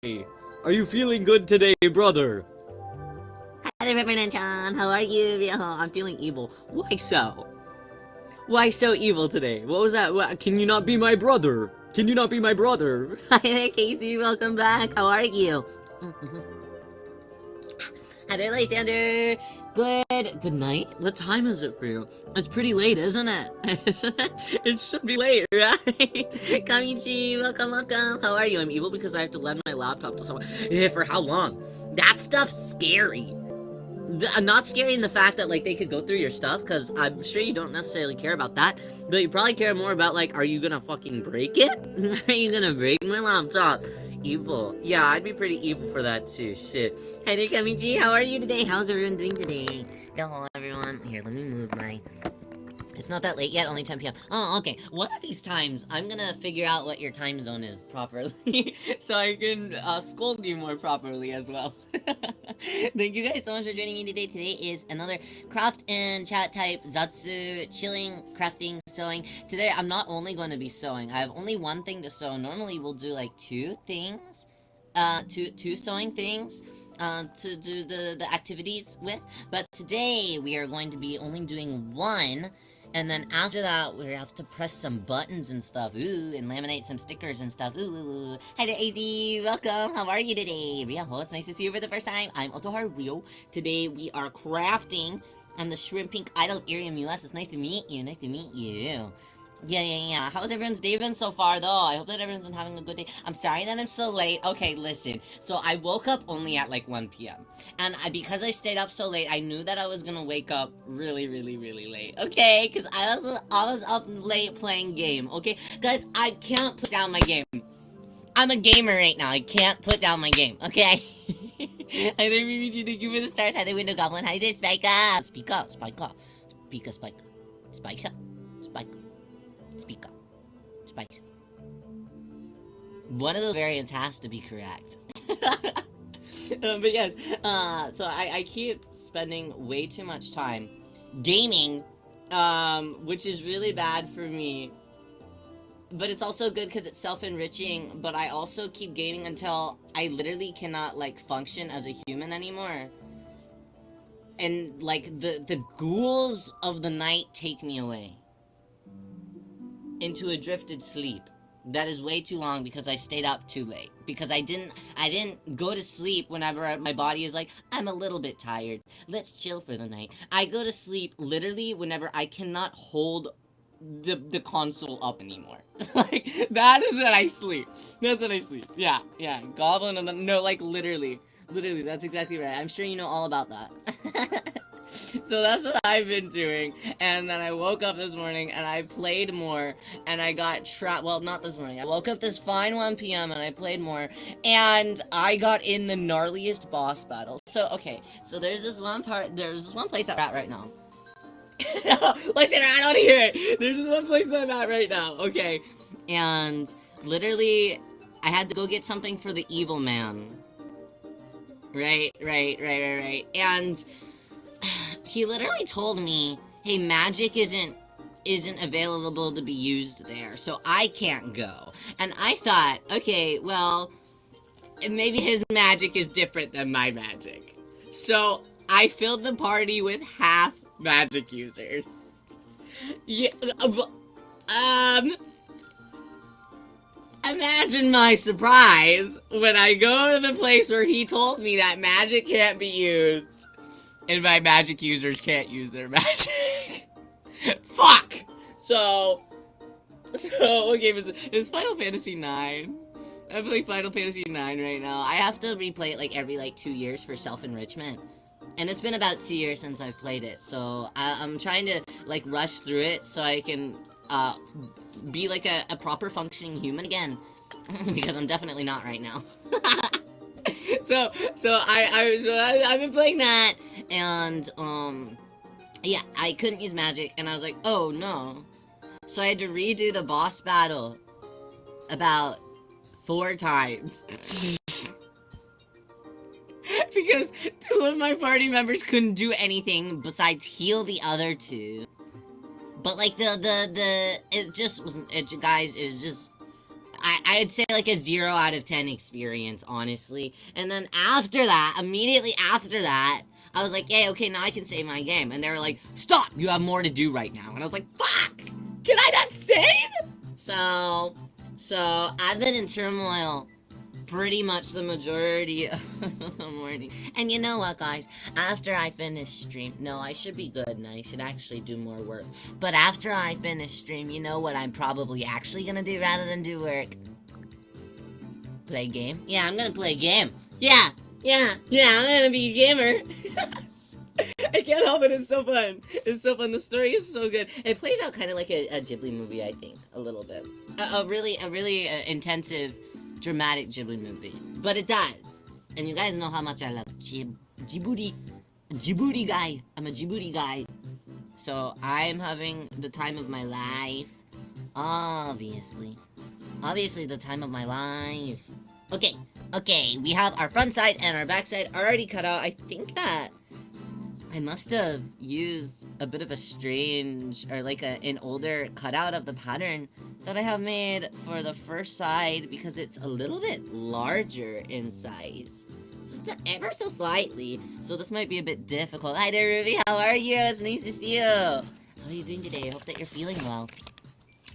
Are you feeling good today, brother? Hi there, Reverend John. How are you? I'm feeling evil. Why so? Why so evil today? What was that? Can you not be my brother? Can you not be my brother? Hi there, Casey. Welcome back. How are you? Hi there, Lysander. Good night. What time is it for you? It's pretty late, isn't it? It should be late, right? Kamichi, welcome. How are you? I'm evil because I have to lend my laptop to someone. Yeah, for how long? That stuff's scary. Not scary in the fact that like they could go through your stuff, because I'm sure you don't necessarily care about that, but you probably care more about like, are you gonna fucking break it? Are you gonna break my laptop? Evil. Yeah, I'd be pretty evil for that too. Shit. Hey there, Kamichi. How are you today? How's everyone doing today? Hello, everyone. Here, let me move my. It's not that late yet, only 10 p.m. Oh, okay. One of these times, I'm gonna figure out what your time zone is properly, so I can scold you more properly as well. Thank you guys so much for joining me today. Today is another craft and chat type Zatsu, chilling, crafting, sewing. Today, I'm not only going to be sewing. I have only one thing to sew. Normally, we'll do like two things. Two sewing things to do the activities with, but today we are going to be only doing one, and then after that we have to press some buttons and stuff, ooh, and laminate some stickers and stuff, ooh. Hi there, AZ, welcome. How are you today? Rio, it's nice to see you for the first time. I'm Otoharu Rio. Today we are crafting. I'm the Shrimp Pink Idol of Irium US. It's nice to meet you. Yeah. How's everyone's day been so far, though? I hope that everyone's been having a good day. I'm sorry that I'm so late. Okay, listen. So I woke up only at like 1 p.m. And because I stayed up so late, I knew that I was gonna wake up really late. Okay? Because I was up late playing game. Okay? Guys, I can't put down my game. I'm a gamer right now. I can't put down my game. Okay? Hi there, BBG. Thank you for the stars. Hi there, Window Goblin. Hi there, Spika. Spika. Speak up. Spice. One of those variants has to be correct. But yes, so I keep spending way too much time gaming, which is really bad for me. But it's also good because it's self-enriching, but I also keep gaming until I literally cannot, like, function as a human anymore. And, like, the ghouls of the night take me away into a drifted sleep that is way too long because I stayed up too late, because I didn't go to sleep whenever my body is like, I'm a little bit tired, let's chill for the night. I go to sleep literally whenever I cannot hold the console up anymore. Like, that is when I sleep. That's when I sleep. Yeah, Goblin and no, like, literally, that's exactly right. I'm sure you know all about that. So that's what I've been doing, and then I woke up this morning, and I played more, and I got trapped, well, not this morning, I woke up this fine 1 p.m., and I played more, and I got in the gnarliest boss battle. So, okay, so there's this one place that we're at right now. Listen, I don't hear it! There's this one place that I'm at right now, okay, and literally, I had to go get something for the evil man. Right, and he literally told me, hey, magic isn't available to be used there, so I can't go. And I thought, okay, well, maybe his magic is different than my magic. So I filled the party with half magic users. Yeah, imagine my surprise when I go to the place where he told me that magic can't be used. And my magic users can't use their magic. Fuck! So, okay, it's Final Fantasy IX. I'm playing Final Fantasy IX right now. I have to replay it like every 2 years for self-enrichment. And it's been about 2 years since I've played it. So, I'm trying to rush through it so I can be like a proper functioning human again. Because I'm definitely not right now. So I've been playing that, and yeah, I couldn't use magic, and I was like, oh no. So I had to redo the boss battle about 4 times. Because 2 of my party members couldn't do anything besides heal the other 2. But like it just wasn't, guys, it was just I'd say like a 0 out of 10 experience, honestly. And then after that, immediately after that, I was like, yeah, okay, now I can save my game. And they were like, stop, you have more to do right now. And I was like, fuck, can I not save? So I've been in turmoil pretty much the majority of the morning. And you know what, guys? After I finish stream, no, I should be good and I should actually do more work. But after I finish stream, you know what I'm probably actually gonna do rather than do work? Play game? Yeah, I'm gonna play a game. Yeah, I'm gonna be a gamer. I can't help it, it's so fun. It's so fun, the story is so good. It plays out kind of like a Ghibli movie, I think, a little bit. A really intensive, dramatic Ghibli movie. But it does. And you guys know how much I love Djibouti guy. I'm a Djibouti guy. So I'm having the time of my life. Obviously the time of my life. Okay, we have our front side and our back side already cut out. I think that I must have used a bit of a strange, or like an older cutout of the pattern that I have made for the first side because it's a little bit larger in size. Just ever so slightly. So this might be a bit difficult. Hi there, Ruby. How are you? It's nice to see you. How are you doing today? I hope that you're feeling well.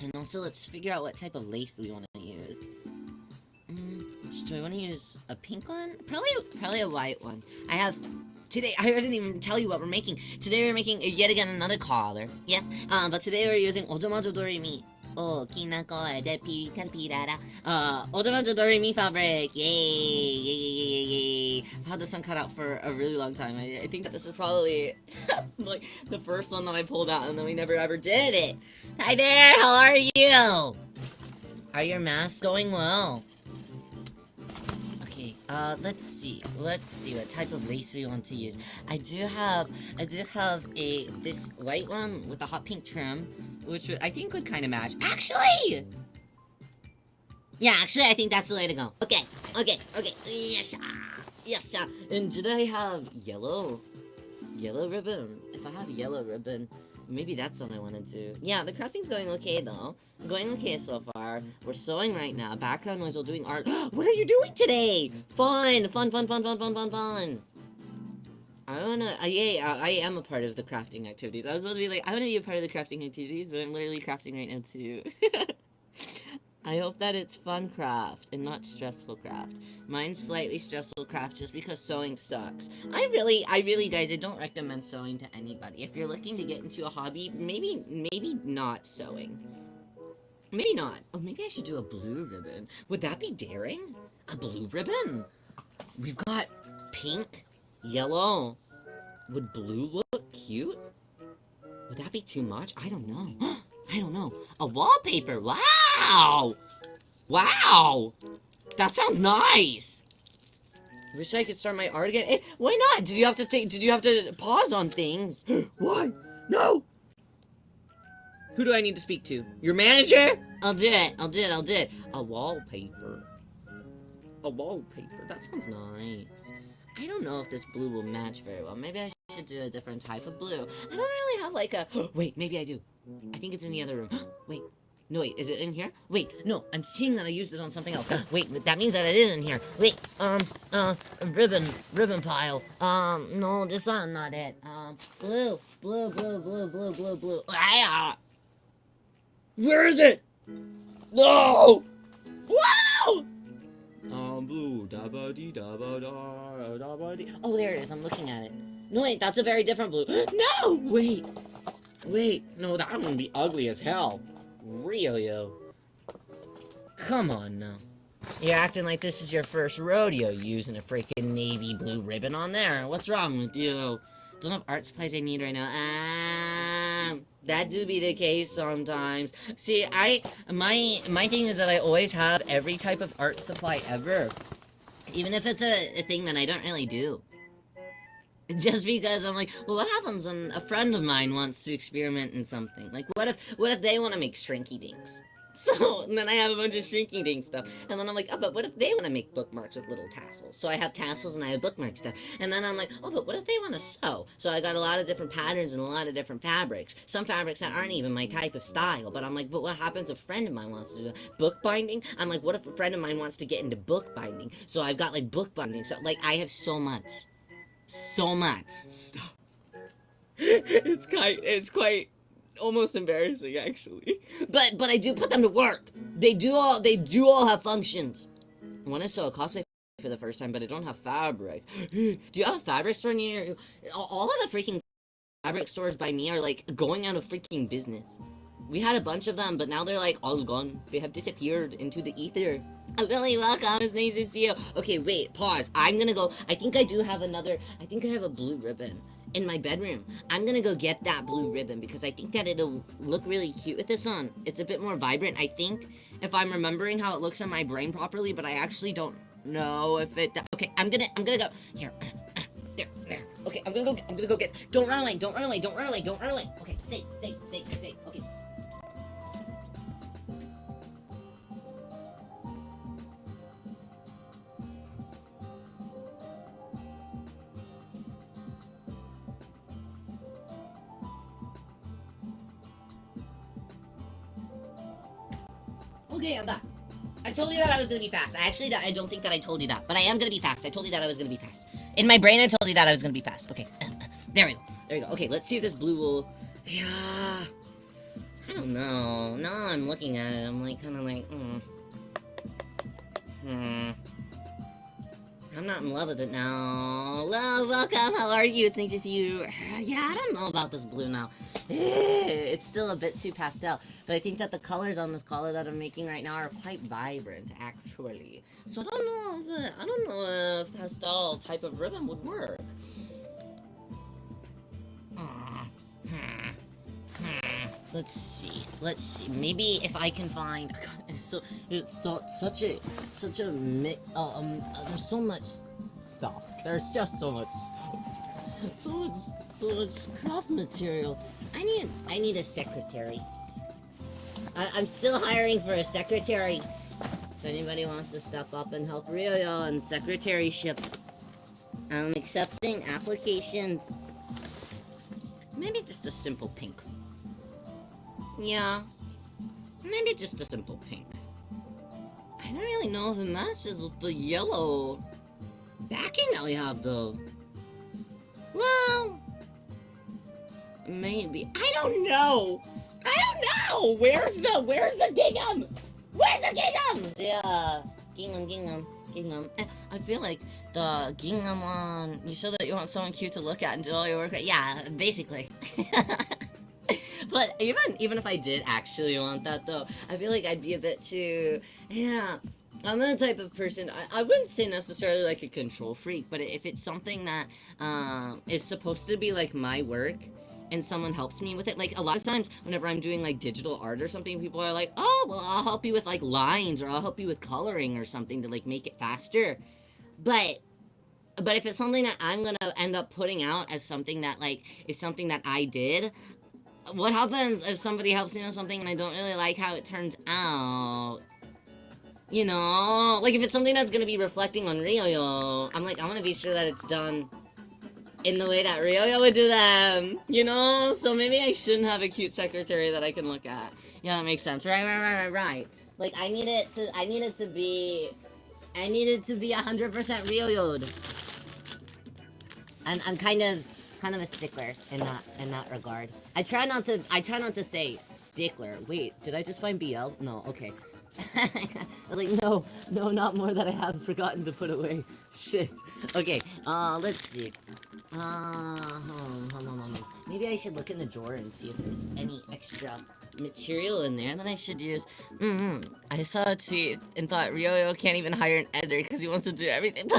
And also, let's figure out what type of lace we want to use. Do I want to use a pink one? Probably a white one. Today, I didn't even tell you what we're making. Today we're making, yet again, another collar. Yes, but today we're using Ojomajo Doremi. Oh, Kinako de Pirara. Ojomajo Doremi fabric. Yay. I've had this one cut out for a really long time. I think that this is probably, like, the first one that I pulled out, and then we never ever did it. Hi there, how are you? Are your masks going well? Let's see what type of lace we want to use. I do have this white one with the hot pink trim, which I think would kind of match. Actually, I think that's the way to go. Okay, yes. And did I have yellow ribbon? If I have yellow ribbon, maybe that's what I want to do. Yeah, the crafting's going okay though. Going okay so far. We're sewing right now. Background noise while doing art. What are you doing today? Fun. I am a part of the crafting activities. I was supposed to be like, I want to be a part of the crafting activities, but I'm literally crafting right now too. I hope that it's fun craft and not stressful craft. Mine's slightly stressful craft just because sewing sucks. I really, guys, I don't recommend sewing to anybody. If you're looking to get into a hobby, maybe not sewing. Maybe not. Oh, maybe I should do a blue ribbon. Would that be daring? A blue ribbon? We've got pink, yellow. Would blue look cute? Would that be too much? I don't know. I don't know. A wallpaper. Wow! That sounds nice. Wish I could start my art again. Why not? Did you have to pause on things? Why? No! Who do I need to speak to? Your manager? I'll do it. A wallpaper. That sounds nice. I don't know if this blue will match very well. Maybe I should do a different type of blue. I don't really have like a... Wait, maybe I do. I think it's in the other room. Wait, is it in here? Wait, no, I'm seeing that I used it on something else. Wait, that means that it is in here. Wait, ribbon pile. No, this one, not it. Blue. Ah! Where is it? No! Wow! Blue, da ba dee da ba da ba dee. Oh, there it is. I'm looking at it. No, wait, that's a very different blue. No! Wait, no, that one would be ugly as hell. Rio. Come on now. You're acting like this is your first rodeo using a freaking navy blue ribbon on there. What's wrong with you? Don't have art supplies I need right now. That do be the case sometimes. See, my thing is that I always have every type of art supply ever. Even if it's a thing that I don't really do. Just because I'm like, well, what happens when a friend of mine wants to experiment in something? Like, what if they want to make shrinky dinks? So and then I have a bunch of shrinking ding stuff, and then I'm like, oh, but what if they want to make bookmarks with little tassels? So I have tassels and I have bookmark stuff, and then I'm like, oh, but what if they want to sew? So I got a lot of different patterns and a lot of different fabrics. Some fabrics that aren't even my type of style, but I'm like, but what happens if a friend of mine wants to do bookbinding? I'm like, what if a friend of mine wants to get into bookbinding? So I've got like bookbinding, so like I have so much stuff. It's quite almost embarrassing actually. But I do put them to work. They do all have functions. I want to sew a cosplay for the first time, but I don't have fabric. Do you have a fabric store near you? All of the freaking fabric stores by me are like going out of freaking business. We had a bunch of them, but now they're like all gone. They have disappeared into the ether. Lily, welcome. It's nice to see you. Okay, wait, pause. I'm gonna go. I think I have a blue ribbon in my bedroom. I'm gonna go get that blue ribbon because I think that it'll look really cute with this on. It's a bit more vibrant, I think, if I'm remembering how it looks in my brain properly, but I actually don't know if it... Okay, I'm gonna go... Here. There. Okay, I'm gonna go get... Don't run away. Okay, stay. Okay. Okay, I'm back. I told you that I was gonna be fast. I don't think that I told you that, but I am gonna be fast. I told you that I was gonna be fast. In my brain, I told you that I was gonna be fast. Okay, there we go. Okay, let's see if this blue will... Yeah... I don't know. Now I'm looking at it, I'm like, kinda like, I'm not in love with it now. Love, welcome, how are you? It's nice to see you. Yeah, I don't know about this blue now. It's still a bit too pastel, but I think that the colors on this collar that I'm making right now are quite vibrant, actually. So I don't know if pastel type of ribbon would work. Let's see. Maybe if I can find. God, such a mix. There's so much stuff. There's just so much stuff. So much craft material. I need a secretary. I'm still hiring for a secretary. If anybody wants to step up and help Rio on secretaryship, I'm accepting applications. Maybe just a simple pink. Yeah, maybe just a simple pink. I don't really know if it matches with the yellow backing that we have, though. Well, maybe. I don't know. Where's the gingham? Where's the gingham? Yeah, gingham. I feel like the gingham one. You said that you want someone cute to look at and do all your work. Yeah, basically. But even if I did actually want that, though, I feel like I'd be a bit too... Yeah, I'm the type of person... I wouldn't say necessarily like a control freak, but if it's something that is supposed to be like my work, and someone helps me with it, like a lot of times whenever I'm doing like digital art or something, people are like, oh, well, I'll help you with like lines, or I'll help you with coloring or something to like make it faster. But if it's something that I'm gonna end up putting out as something that like is something that I did, what happens if somebody helps me with something and I don't really like how it turns out? You know, like if it's something that's gonna be reflecting on Ryo, I'm like, I wanna be sure that it's done in the way that Ryo would do them, you know? So maybe I shouldn't have a cute secretary that I can look at. Yeah, that makes sense. Right. Like, I need it to be 100% Ryo'd. I'm kind of a stickler in that regard. I try not to say stickler. Wait, did I just find BL? No, okay. I was like, no, not more that I have forgotten to put away. Shit. Okay, let's see. Maybe I should look in the drawer and see if there's any extra material in there that I should use. I saw a tweet and thought Ryo can't even hire an editor because he wants to do everything.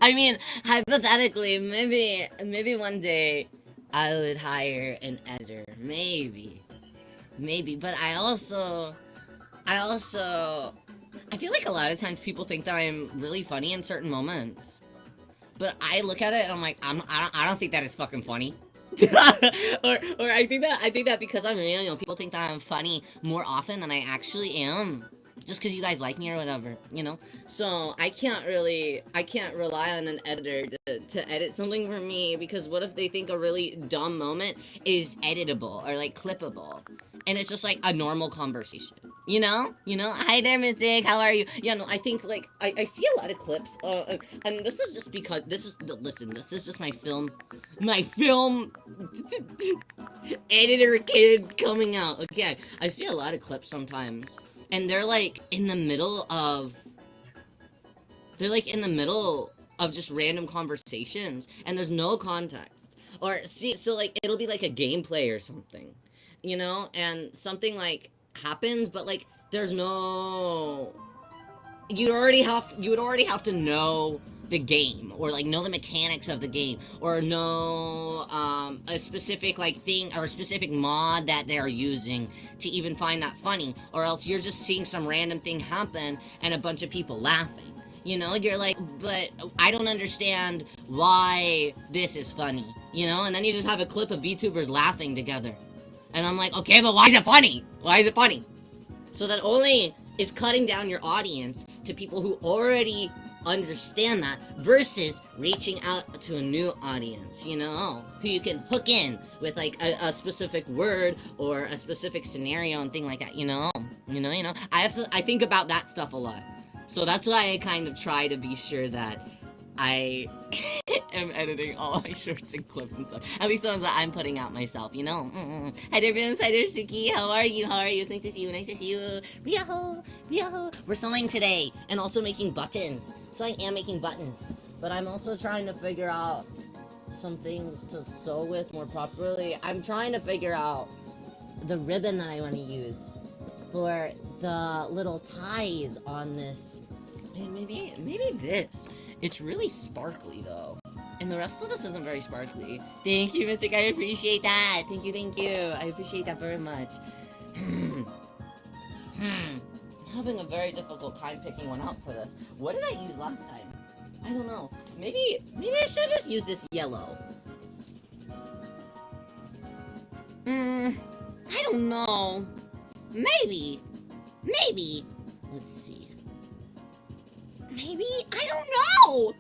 I mean, hypothetically, maybe one day I would hire an editor. Maybe, but I feel like a lot of times people think that I'm really funny in certain moments. But I look at it and I'm like, I don't think that is fucking funny. or I think that because I'm real, people think that I'm funny more often than I actually am. Just because you guys like me or whatever. So I can't rely on an editor to edit something for me, because what if they think a really dumb moment is editable or like clippable, and it's just like a normal conversation. Hi there, Mystic. How are you? Yeah, no, I think like I see a lot of clips. And this is just because listen. This is just my film editor kid coming out. Okay, I see a lot of clips sometimes, and they're like in the middle of just random conversations, and there's no context. Or see, so like it'll be like a gameplay or something, and something like happens, but like there's no you would already have to know the game, or like know the mechanics of the game, or know a specific like thing or a specific mod that they're using to even find that funny, or else you're just seeing some random thing happen and a bunch of people laughing. You're like, but I don't understand why this is funny, and then you just have a clip of VTubers laughing together. And I'm like, okay, but why is it funny? Why is it funny? So that only is cutting down your audience to people who already understand that, versus reaching out to a new audience, who you can hook in with like a specific word or a specific scenario and thing like that. I think about that stuff a lot. So that's why I kind of try to be sure that I am editing all my shorts and clips and stuff. At least the ones that I'm putting out myself, Hi there, Vince. Hi there, Suki. How are you? It's nice to see you. Nice to see you. Ryaho. We're sewing today and also making buttons. So I am making buttons. But I'm also trying to figure out some things to sew with more properly. I'm trying to figure out the ribbon that I want to use for the little ties on this. Maybe this. It's really sparkly though, and the rest of this isn't very sparkly. Thank you, Mystic. I appreciate that. Thank you. I appreciate that very much. I'm having a very difficult time picking one out for this. What did I use last time? I don't know. Maybe I should just use this yellow. I don't know. Maybe. Let's see. Maybe? I don't know!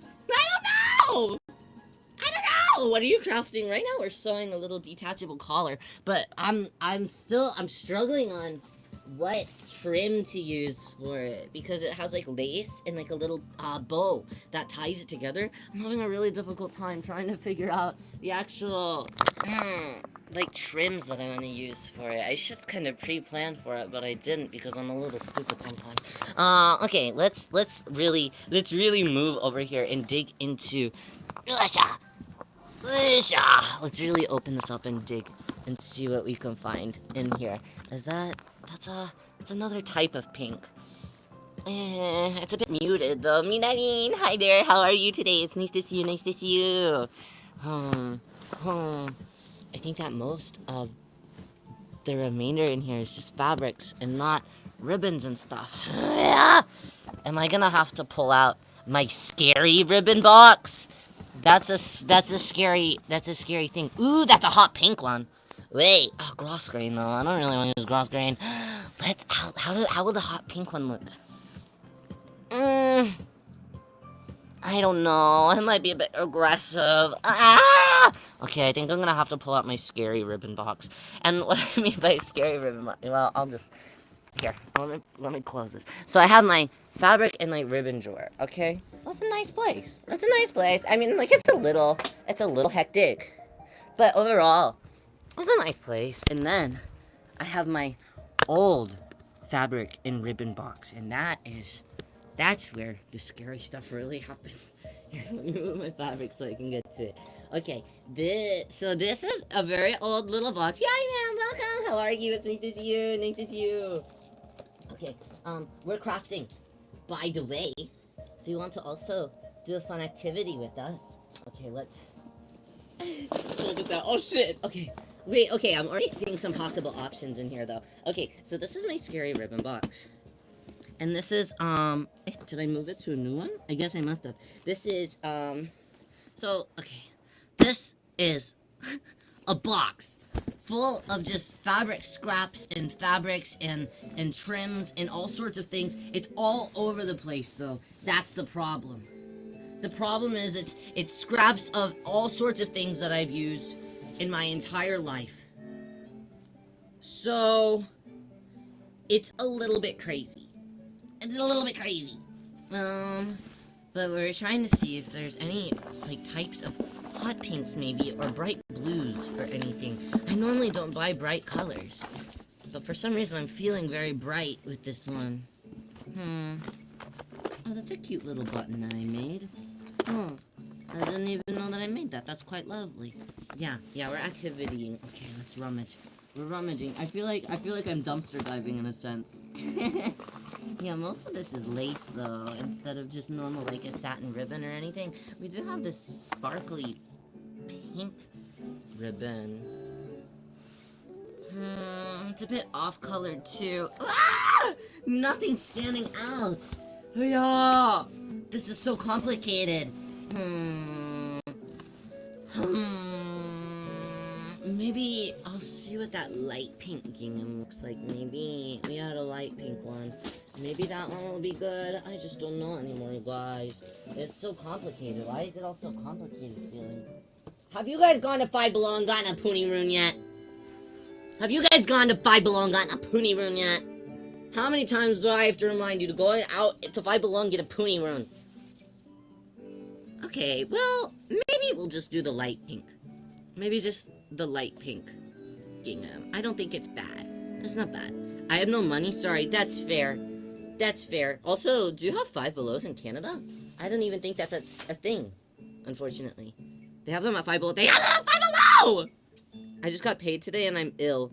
What are you crafting right now? We're sewing a little detachable collar, but I'm struggling on what trim to use for it, because it has like lace and like a little bow that ties it together. I'm having a really difficult time trying to figure out the actual like trims that I want to use for it. I should kind of pre-plan for it, but I didn't because I'm a little stupid sometimes. Okay, let's really move over here and dig into. Let's really open this up and dig and see what we can find in here. That's another type of pink. It's a bit muted though. Minarine, hi there. How are you today? It's nice to see you. I think that most of the remainder in here is just fabrics and not ribbons and stuff. Am I gonna have to pull out my scary ribbon box? That's a scary thing. Ooh, that's a hot pink one. Wait, gloss grain though. I don't really want to use gloss grain. How will the hot pink one look? I don't know. It might be a bit aggressive. Okay, I think I'm gonna have to pull out my scary ribbon box. And what I mean by scary ribbon box, well, I'll just here. Let me close this. So I have my fabric and my ribbon drawer. Okay, that's a nice place. I mean, like it's a little hectic, but overall, it's a nice place. And then I have my old fabric and ribbon box, and that's where the scary stuff really happens. Here, let me move my fabric so I can get to it. Okay, this is a very old little box. Yay, man, welcome. How are you? It's nice to see you. Okay, we're crafting. By the way, if you want to also do a fun activity with us, okay, let's pull this out. Oh shit. Okay. Wait, okay, I'm already seeing some possible options in here though. Okay, so this is my scary ribbon box. And this is, did I move it to a new one? I guess I must have. This is, okay. This is a box full of just fabric scraps and fabrics and trims and all sorts of things. It's all over the place, though. That's the problem. The problem is it's scraps of all sorts of things that I've used in my entire life. So it's a little bit crazy. It's a little bit crazy. But we're trying to see if there's any like types of hot pinks maybe, or bright blues or anything. I normally don't buy bright colors, but for some reason I'm feeling very bright with this one. Oh, that's a cute little button that I made. Oh, I didn't even know that I made that. That's quite lovely. Yeah, we're activitying. Okay, let's rummage. We're rummaging. I feel like I'm dumpster diving in a sense. Yeah, most of this is lace though, instead of just normal like a satin ribbon or anything. We do have this sparkly pink ribbon. It's a bit off-colored too. Ah! Nothing's standing out. Yeah, this is so complicated. Maybe I'll see what that light pink gingham looks like. Maybe we had a light pink one. Maybe that one will be good. I just don't know anymore, you guys. It's so complicated. Why is it all so complicated feeling? Have you guys gone to Five Below and gotten a Puniroon yet? Have you guys gone to Five Below and gotten a Puniroon yet? How many times do I have to remind you to go out to Five Below and get a Puniroon? Okay, well, maybe we'll just do the light pink. Maybe just the light pink gingham. I don't think it's bad. It's not bad. I have no money. Sorry, that's fair. That's fair. Also, do you have Five Belows in Canada? I don't even think that that's a thing, unfortunately. They have them at Five Below. They have them at Five Below! I just got paid today and I'm ill.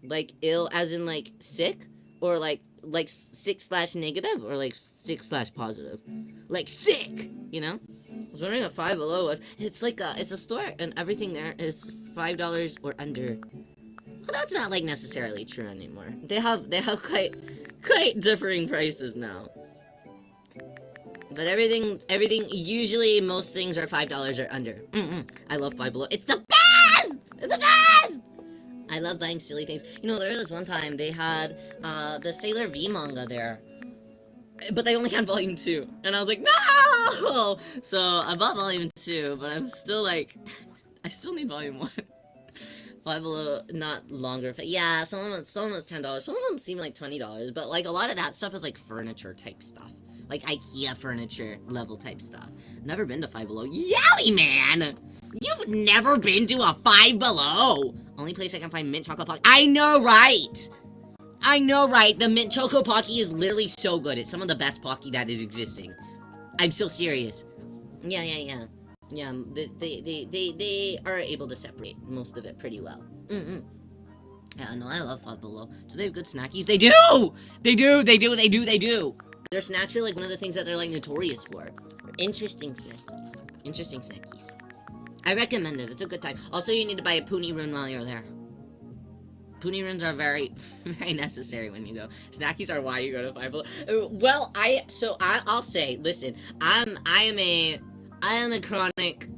Like, ill as in, like, sick? Or, like sick/negative? Or, like, sick/positive? Like, sick! You know? I was wondering what Five Below was. It's like it's a store and everything there is $5 or under. Well, that's not, like, necessarily true anymore. They have quite differing prices now. But everything, usually most things are $5 or under. I love Five Below. It's the best! It's the best! I love buying silly things. You know, there was this one time they had the Sailor V manga there. But they only had volume 2. And I was like, no! So I bought volume 2, but I'm still like, I still need volume 1. Five Below, not longer. Yeah, some of them was $10. Some of them seem like $20. But like a lot of that stuff is like furniture type stuff. Like IKEA furniture level type stuff. Never been to Five Below. Yowie, man! You've never been to a Five Below! Only place I can find mint chocolate pocky. I know, right? I know, right? The mint choco pocky is literally so good. It's some of the best pocky that is existing. I'm so serious. Yeah. Yeah, they are able to separate most of it pretty well. Yeah, no, I love Five Below. Do they have good snackies? They do! They do! Their snacks are like one of the things that they're like notorious for. Interesting snackies. I recommend it. It's a good time. Also, you need to buy a Puniroon while you're there. Puniroons are very, very necessary when you go. Snackies are why you go to Five Below. Well, I'll say, listen, I am a chronic,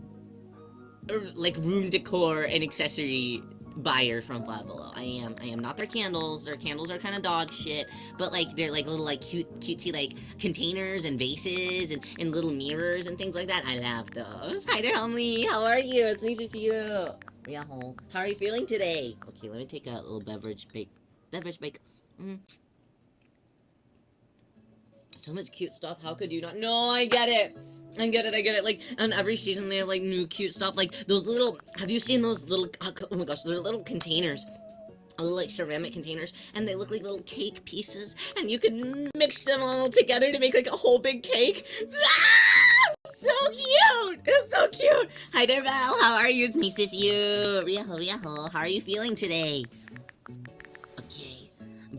like, room decor and accessory buyer from Five Below. I am not their candles. Their candles are kind of dog shit, but like they're like little like cutesy like containers and vases and little mirrors and things like that. I love those. Hi there, homie. How are you? It's nice to see you. Yeah, how are you feeling today? Okay, let me take a little beverage break. So much cute stuff. How could you not? No, I get it. Like, on every season they have, like, new cute stuff. Like, those little, have you seen those little, oh my gosh, they're little containers. Little, like, ceramic containers. And they look like little cake pieces. And you can mix them all together to make, like, a whole big cake. Ah! So cute! It's so cute! Hi there, Val. How are you? It's me, sis, you. Riaho. How are you feeling today?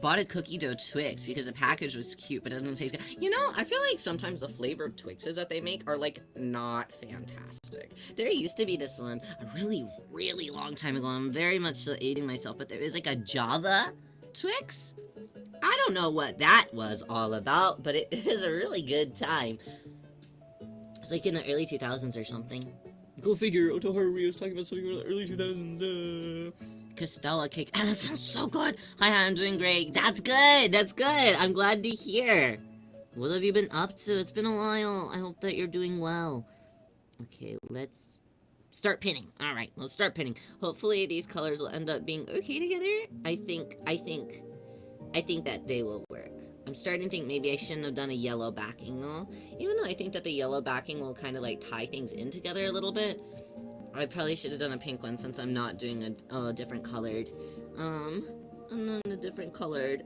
Bought a cookie dough Twix because the package was cute, but it doesn't taste good. You know, I feel like sometimes the flavored Twixes that they make are, like, not fantastic. There used to be this one a really, really long time ago. I'm very much so aiding myself, but there is, like, a Java Twix. I don't know what that was all about, but it is a really good time. It's like in the early 2000s or something. Go figure, Otoharu Rio's talking about something from the early 2000s. Castella cake. Ah, that sounds so good. Hi, I'm doing great. That's good. That's good. I'm glad to hear. What have you been up to? It's been a while. I hope that you're doing well. Okay, let's start pinning. All right, let's start pinning. Hopefully these colors will end up being okay together. I think that they will work. I'm starting to think maybe I shouldn't have done a yellow backing though. Even though I think that the yellow backing will kind of like tie things in together a little bit. I probably should have done a pink one since I'm not doing a different colored, I'm not a different colored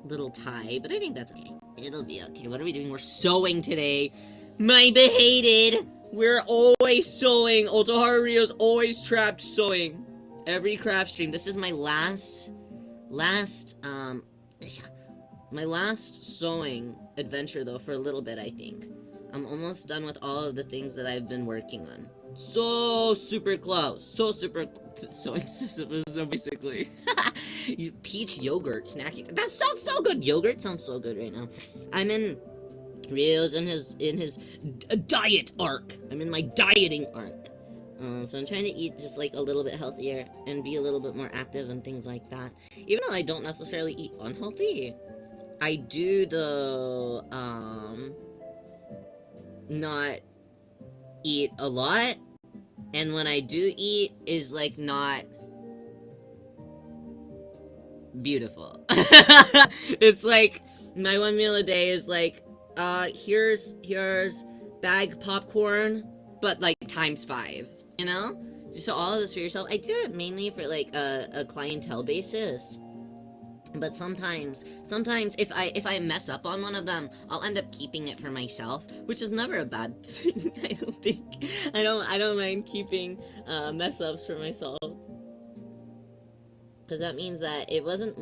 little tie, but I think that's okay. It'll be okay. What are we doing? We're sewing today. My behated. We're always sewing. Otoharu Rio's always trapped sewing. Every craft stream. This is my last sewing adventure though for a little bit, I think. I'm almost done with all of the things that I've been working on. So super close. So super sewing system, so basically. Peach yogurt snacking. That sounds so good. Yogurt sounds so good right now. I'm in Rio's in his diet arc. I'm in my dieting arc. So I'm trying to eat just like a little bit healthier and be a little bit more active and things like that. Even though I don't necessarily eat unhealthy, I do though not eat a lot, and when I do eat is like not beautiful. It's like my one meal a day is like here's bag popcorn, but like times 5, you know? So all of this for yourself. I do it mainly for like a clientele basis. But sometimes if I mess up on one of them, I'll end up keeping it for myself, which is never a bad thing. I don't think. I don't mind keeping mess ups for myself, because that means that it wasn't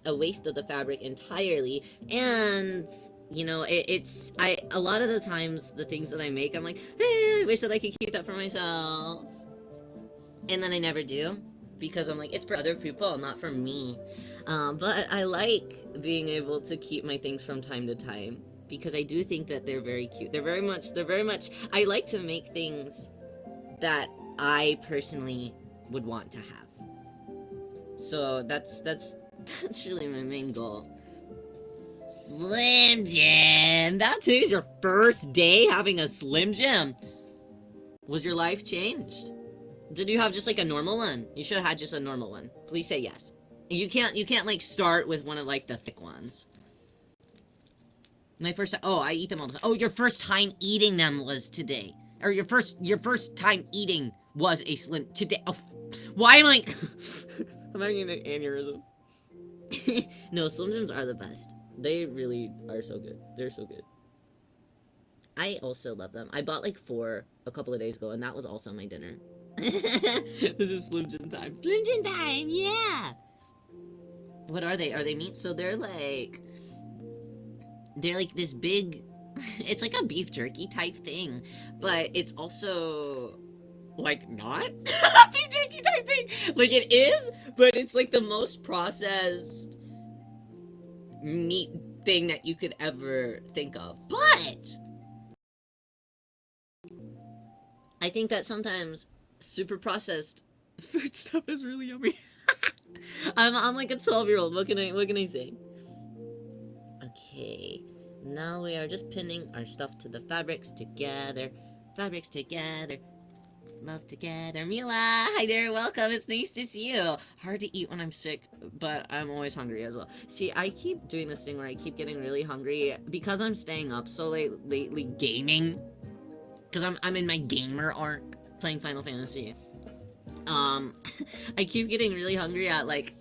a waste of the fabric entirely, and you know a lot of the times the things that I make, I'm like, hey, I wish that I could keep that for myself, and then I never do, because I'm like, it's for other people, not for me. But I like being able to keep my things from time to time, because I do think that they're very cute. They're very much, I like to make things that I personally would want to have. So that's really my main goal. Slim Jim! That today's your first day having a Slim Jim! Was your life changed? Did you have just like a normal one? You should have had just a normal one. Please say yes. You can't like start with one of like the thick ones. My first time, I eat them all the time. Oh, your first time eating them was today. Or your first time eating was a Slim today. Oh, why am I I'm having an aneurysm. No, Slim Jims are the best. They really are so good. They're so good. I also love them. I bought like 4 a couple of days ago, and that was also my dinner. This is Slim Jim time. Slim Jim time, yeah! What are they? Are they meat? So they're like this big, it's like a beef jerky type thing, but it's also like not a beef jerky type thing. Like it is, but it's like the most processed meat thing that you could ever think of. But I think that sometimes super processed food stuff is really yummy. I'm like a 12-year-old. What can I say? Okay, now we are just pinning our stuff to the fabrics together. Fabrics together. Love together. Mila, hi there, welcome. It's nice to see you. Hard to eat when I'm sick, but I'm always hungry as well. See, I keep doing this thing where I keep getting really hungry because I'm staying up so late lately gaming. Because I'm in my gamer arc playing Final Fantasy. I keep getting really hungry at like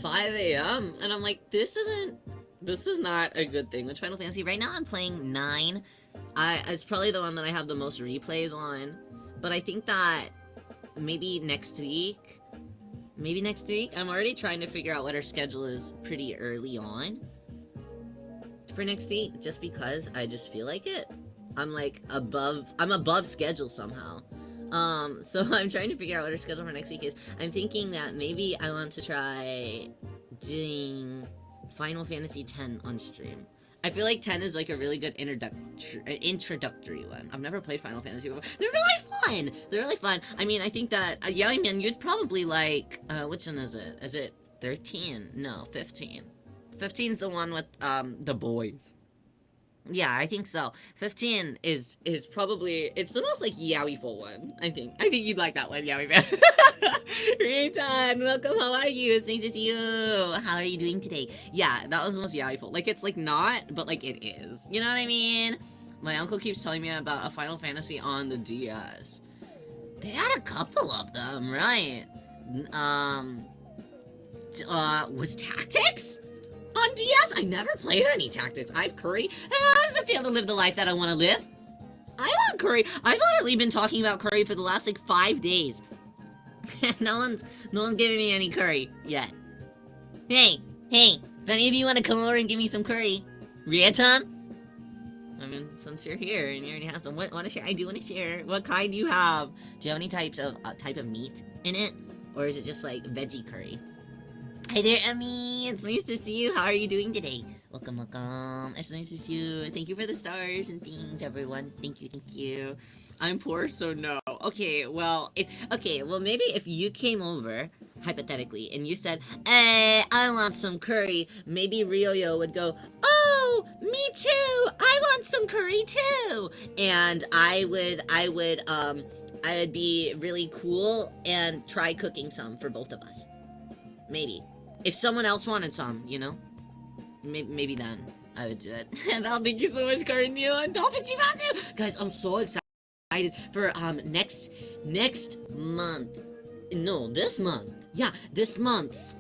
5 a.m. and I'm like, this is not a good thing with Final Fantasy. Right now I'm playing 9. It's probably the one that I have the most replays on, but I think that maybe next week, I'm already trying to figure out what our schedule is pretty early on for next week, just because I just feel like it. I'm above schedule somehow. So I'm trying to figure out what our schedule for next week is. I'm thinking that maybe I want to try doing Final Fantasy X on stream. I feel like 10 is like a really good introductory one. I've never played Final Fantasy before. They're really fun. They're really fun. I mean, I think that Yowie Man, you'd probably like. Which one is it? Is it 13? No, 15. 15's the one with the boys. Yeah, I think so. 15 is probably, it's the most like Yowie-ful one, I think. I think you'd like that one, Yowie Man. Ritan, welcome, how are you? It's nice to see you. How are you doing today? Yeah, that one's the most Yowie-ful. Like, it's like not, but like it is. You know what I mean? My uncle keeps telling me about a Final Fantasy on the DS. They had a couple of them, right? Was Tactics on DS? I never played any Tactics. I have Curry. How does it feel to live the life that I want to live? I want Curry. I've literally been talking about Curry for the last like 5 days. no one's giving me any curry yet. Hey, if any of you want to come over and give me some curry, Riatan? I mean, since you're here and you already have some, want to share? I do want to share. What kind do you have? Do you have any type of meat in it, or is it just like veggie curry? Hi there, Emmy. It's nice to see you. How are you doing today? Welcome. It's nice to see you. Thank you for the stars and things, everyone. Thank you. I'm poor, so no. Okay, well, maybe if you came over, hypothetically, and you said, I want some curry, maybe Ryoyo would go, oh, me too, I want some curry too, and I would be really cool and try cooking some for both of us. Maybe. If someone else wanted some, you know? Maybe then I would do it. Val, thank you so much, Carnio and Dolphin Chimasu! Guys, I'm so excited for next month. No, this month. Yeah, this month's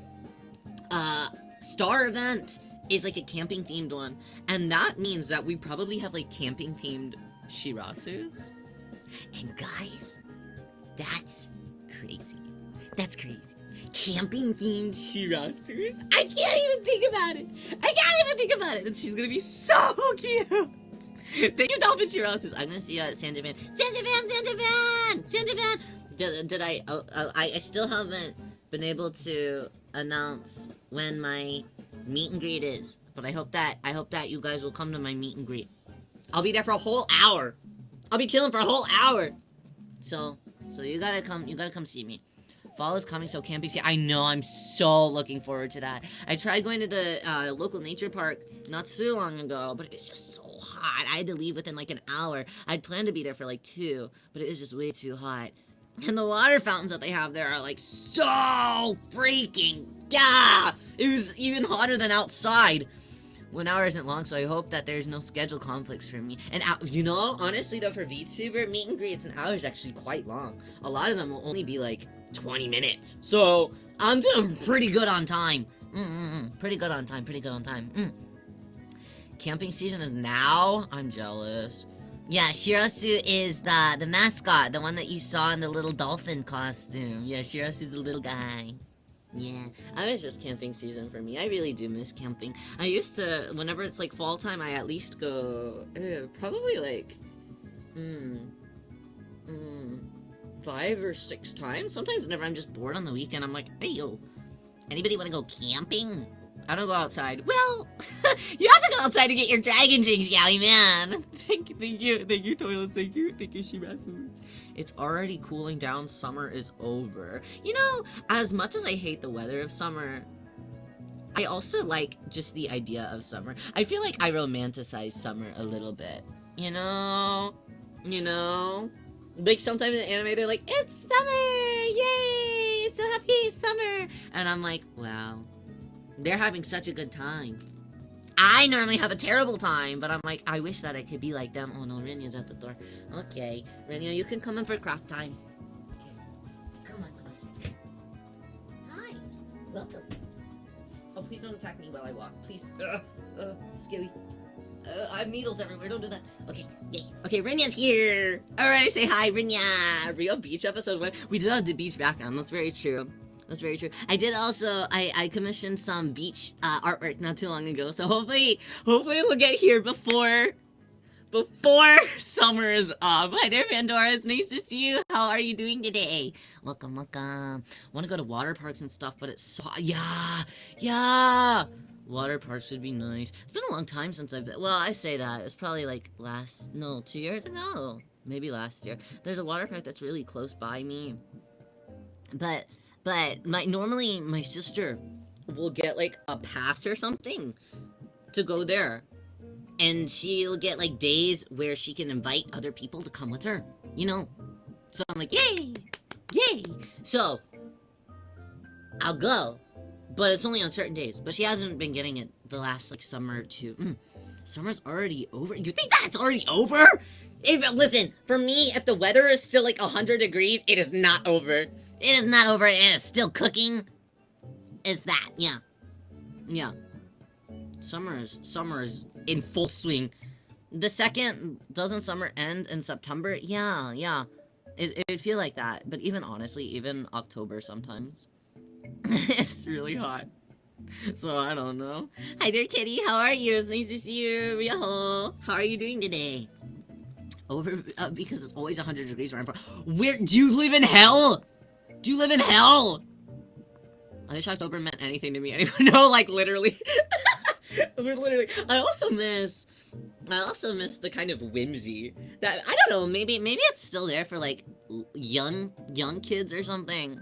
star event is like a camping themed one, and that means that we probably have like camping themed Shirasus. And guys, that's crazy. That's crazy. Camping themed Shirasus? I can't even think about it. And she's gonna be so cute. Thank you, Dolphin Shirasus. I'm gonna see you at Santa Van. Did I still haven't been able to announce when my meet and greet is, but I hope that you guys will come to my meet and greet. I'll be there for a whole hour. I'll be chilling for a whole hour. So you gotta come see me. Fall is coming, so camping. I know, I'm so looking forward to that. I tried going to the local nature park not too long ago, but it's just so hot. I had to leave within like an hour. I'd planned to be there for like 2, but it was just way too hot. And the water fountains that they have there are like so freaking, yeah! It was even hotter than outside. 1 hour isn't long, so I hope that there's no schedule conflicts for me. And, you know, honestly though, for VTuber, meet and greets, an hour is actually quite long. A lot of them will only be like 20 minutes. So, I'm doing pretty good on time. Pretty good on time. Camping season is now? I'm jealous. Yeah, Shirasu is the mascot, the one that you saw in the little dolphin costume. Yeah, Shirasu's the little guy. Yeah, I was just camping season for me. I really do miss camping. I used to, whenever it's like fall time, I at least go, probably like, 5 or 6 times. Sometimes whenever I'm just bored on the weekend, I'm like, hey, yo, anybody want to go camping? I don't go outside. Well, you have to go outside to get your dragon drinks, Yowie Man. Thank you, toilets. Thank you, Shimasu. It's already cooling down. Summer is over. You know, as much as I hate the weather of summer, I also like just the idea of summer. I feel like I romanticize summer a little bit. You know? Like sometimes in anime they're like, it's summer! Yay! So happy it's summer! And I'm like, wow. They're having such a good time. I normally have a terrible time, but I'm like, I wish that I could be like them. Oh no, Rinya's at the door. Okay, Rinya, you can come in for craft time. Okay. Come on. Hi. Welcome. Oh, please don't attack me while I walk. Please. Scary. I have needles everywhere. Don't do that. Okay, yay. Okay, Rinya's here. Alright, say hi, Rinya. Real beach episode 1. We do have the beach background. That's very true. I did also, I commissioned some beach artwork not too long ago, so hopefully we'll get here before summer is up. Hi there, Pandora, it's nice to see you. How are you doing today? Welcome. Want to go to water parks and stuff, but it's so, yeah. Water parks would be nice. It's been a long time since I say that. It's probably like 2 years ago. Maybe last year. There's a water park that's really close by me. But normally my sister will get like a pass or something to go there. And she'll get like days where she can invite other people to come with her. You know? So I'm like, yay! Yay! So I'll go. But it's only on certain days. But she hasn't been getting it the last like summer or two. Summer's already over. You think that it's already over? Listen, for me, if the weather is still like 100 degrees, it is not over. It is not over. It is still cooking. It's that, yeah. Yeah. Summer is in full swing. Doesn't summer end in September? Yeah. It'd feel like that. But even honestly, even October sometimes. It's really hot. So I don't know. Hi there, Kitty. How are you? It's nice to see you. Yo. How are you doing today? Because it's always 100 degrees where I'm from. Where do you live in hell? Do you live in hell? I wish October meant anything to me anymore. No, like literally. Literally. I also miss the kind of whimsy that I don't know. Maybe it's still there for like young kids or something.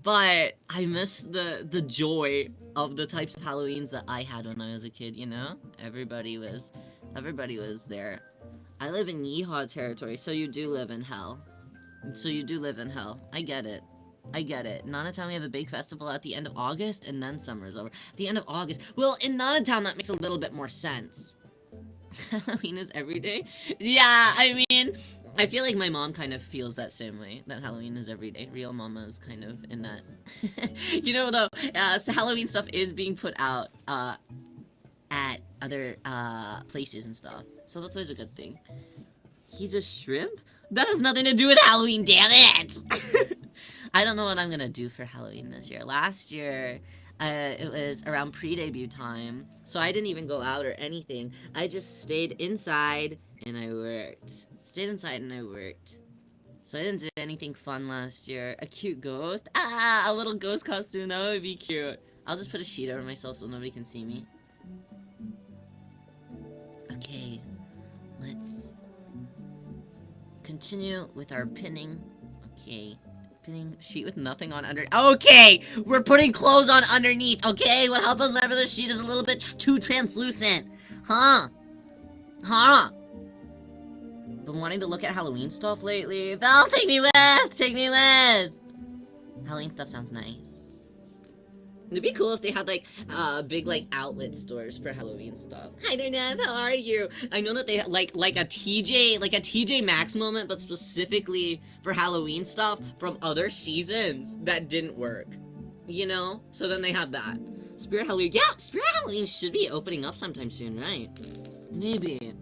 But I miss the joy of the types of Halloweens that I had when I was a kid, you know? Everybody was there. I live in Yeehaw territory, so you do live in hell. I get it. Nana Town, we have a big festival at the end of August, and then summer's over. At the end of August. Well, in Nana Town, that makes a little bit more sense. Halloween is every day? Yeah, I mean, I feel like my mom kind of feels that same way, that Halloween is every day. Real mama is kind of in that. You know, though, so Halloween stuff is being put out, at other, places and stuff. So that's always a good thing. He's a shrimp? That has nothing to do with Halloween, damn it! I don't know what I'm gonna do for Halloween this year. Last year, it was around pre-debut time, so I didn't even go out or anything. I just stayed inside and I worked. So I didn't do anything fun last year. A cute ghost? A little ghost costume, that would be cute. I'll just put a sheet over myself so nobody can see me. Okay, let's continue with our pinning. Okay. Sheet with nothing on under. Okay, we're putting clothes on underneath. Okay, what helps us whenever the sheet is a little bit too translucent, huh? Been wanting to look at Halloween stuff lately. Val, take me with. Halloween stuff sounds nice. It'd be cool if they had, like, big, like, outlet stores for Halloween stuff. Hi there, Nev, how are you? I know that they had, like a TJ Maxx moment, but specifically for Halloween stuff from other seasons that didn't work. You know? So then they had that. Spirit Halloween. Yeah, Spirit Halloween should be opening up sometime soon, right? Maybe.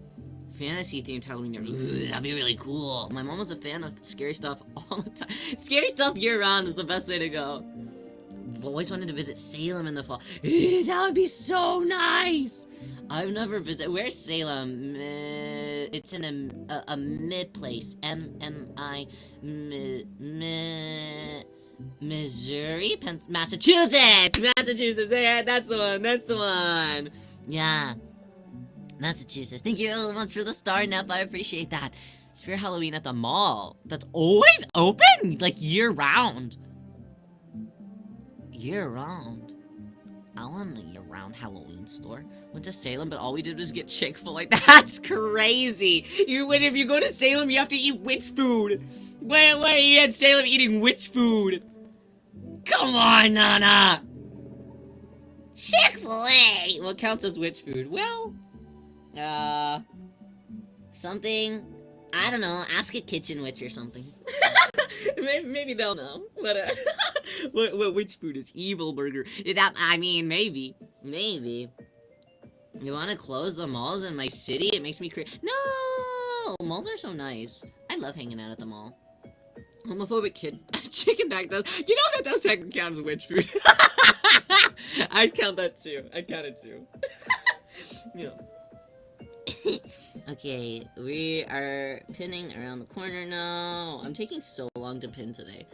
Fantasy-themed Halloween. Ooh, that'd be really cool. My mom was a fan of scary stuff all the time. Scary stuff year-round is the best way to go. I've always wanted to visit Salem in the fall. That would be so nice! I've never visited. Where's Salem? It's in a mid place. Missouri? Massachusetts! Yeah, that's the one. Yeah. Massachusetts. Thank you so much for the star, Nep. I appreciate that. Spirit Halloween at the mall. That's always open? Like year-round. Year-round. I want a year-round Halloween store. Went to Salem, but all we did was get Chick-fil-A. That's crazy! If you go to Salem, you have to eat witch food. Wait, you had Salem eating witch food. Come on, Nana! Chick-fil-A! What counts as witch food? Well, something, I don't know, ask a kitchen witch or something. maybe they'll know. What witch food is? Evil burger. Maybe. You want to close the malls in my city? It makes me crazy. No! Malls are so nice. I love hanging out at the mall. Homophobic kid. Chicken back does. You know that does technically count as witch food. I'd count that too. I'd count it too. Yeah. Okay, we are pinning around the corner now. I'm taking so long to pin today.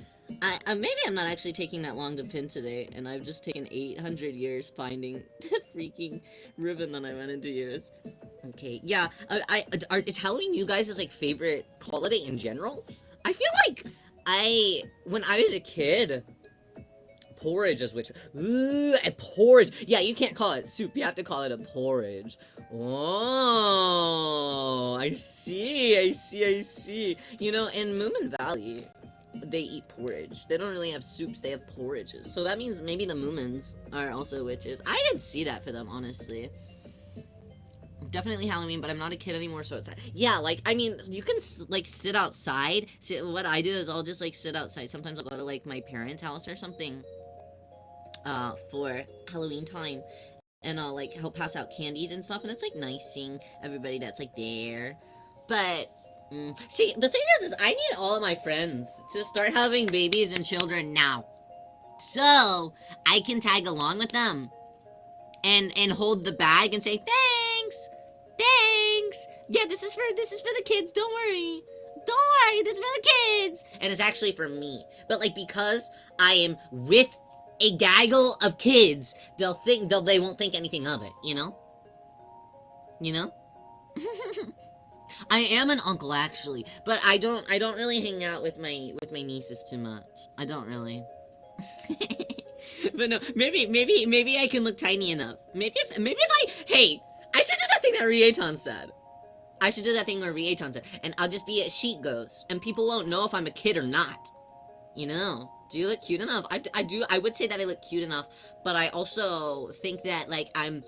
Maybe I'm not actually taking that long to pin today, and I've just taken 800 years finding the freaking ribbon that I wanted to use. Okay, yeah. Is Halloween you guys' like favorite holiday in general? I feel like when I was a kid, porridge is which. Ooh, a porridge. Yeah, you can't call it soup. You have to call it a porridge. Oh, I see. I see. I see. You know, in Moomin Valley, they eat porridge. They don't really have soups. They have porridges. So that means maybe the Moomins are also witches. I didn't see that for them, honestly. Definitely Halloween, but I'm not a kid anymore, so it's yeah. Like, I mean, you can like sit outside. What I do is I'll just like sit outside. Sometimes I'll go to like my parents' house or something, for Halloween time, and I'll like help pass out candies and stuff, and it's like nice seeing everybody that's like there. But see, the thing is I need all of my friends to start having babies and children now, so I can tag along with them and hold the bag and say thanks. Thanks! Yeah, this is for the kids, don't worry. Don't worry, this is for the kids! And it's actually for me. But like, because I am with a gaggle of kids, they won't think anything of it, you know? You know? I am an uncle actually, but I don't really hang out with my nieces too much. I don't really. But no, maybe I can look tiny enough. Maybe if hey, I should do that thing that Rieton said. I should do that thing where Rieton said, and I'll just be a sheet ghost, and people won't know if I'm a kid or not. You know? Do you look cute enough? I would say that I look cute enough, but I also think that, like, I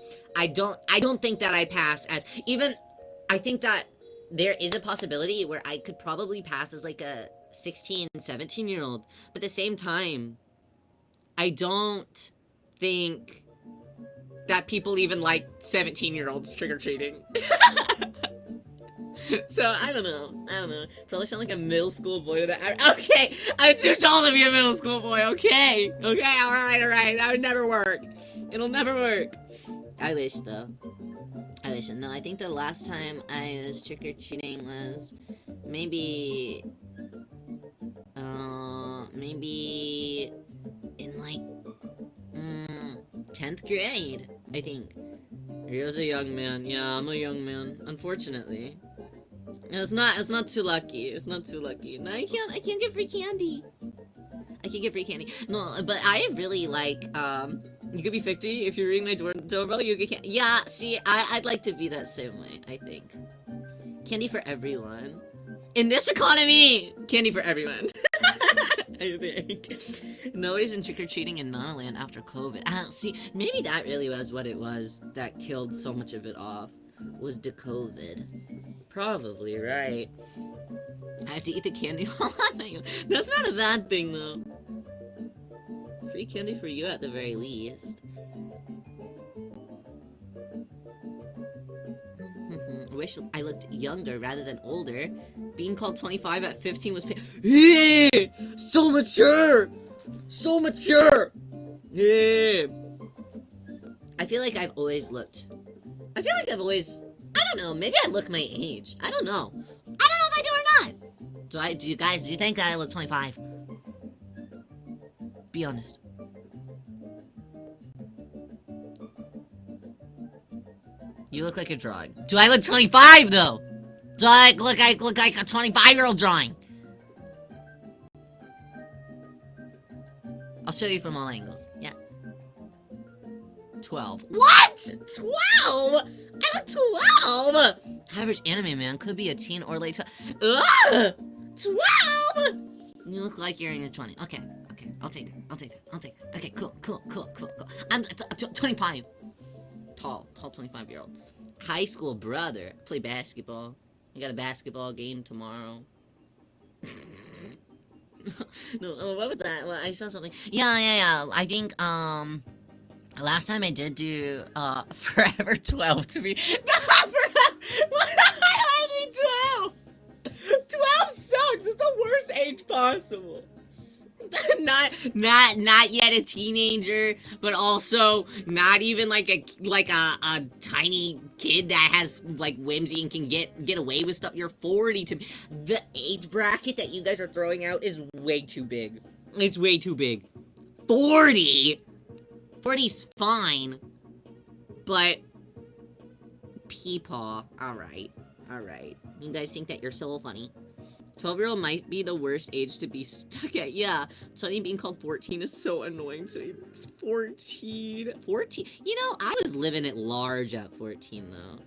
don't think that I pass as, I think that there is a possibility where I could probably pass as, like, a 16, 17-year-old, but at the same time, I don't think that people even like 17-year-olds trick-or-treating. So, I don't know. Probably sound like a middle school boy to that. Okay, I'm too tall to be a middle school boy, okay? Okay, alright. That would never work. It'll never work. I wish, though. No, I think the last time I was trick-or-treating was maybe in, like, 10th grade, I think. He was a young man. Yeah, I'm a young man. Unfortunately. It's not too lucky. It's not too lucky. No, I can't get free candy. I can get free candy. No, but I really like, you could be 50 if you're ringing my doorbell, you get candy. Yeah, see, I'd like to be that same way, I think. Candy for everyone. In this economy, candy for everyone. I think. Nobody's in trick-or-treating in Nanaland after COVID. See, maybe that really was what it was that killed so much of it off. Was the COVID. Probably, right. I have to eat the candy all on my own. That's not a bad thing, though. Free candy for you at the very least. I wish I looked younger rather than older. Being called 25 at 15 was yeah! So mature! So mature! Yeah! I feel like I've always I don't know, maybe I look my age. I don't know. I don't know if I do or not. Do you think that I look 25? Be honest. You look like a drawing. Do I look 25 though? Do I look like a 25-year-old drawing? I'll show you from all angles. Yeah. 12. What? 12? I look 12! Average anime man could be a teen or late 12? You look like you're in your 20s. Okay. I'll take it. Okay, cool. I'm 25. Tall 25-year-old. High school brother. Play basketball. I got a basketball game tomorrow. No, what was that? Well, I saw something. Yeah. I think, last time I did do, Forever 12 to me. Not Forever! I mean 12! 12 sucks! It's the worst age possible. not yet a teenager, but also not even like a tiny kid that has like whimsy and can get away with stuff. You're 40 to me. The age bracket that you guys are throwing out is way too big. It's way too big. 40? 40's fine, but people. Alright. You guys think that you're so funny. 12-year-old might be the worst age to be stuck at. Yeah, Sonny being called 14 is so annoying to me. It's 14. 14? You know, I was living at large at 14, though.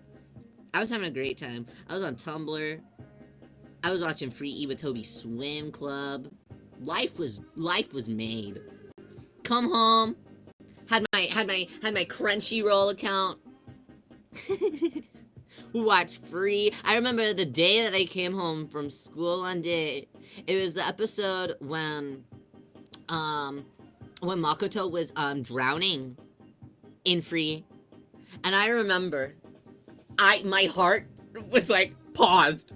I was having a great time. I was on Tumblr. I was watching Free Iwatobi Swim Club. Life was made. Come home. Had my Crunchyroll account. Watch Free. I remember the day that I came home from school one day. It was the episode when Makoto was drowning in Free. And I remember my heart was like paused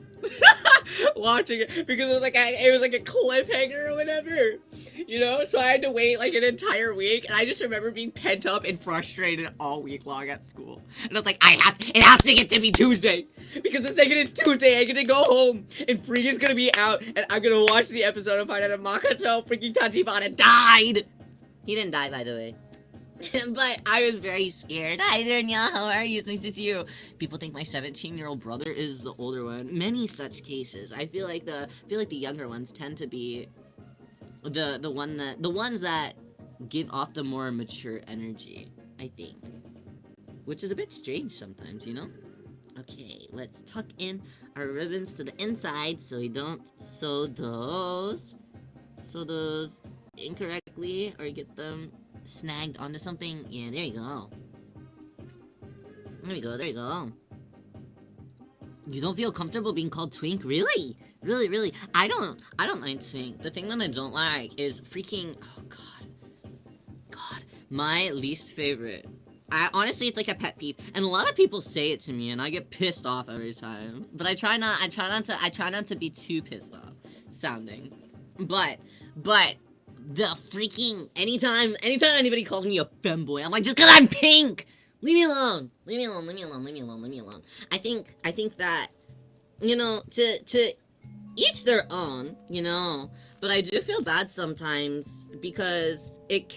watching it because it was like a cliffhanger or whatever. You know, so I had to wait like an entire week, and I just remember being pent up and frustrated all week long at school. And I was like, it has to get to be Tuesday, because the second it's Tuesday, I get to go home, and Free is gonna be out, and I'm gonna watch the episode and find out if Makoto freaking Tachibana died. He didn't die, by the way. But I was very scared. Hi there, Nya. How are you? It's nice to see you. People think my 17-year-old brother is the older one. Many such cases. I feel like the younger ones tend to be the ones that give off the more mature energy, I think. Which is a bit strange sometimes, you know? Okay, let's tuck in our ribbons to the inside so we don't sew those incorrectly or get them snagged onto something. Yeah, there you go. There you go. You don't feel comfortable being called Twink? Really? Really? I don't mind Twink. The thing that I don't like is freaking... Oh, God. My least favorite. Honestly, it's like a pet peeve. And a lot of people say it to me, and I get pissed off every time. But I try not to be too pissed off sounding. But... The freaking... Anytime anybody calls me a femboy, I'm like, just 'cause I'm pink! Leave me alone. I think that, you know, to each their own, you know, but I do feel bad sometimes because it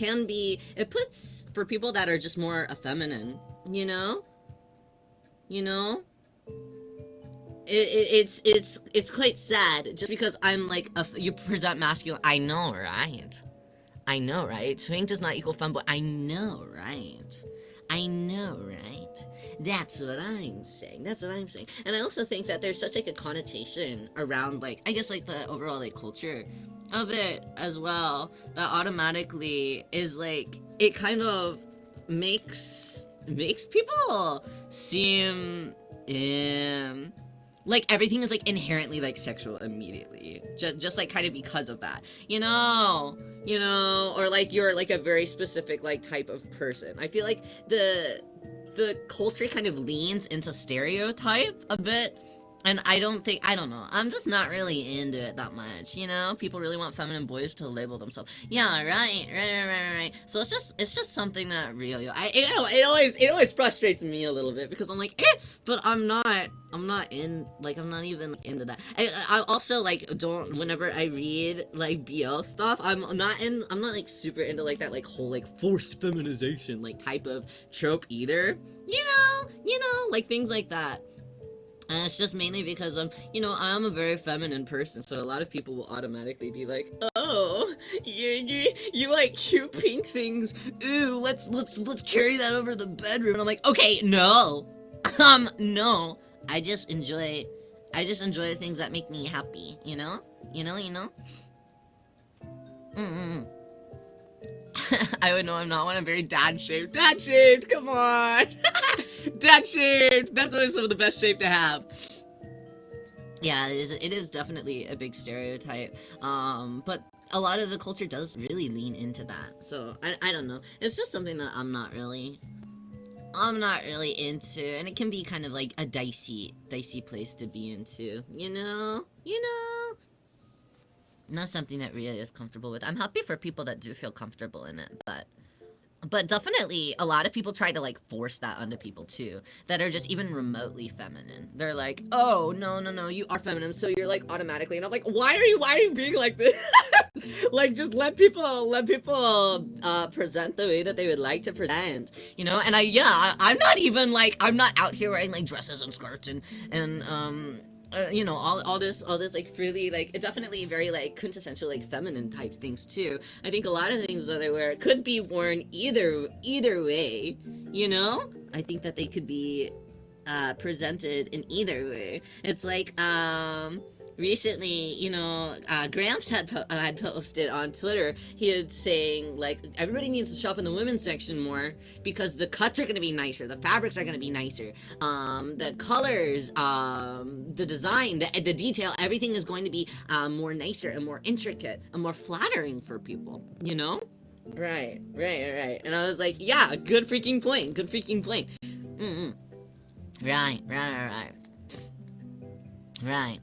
puts, for people that are just more effeminate, you know, it's quite sad just because I'm like, you present masculine. I know, right? Twink does not equal femboy. I know, right? That's what I'm saying. And I also think that there's such like a connotation around like, I guess like the overall like culture of it as well, that automatically is like, it kind of makes people seem like everything is like inherently like sexual immediately, just like kind of because of that, you know, or like you're like a very specific like type of person. I feel like the culture kind of leans into stereotype a bit, and I don't know, I'm just not really into it that much, you know? People really want feminine boys to label themselves. Yeah, right. So it's just something that really, it always frustrates me a little bit, because I'm like, but I'm not even into that. I also like whenever I read like BL stuff, I'm not like super into like that like whole like forced feminization like type of trope either. You know, like things like that. And it's just mainly because I'm a very feminine person, so a lot of people will automatically be like, oh, you like cute pink things. Ooh, let's carry that over to the bedroom. And I'm like, okay, no. No. I just enjoy things that make me happy, you know? I would know I'm not one. I'm very dad shaped. Dad shaped, come on! Dad shaped! That's always some of the best shape to have. Yeah, it is definitely a big stereotype. But a lot of the culture does really lean into that. So, I don't know. It's just something that I'm not really into, and it can be kind of like a dicey place to be into, you know? Not something that really is comfortable with. I'm happy for people that do feel comfortable in it, but But definitely, a lot of people try to like force that onto people too, that are just even remotely feminine. They're like, "Oh, no, no, no, you are feminine, so you're like automatically." And I'm like, why are you being like this?" Like, just let people present the way that they would like to present, you know. And I'm not even like, I'm not out here wearing like dresses and skirts and you know, all this like really like, it definitely very like quintessential like feminine type things too. I think a lot of things that I wear could be worn either way, you know. I think that they could be presented in either way. It's like recently, you know, Gramps had posted on Twitter. He had saying like, everybody needs to shop in the women's section more because the cuts are going to be nicer, the fabrics are going to be nicer, the colors, the design, the detail, everything is going to be more nicer and more intricate and more flattering for people, you know. Right. And I was like, yeah, good freaking point. Right. Right.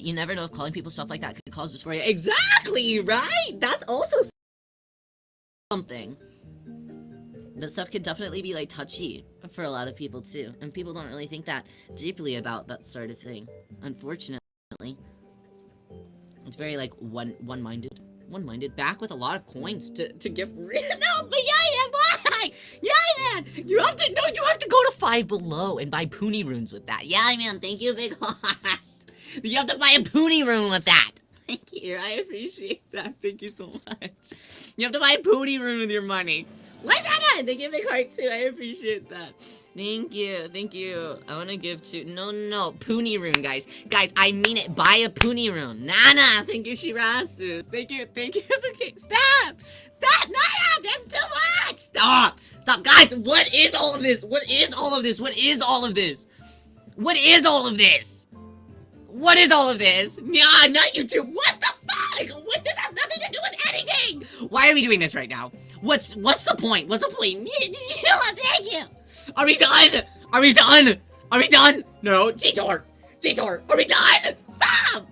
You never know if calling people stuff like that could cause dysphoria. Exactly, right? That's also something. That stuff could definitely be, like, touchy for a lot of people, too. And people don't really think that deeply about that sort of thing, unfortunately. It's very, like, one-minded. Back with a lot of coins to give. No, but why? Man! You have to go to Five Below and buy Poonie runes with that. Yeah, man, thank you, big heart. You have to buy a Poonie rune with that. Thank you, I appreciate that. Thank you so much. You have to buy a Poonie rune with your money. What's that? Thank you, big heart, too. I appreciate that. Thank you. I want to give to... No. Poonie rune, guys. Guys, I mean it. Buy a Poonie rune. Nana. Thank you, Shirasu. Thank you. Stop. Nana, that's too much. Stop. Guys, what is all of this? What is all of this? Nah, not you two. What the fuck? What? This has nothing to do with anything. Why are we doing this right now? What's the point? Thank you. Are we done? No, detour. Are we done? Stop.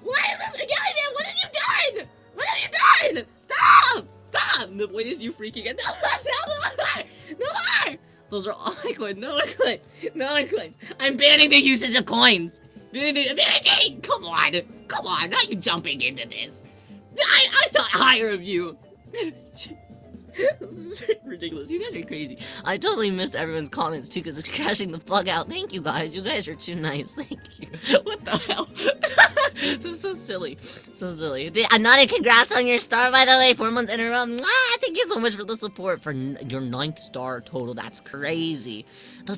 What is this again, man? What have you done? Stop. The point is you freaking out. No more. Those are all my coins. No more coins. I'm banning the usage of coins. Banning. Come on. Not you jumping into this. I thought higher of you. This is ridiculous. You guys are crazy. I totally missed everyone's comments too because it's crashing the fuck out. Thank you guys. You guys are too nice. Thank you. What the hell? This is so silly. Anani, congrats on your star, by the way. 4 months in a row. Thank you so much for the support for your 9th star total. That's crazy. I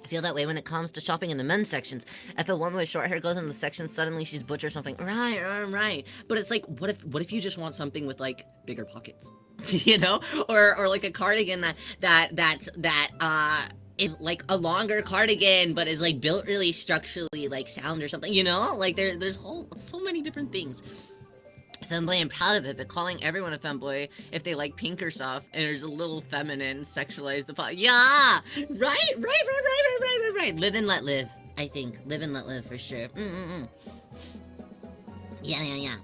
feel that way when it comes to shopping in the men's sections. If a woman with short hair goes in the section, suddenly she's butch or something. Right. But it's like, what if you just want something with like bigger pockets, you know, or like a cardigan that is like a longer cardigan, but is like built really structurally like sound or something, you know, like there's so many different things. Femboy, I'm proud of it, but calling everyone a femboy if they like pink or stuff and there's a little feminine sexualize the pot. Yeah, right. Live and let live. I think live and let live for sure. Yeah.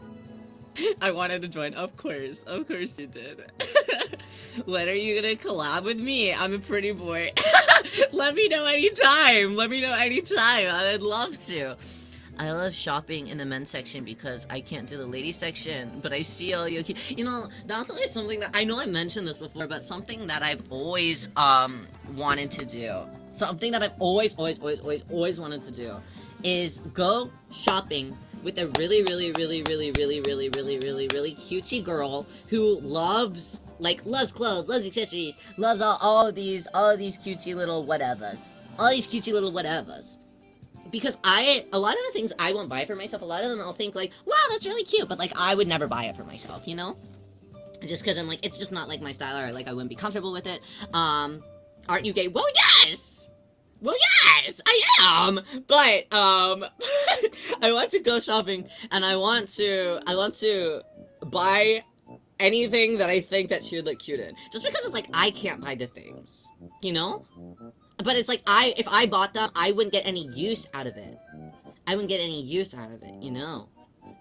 I wanted to join. Of course you did. When are you gonna collab with me? I'm a pretty boy. Let me know anytime. I would love to. I love shopping in the men's section because I can't do the ladies section, but I see all you know, that's always something that, I know I mentioned this before, but something that I've always, wanted to do. Something that I've always wanted to do is go shopping with a really cutesy girl who loves clothes, loves accessories, loves all of these cutesy little whatevers. Because a lot of the things I won't buy for myself, a lot of them I'll think like, wow, that's really cute, but like, I would never buy it for myself, you know? Just because I'm like, it's just not like my style, or like, I wouldn't be comfortable with it. Aren't you gay? Well, yes, I am, but, I want to go shopping, and I want to buy anything that I think that she would look cute in. Just because it's like, I can't buy the things, you know? But it's like, if I bought them, I wouldn't get any use out of it. You know?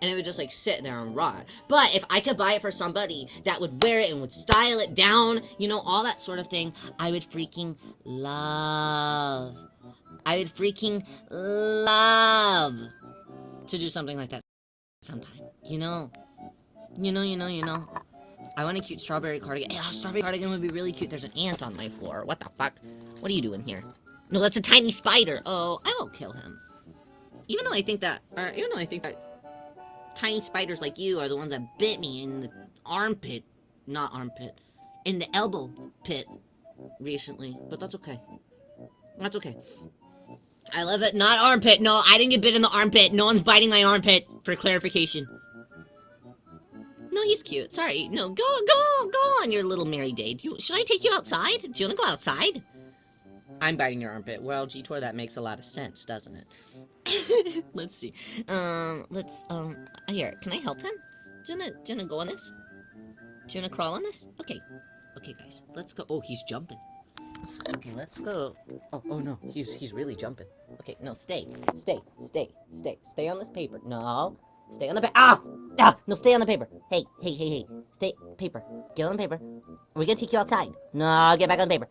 and it would just like sit there and rot. But if I could buy it for somebody that would wear it and would style it down, you know, all that sort of thing, I would freaking love. I would freaking love to do something like that sometime. You know. I want a cute strawberry cardigan. Yeah, strawberry cardigan would be really cute. There's an ant on my floor. What the fuck? What are you doing here? No, that's a tiny spider. Oh, I won't kill him. Even though I think that tiny spiders like you are the ones that bit me in the armpit, not armpit, in the elbow pit recently. But that's okay. That's okay. I love it. Not armpit. No, I didn't get bit in the armpit. No one's biting my armpit, for clarification. No, he's cute. Sorry. No, go on your little merry day. Should I take you outside? Do you want to go outside? I'm biting your armpit. Well, G-Tor, that makes a lot of sense, doesn't it? Let's see. Here, can I help him? Do you wanna go on this? Do you wanna crawl on this? Okay. Okay, guys, let's go. Oh, he's jumping. Okay, let's go. Oh no, he's really jumping. Okay, no, stay on this paper. No, stay on the paper. No, stay on the paper. Hey, stay, paper. Get on the paper. We're gonna take you outside. No, get back on the paper.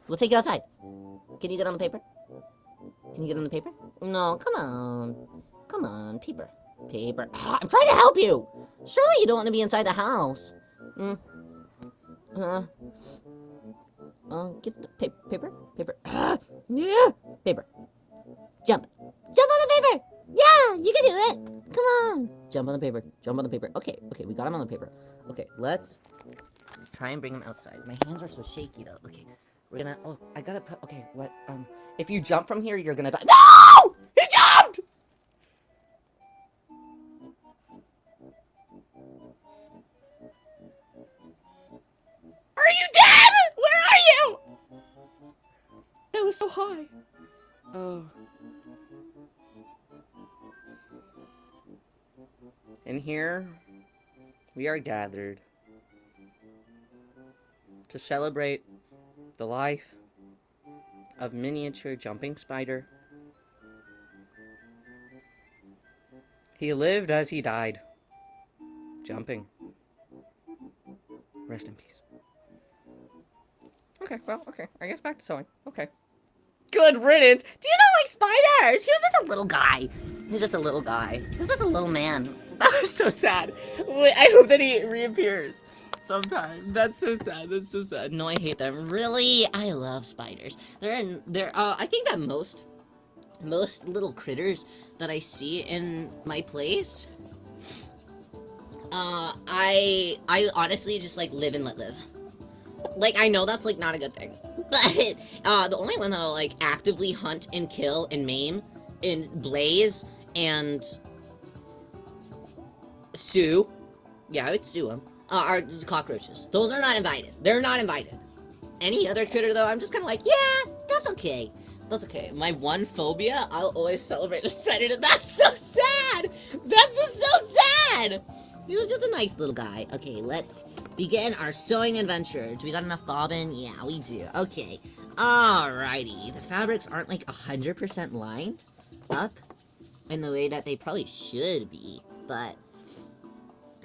We'll take you outside. Can you get on the paper? Can you get on the paper? No, come on, paper. I'm trying to help you. Surely you don't want to be inside the house. Get the paper. Yeah, paper. Jump on the paper. Yeah, you can do it. Come on. Jump on the paper. Okay, we got him on the paper. Okay, let's try and bring him outside. My hands are so shaky though. Okay, we're gonna. Oh, I gotta put. Okay, what? If you jump from here, you're gonna die. No! He jumped! Are you dead? Where are you? That was so high. Oh. And here we are gathered to celebrate the life of miniature jumping spider. He lived as he died, jumping. Rest in peace. Okay, I guess back to sewing. Okay. Good riddance. Do you not like spiders? He was just a little guy. He was just a little man. That was so sad. Wait, I hope that he reappears sometime. That's so sad. No, I hate them. Really? I love spiders. I think that most little critters that I see in my place, I honestly just like live and let live. Like, I know that's like not a good thing, but the only one that I'll like actively hunt and kill and maim and Blaze and sue, yeah, I would sue them, are cockroaches. Those are not invited. They're not invited. Any other critter though, I'm just kind of like, yeah, that's okay. That's okay. My one phobia, I'll always celebrate a spider. That's so sad. That's just so sad. He was just a nice little guy. Okay, let's begin our sewing adventure. Do we got enough bobbin? Yeah, we do. Okay. Alrighty. The fabrics aren't like 100% lined up in the way that they probably should be, but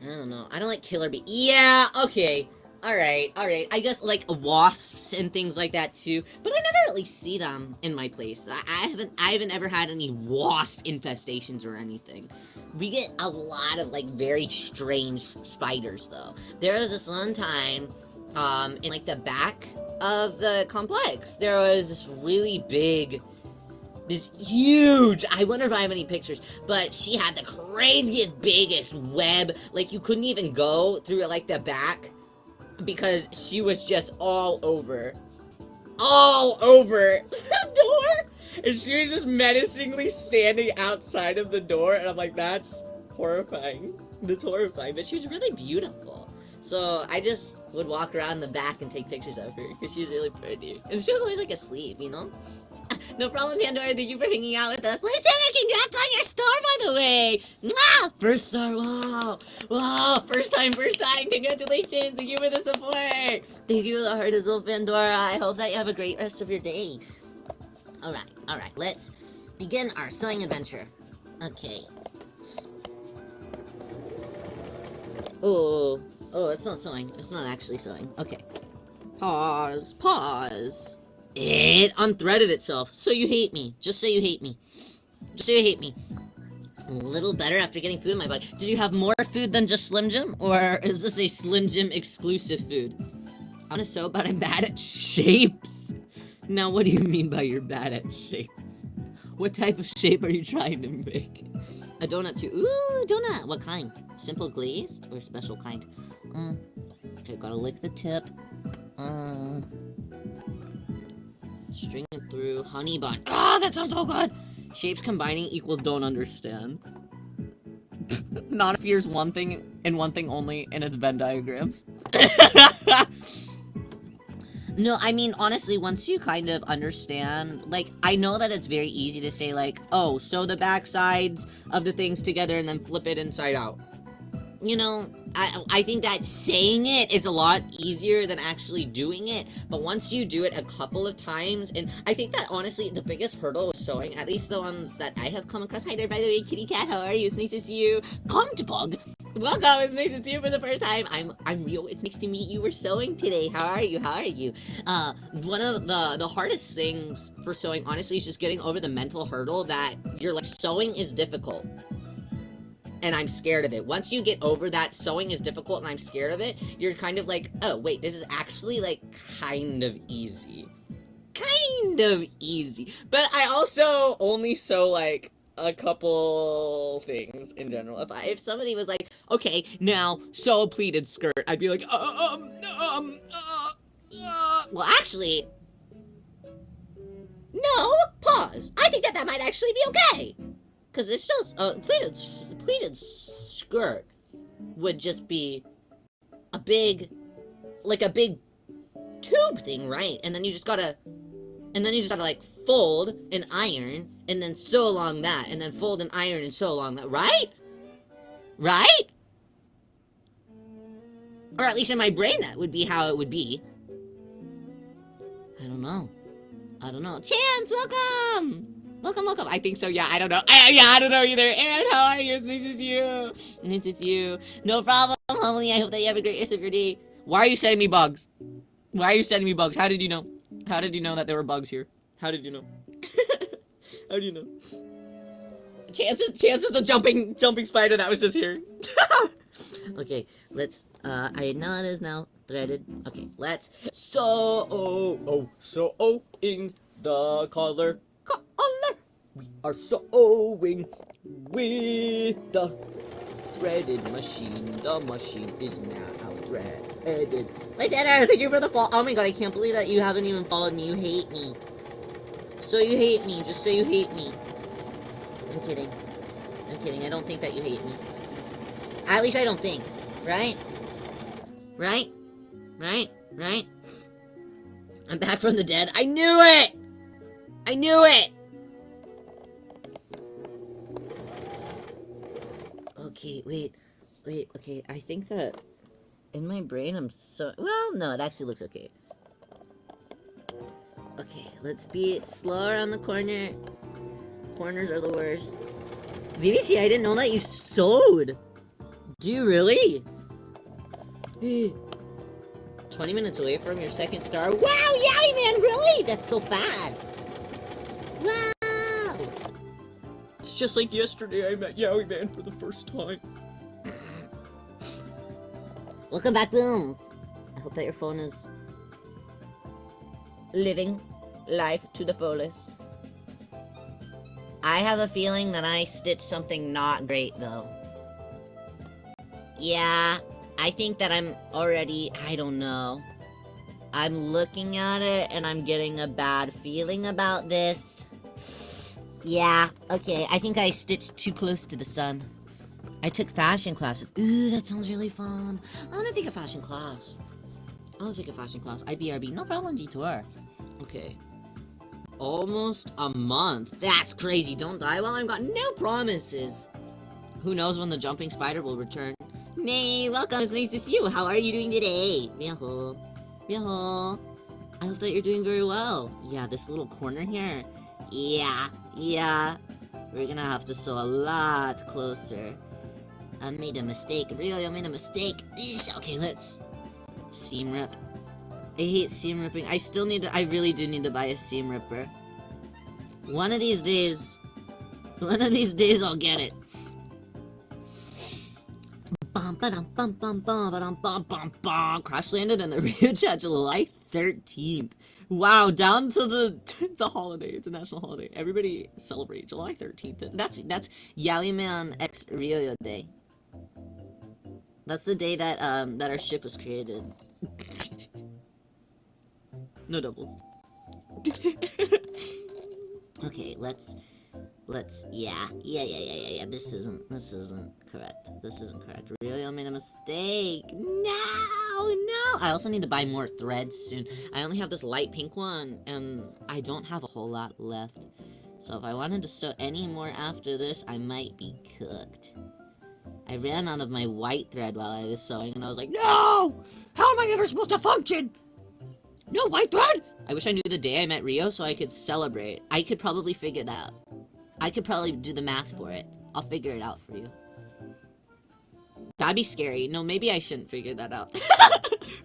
I don't know. I don't like killer bee. Yeah, okay. Alright. I guess like wasps and things like that too, but I never really see them in my place. I haven't ever had any wasp infestations or anything. We get a lot of like very strange spiders though. There was this one time, in like the back of the complex, there was this really big, this huge, I wonder if I have any pictures, but she had the craziest, biggest web. Like you couldn't even go through like the back because she was just all over the door. And she was just menacingly standing outside of the door, and I'm like, that's horrifying. That's horrifying. But she was really beautiful. So I just would walk around the back and take pictures of her, because she was really pretty. And she was always, like, asleep, you know? No problem, Pandora. Thank you for hanging out with us. Luciana, congrats on your star, by the way! Mwah! First star, wow! Wow! First time! Congratulations! Thank you for the support! Thank you for the heart as well, Pandora. I hope that you have a great rest of your day. Alright, let's begin our sewing adventure. Okay. Oh, it's not sewing. It's not actually sewing. Okay. Pause. It unthreaded itself. So you hate me. Just say you hate me. Just say you hate me. A little better after getting food in my body. Did you have more food than just Slim Jim? Or is this a Slim Jim exclusive food? I wanna sew, but I'm bad at shapes. Now, what do you mean by you're bad at shapes? What type of shape are you trying to make? A donut too. Ooh, donut. What kind? Simple glazed or special kind? Okay, gotta lick the tip. String it through. Honey bun. Ah, that sounds so good! Shapes combining equal don't understand. Not if here's one thing and one thing only, and it's Venn diagrams. No, I mean, honestly, once you kind of understand, like, I know that it's very easy to say, like, oh, sew the back sides of the things together and then flip it inside out. You know, I think that saying it is a lot easier than actually doing it, but once you do it a couple of times, and I think that, honestly, the biggest hurdle with sewing, at least the ones that I have come across. Hi there, by the way, kitty cat, how are you? It's nice to see you. Bug. Welcome, it's nice to see you for the first time. I'm Rio, it's nice to meet you. We're sewing today. How are you? One of the hardest things for sewing, honestly, is just getting over the mental hurdle that you're like, sewing is difficult. And I'm scared of it. Once you get over that sewing is difficult and I'm scared of it, you're kind of like, oh, wait, this is actually, like, kind of easy. But I also only sew, like, a couple things in general. If somebody was like, okay, now sew a pleated skirt, I'd be like, well, actually, no, pause. I think that might actually be okay. Because it's just, pleated skirt would just be a big tube thing, right? And then you just gotta, like, fold and iron, and then sew along that, and then fold and iron and sew along that, right? Right? Or at least in my brain, that would be how it would be. I don't know. Chance, welcome! Welcome. I think so, yeah, I don't know. I don't know either. And how are you? It's nice to see you. Nice to see you. No problem, homie. I hope that you have a great rest of your day. Why are you sending me bugs? How did you know? How did you know that there were bugs here? How did you know? How do you know? Chance is the jumping spider that was just here. Okay, let's, I know it is now threaded. Okay, let's sewing the color. We are sewing with the threaded machine. The machine is now threaded. Lysander, thank you for the follow. Oh my god, I can't believe that you haven't even followed me. You hate me. So you hate me. Just say you hate me. I'm kidding. I don't think that you hate me. At least I don't think. Right? I'm back from the dead. I knew it! Okay, wait, okay, I think that in my brain well, no, it actually looks okay. Okay, let's be slower on the corner. Corners are the worst. BBC, I didn't know that you sewed. Do you really? 20 minutes away from your second star. Wow, Yowie Man, really? That's so fast. Wow. It's just like yesterday I met Yowie Man for the first time. Welcome back, Boom. I hope that your phone is living life to the fullest. I have a feeling that I stitched something not great, though. Yeah, I think that I'm already, I don't know. I'm looking at it, and I'm getting a bad feeling about this. Yeah, okay, I think I stitched too close to the sun. I took fashion classes. Ooh, that sounds really fun. I wanna take a fashion class. IBRB, no problem, Detour. Okay. Almost a month. That's crazy. Don't die while I've got no promises. Who knows when the jumping spider will return. May, welcome. It's nice to see you. How are you doing today? Miaho. I hope that you're doing very well. Yeah, this little corner here. Yeah. We're gonna have to sew a lot closer. I made a mistake. Really, I made a mistake. Eesh. Okay, let's seam rip. I hate seam ripping. I really do need to buy a seam ripper. One of these days I'll get it. Crash landed in the Rio Chat July 13th. Wow, down to the it's a holiday, it's a national holiday. Everybody celebrate July 13th. That's Yaoyman X Rio Day. That's the day that our ship was created. No doubles. Okay, let's yeah. This isn't correct. This isn't correct. Really, I made a mistake. No. I also need to buy more threads soon. I only have this light pink one, and I don't have a whole lot left. So if I wanted to sew any more after this, I might be cooked. I ran out of my white thread while I was sewing, and I was like, no! How am I ever supposed to function? No white thread? I wish I knew the day I met Rio so I could celebrate. I could probably figure that out. I could probably do the math for it. I'll figure it out for you. That'd be scary. No, maybe I shouldn't figure that out.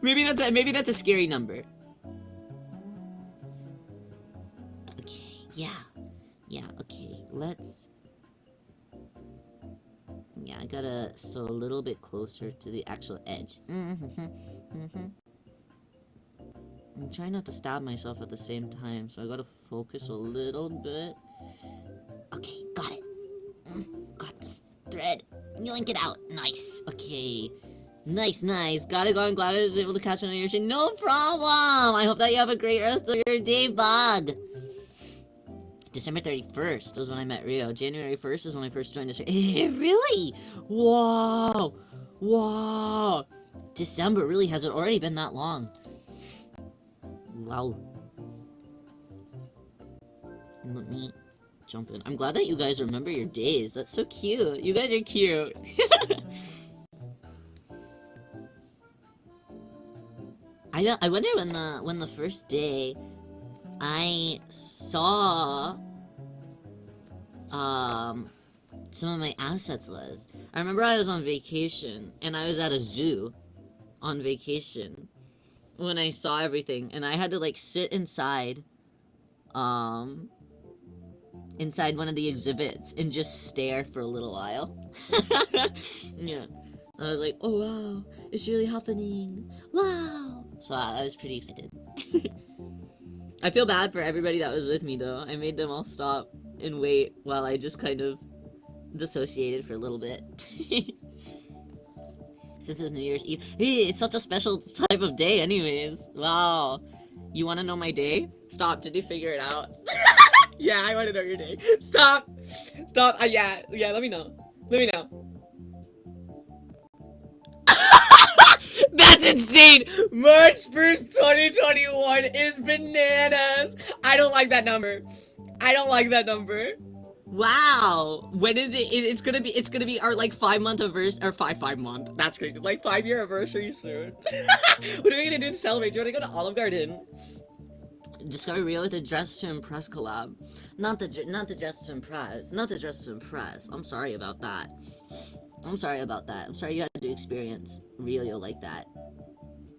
maybe that's a scary number. Okay, yeah, okay, let's... Yeah, I gotta sew a little bit closer to the actual edge. I'm trying not to stab myself at the same time, so I gotta focus a little bit. Okay, got it. Got the thread. Yoink it out. Nice. Okay. Nice. Got it. I'm glad I was able to catch it on your chin. No problem. I hope that you have a great rest of your day, Bug. December 31st was when I met Rio. January 1st is when I first joined the show. Really? Wow. December, really? Has it already been that long? Wow. Let me jump in. I'm glad that you guys remember your days. That's so cute. You guys are cute. I wonder when the first day I saw some of my assets was. I remember I was on vacation and I was at a zoo on vacation when I saw everything, and I had to like sit inside inside one of the exhibits and just stare for a little while. Yeah. I was like, oh wow, it's really happening. Wow. So I was pretty excited. I feel bad for everybody that was with me though. I made them all stop and wait while I just kind of dissociated for a little bit. Since it was New Year's Eve. Hey, it's such a special type of day anyways. Wow. You wanna know my day? Stop, did you figure it out? Yeah, I wanna know your day. Stop! Yeah, let me know. That's insane! March 1st, 2021 is bananas! I don't like that number. Wow! When is it? It's gonna be our like 5-month anniversary, or 5 month. That's crazy. Like 5-year anniversary soon. What are we gonna do to celebrate? Do you wanna go to Olive Garden? Discover Rio with the Dress to Impress collab. Not the Dress to Impress. Not the Dress to Impress. I'm sorry about that. I'm sorry you had to experience Rio like that.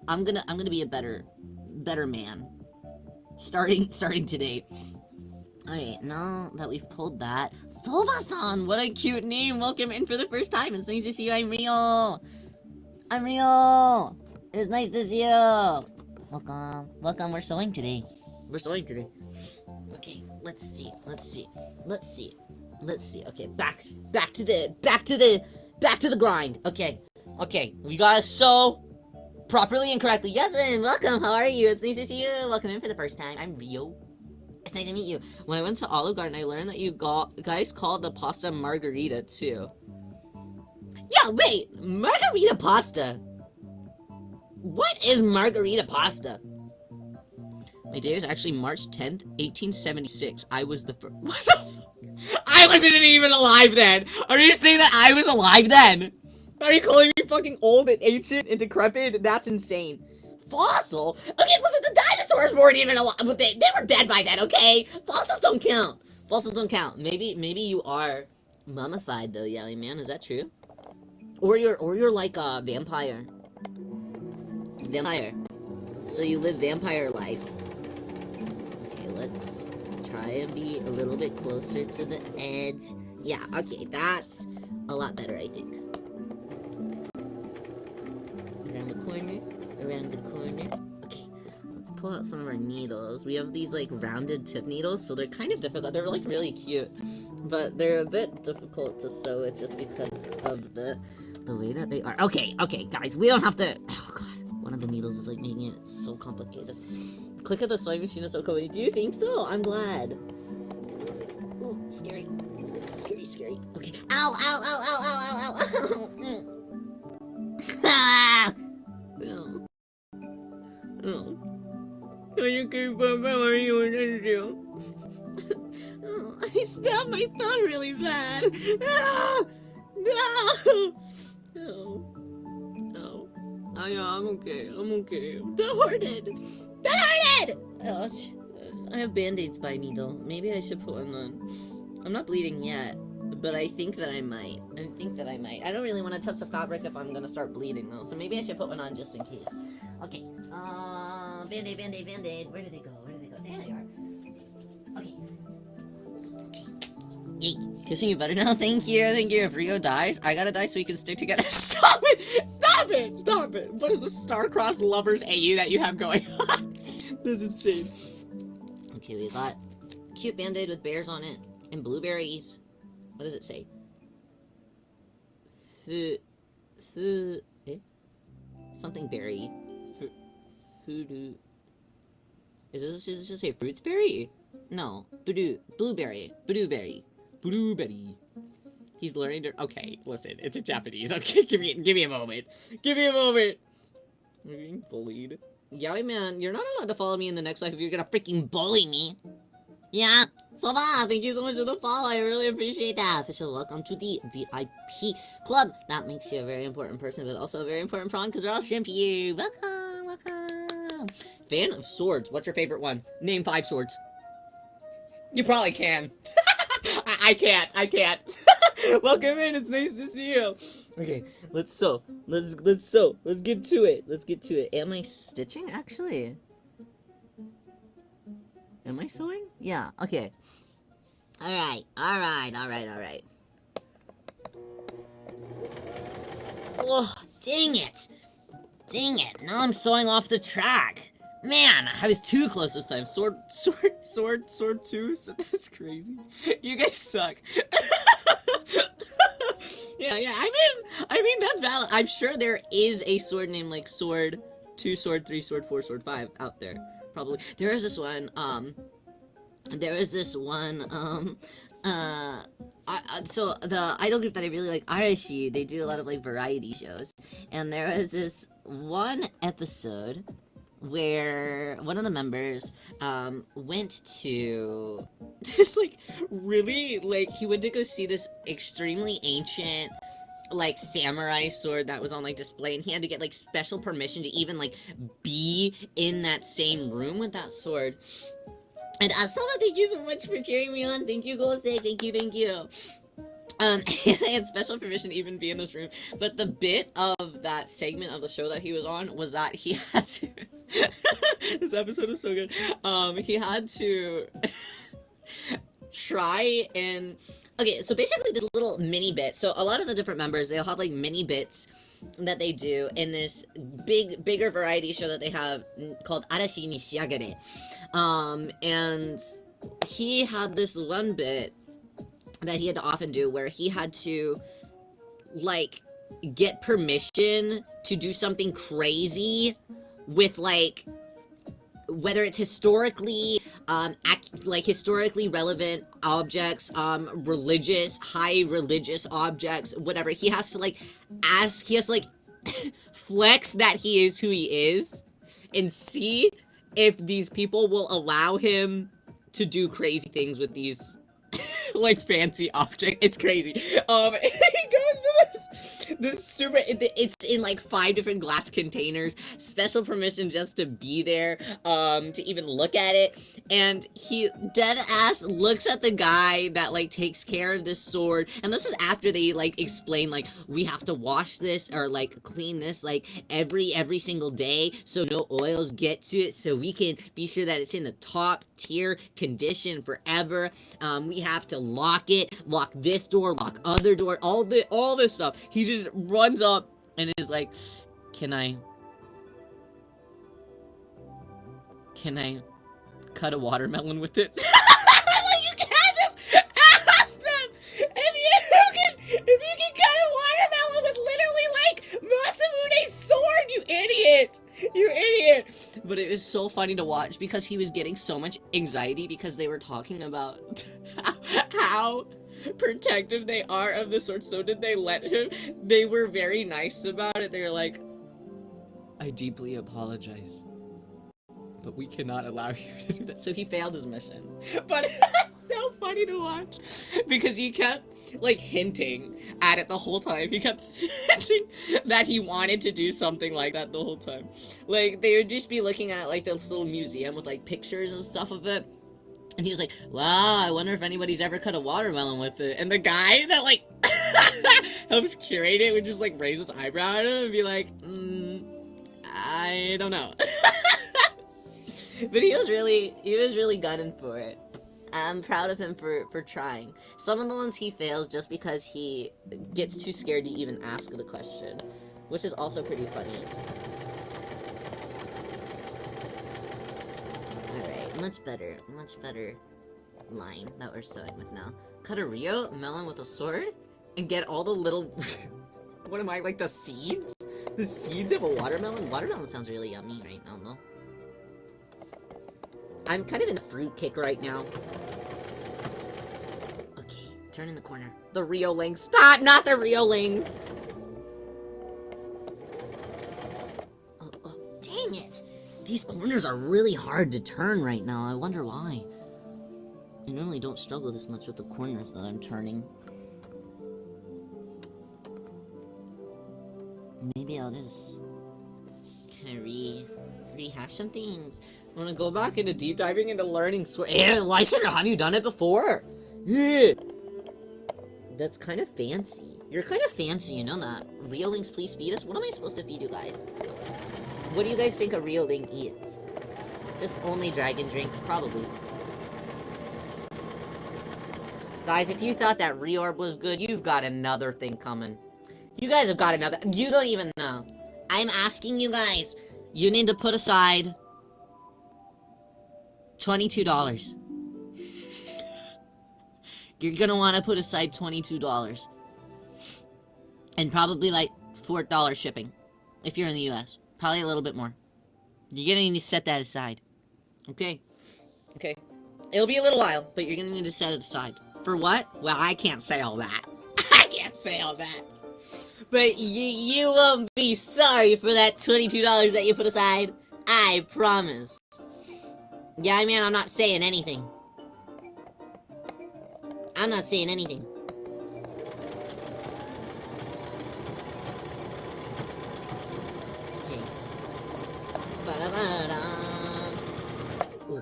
I'm gonna be a better man. Starting today. Alright, now that we've pulled that, Soba-san, what a cute name! Welcome in for the first time. It's nice to see you. I'm Rio. It's nice to see you. Welcome. We're sewing today. Okay, let's see. Okay, back to the grind. Okay, we gotta sew properly and correctly. Yes, and welcome. How are you? It's nice to see you. Welcome in for the first time. I'm Rio. It's nice to meet you. When I went to Olive Garden, I learned that you guys called the pasta margarita too. Yeah, wait, margarita pasta. What is margarita pasta? My day was actually March 10th, 1876. I was the first. What the fuck? I wasn't even alive then. Are you saying that I was alive then? Are you calling me fucking old and ancient and decrepit? That's insane. Fossil? Okay, listen, the dinosaurs weren't even alive. They were dead by then, okay? Fossils don't count. Maybe you are mummified though, Yally Man. Is that true? Or you're like a vampire. Vampire. So you live vampire life. Okay, let's try and be a little bit closer to the edge. Yeah, okay, that's a lot better, I think. Around the corner, around the corner. Okay, let's pull out some of our needles. We have these, like, rounded tip needles, so they're kind of difficult. They're, like, really cute. But they're a bit difficult to sew it just because of the way that they are. Okay, guys, we don't have to... Oh, God. One of the needles is, like, making it so complicated. Click at the sewing machine is so cool. Do you think so? I'm glad. Ooh, scary. Scary. Okay. Ow! No. No. Are you okay, Papa? Are you in Oh, I stabbed my thumb really bad. No! Oh, yeah, I'm okay. That hurted! Oh, I have band-aids by me, though. Maybe I should put one on. I'm not bleeding yet, but I think that I might. I don't really want to touch the fabric if I'm gonna start bleeding, though, so maybe I should put one on just in case. Okay, band-aid. Where did they go? There they are. Okay. Yay. Kissing you better now? Thank you. If Rio dies, I gotta die so we can stick together. Stop it! What is the star-crossed lovers AU that you have going on? This is insane. Okay, we got cute band-aid with bears on it and blueberries. What does it say? Something berry. Food. Does this just say fruits berry? No. Blueberry. He's learning to... Okay, listen, it's in Japanese. Okay, give me a moment. I'm being bullied. Yaoi man, you're not allowed to follow me in the next life if you're gonna freaking bully me. Yeah, Soba, thank you so much for the follow. I really appreciate that. Official welcome to the VIP club. That makes you a very important person, but also a very important prawn because we're all shrimp you. Welcome. Fan of swords. What's your favorite one? Name 5 swords. You probably can. I can't. Welcome in. It's nice to see you. Okay, let's sew. Let's get to it. Am I stitching, actually? Am I sewing? Yeah, okay. Alright. Oh, dang it. Now I'm sewing off the track. Man, I was too close this time. Sword 2? So that's crazy. You guys suck. Yeah, I mean, that's valid. I'm sure there is a sword named, like, Sword 2, Sword 3, Sword 4, Sword 5 out there. Probably. There is this one, so the idol group that I really like, Arashi, they do a lot of, like, variety shows. And there was this one episode where one of the members went to this, like, really, like, he went to go see this extremely ancient, like, samurai sword that was on, like, display, and he had to get, like, special permission to even, like, be in that same room with that sword. And Asama, thank you so much for cheering me on. Thank you, Golsei. Thank you. And I had special permission to even be in this room, but the bit of that segment of the show that he was on was that he had to... This episode is so good. He had to try and... Okay, so basically this little mini bit, so a lot of the different members, they'll have, like, mini bits that they do in this bigger variety show that they have called Arashi ni Shiagare. And he had this one bit that he had to often do where he had to, like, get permission to do something crazy with, like, whether it's historically, historically relevant objects, high religious objects, whatever. He has to, like, flex that he is who he is and see if these people will allow him to do crazy things with these, like, fancy object. It's crazy. He goes to this It's in like 5 different glass containers. Special permission just to be there, to even look at it. And he dead ass looks at the guy that like takes care of this sword. And this is after they like explain like we have to wash this or like clean this like every single day so no oils get to it, so we can be sure that it's in the top tier condition forever. We have to lock it, lock this door, lock other door, all this stuff. He just runs up and is like, can I cut a watermelon with it? Like, you can't just ask them if you can cut a watermelon with literally like Masamune's sword, you idiot! You idiot! But it was so funny to watch because he was getting so much anxiety because they were talking about how protective they are of the sword. So did they let him? They were very nice about it. They were like, I deeply apologize, but we cannot allow you to do that. So he failed his mission. But it was so funny to watch because he kept like hinting at it the whole time. He kept hinting that he wanted to do something like that the whole time. Like they would just be looking at like this little museum with like pictures and stuff of it. And he was like, wow, I wonder if anybody's ever cut a watermelon with it. And the guy that like helps curate it would just like raise his eyebrow at him and be like, I don't know. But he was really gunning for it. I'm proud of him for trying. Some of the ones he fails just because he gets too scared to even ask the question, which is also pretty funny. Alright, much better line that we're starting with now. Cut a Rio melon with a sword and get all the little what am I, like the seeds? The seeds of a watermelon? Watermelon sounds really yummy right now though. I'm kind of in a fruit kick right now. Okay, turn in the corner. The Riolings. Stop! Not the Riolings! Oh, dang it! These corners are really hard to turn right now. I wonder why. I normally don't struggle this much with the corners that I'm turning. Maybe I'll just kind of rehash some things. I want to go back into deep diving into learning Lysander, have you done it before? Yeah. That's kind of fancy. You're kind of fancy, you know that. Riolings, please feed us. What am I supposed to feed you guys? What do you guys think a Rioling eats? Just only dragon drinks, probably. Guys, if you thought that Reorb was good, you've got another thing coming. You guys have got another. You don't even know. I'm asking you guys. You need to put aside $22. You're gonna want to put aside $22. And probably like $4 shipping. If you're in the US. Probably a little bit more. You're gonna need to set that aside. Okay? Okay. It'll be a little while, but you're gonna need to set it aside. For what? Well, I can't say all that. I can't say all that. But you won't be sorry for that $22 that you put aside. I promise. Yeah, I mean, I'm not saying anything. I'm not saying anything. Okay. Ooh.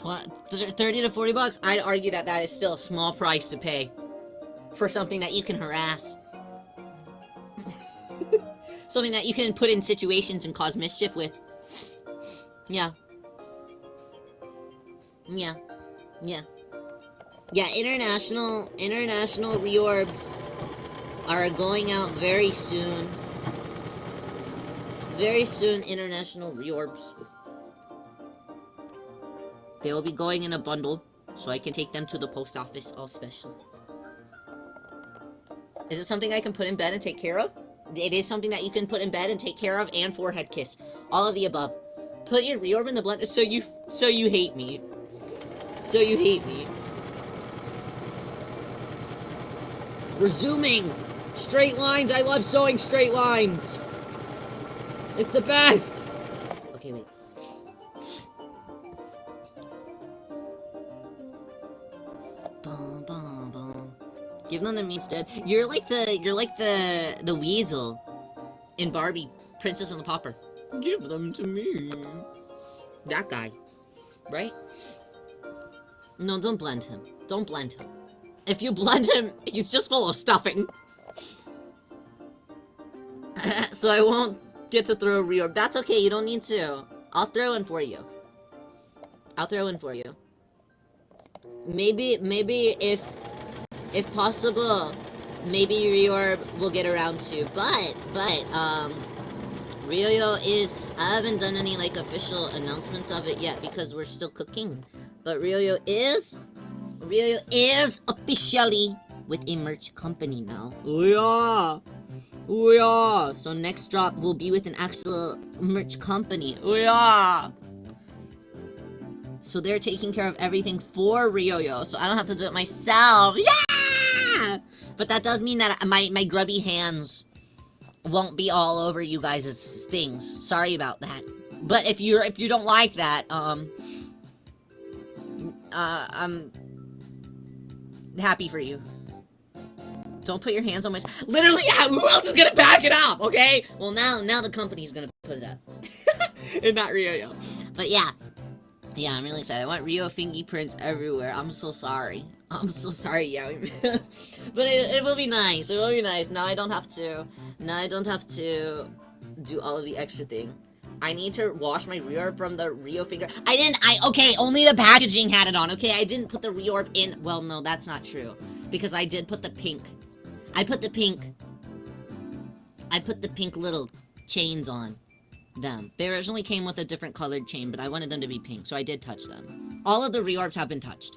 $30 to $40? I'd argue that that is still a small price to pay for something that you can harass. Something that you can put in situations and cause mischief with. Yeah. Yeah. Yeah. Yeah, international reorbs are going out very soon. Very soon, international reorbs. They will be going in a bundle, so I can take them to the post office all special. Is it something I can put in bed and take care of? It is something that you can put in bed and take care of, and forehead kiss. All of the above. Put your reorb in the blender so you hate me. So you hate me. Resuming! Straight lines! I love sewing straight lines! It's the best! Okay, wait. Bum, bum, bum. Give them to me instead. You're like the weasel in Barbie, Princess and the Pauper. Give them to me. That guy, right? No, don't blend him. Don't blend him. If you blend him, he's just full of stuffing. So I won't get to throw a reorb. That's okay, you don't need to. I'll throw in for you. I'll throw in for you. Maybe if possible, maybe reorb will get around to. But Ryo is, I haven't done any like official announcements of it yet because we're still cooking. But Ryo is officially with a merch company now. Oh yeah. So next drop will be with an actual merch company. Oh yeah. So they're taking care of everything for Ryo, so I don't have to do it myself. Yeah! But that does mean that my grubby hands won't be all over you guys' things. Sorry about that. But if you don't like that, I'm happy for you. Don't put your hands on my... Literally, yeah, who else is gonna back it up, okay? Well, now the company's gonna put it up. And not Ryo. But yeah, I'm really excited. I want Ryo fingy prints everywhere. I'm so sorry. I'm so sorry, Yaoi. But it will be nice. It will be nice. Now I don't have to do all of the extra thing. I need to wash my reorb from the Ryo finger. Okay, only the packaging had it on, okay? I didn't put the reorb in. Well, no, that's not true. Because I did put the pink. I put the pink little chains on them. They originally came with a different colored chain, but I wanted them to be pink, so I did touch them. All of the reorbs have been touched.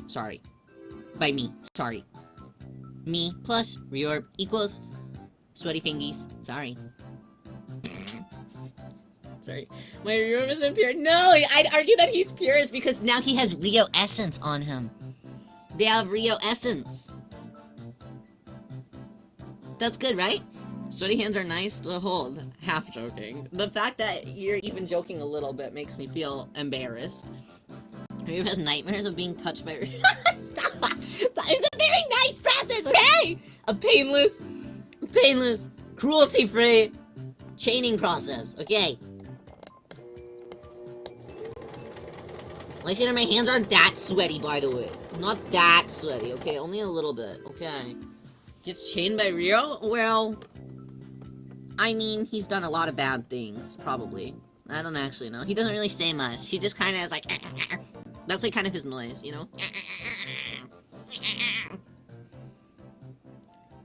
Sorry. By me. Sorry. Me plus reorb equals sweaty fingies. Sorry. Sorry. My reorb isn't pure. No! I'd argue that he's purest because now he has Ryo Essence on him. They have Ryo Essence. That's good, right? Sweaty hands are nice to hold. Half joking. The fact that you're even joking a little bit makes me feel embarrassed. Ryo has nightmares of being touched by... Stop! It's a very nice process, okay? A painless, cruelty-free chaining process, okay? At least my hands aren't that sweaty, by the way. Not that sweaty, okay? Only a little bit, okay? Gets chained by Ryo? Well, I mean, he's done a lot of bad things, probably. I don't actually know. He doesn't really say much. He just kind of is like... That's like kind of his noise, you know?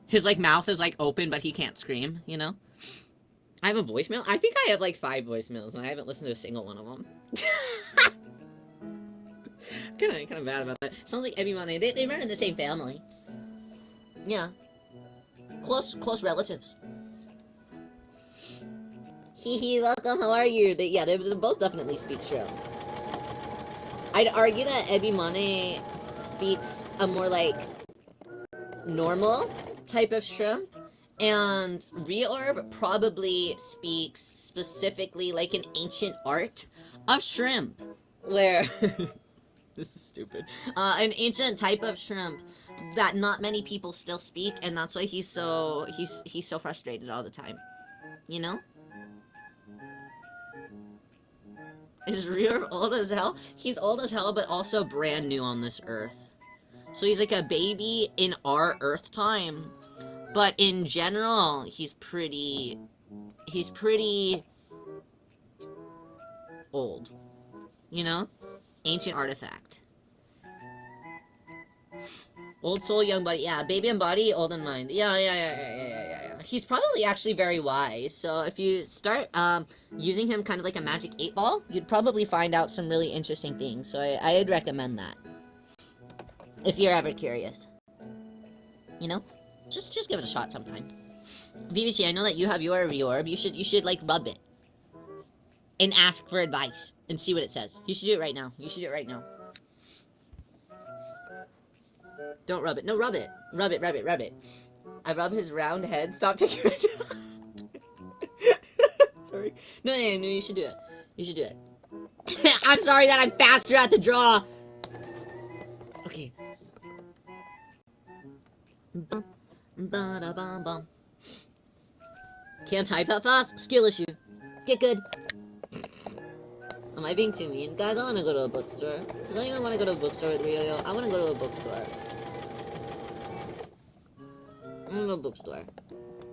His like mouth is like open, but he can't scream, you know? I have a voicemail? I think I have like 5 voicemails, and I haven't listened to a single one of them. kind of bad about that. Sounds like everyone, they run in the same family. Yeah. Close relatives. Hee, welcome, how are you? They both definitely speak shrimp. I'd argue that Ebimane speaks a more, like, normal type of shrimp, and Reorb probably speaks specifically like an ancient art of shrimp, where... This is stupid. An ancient type of shrimp that not many people still speak, and that's why he's so frustrated all the time. You know? Is Reorb old as hell? He's old as hell, but also brand new on this earth. So he's like a baby in our earth time. But in general, he's pretty old. You know? Ancient artifact. Old soul, young body. Yeah, baby and body, old in mind. Yeah. He's probably actually very wise. So if you start using him kind of like a magic 8-ball, you'd probably find out some really interesting things. So I'd recommend that. If you're ever curious. You know? Just give it a shot sometime. VVC, I know that you have your reorb. You should like rub it. And ask for advice. And see what it says. You should do it right now. Don't rub it. No, rub it. Rub it. I rub his round head. Stop taking it. Sorry. No, you should do it. I'm sorry that I'm faster at the draw. Okay. Bum, ba-da-bum, bum. Can't type that fast? Skill issue. Get good. Am I being too mean? Guys, I want to go to a bookstore. Does anyone want to go to a bookstore with Rio? I want to go to a bookstore. I'm gonna go to a bookstore.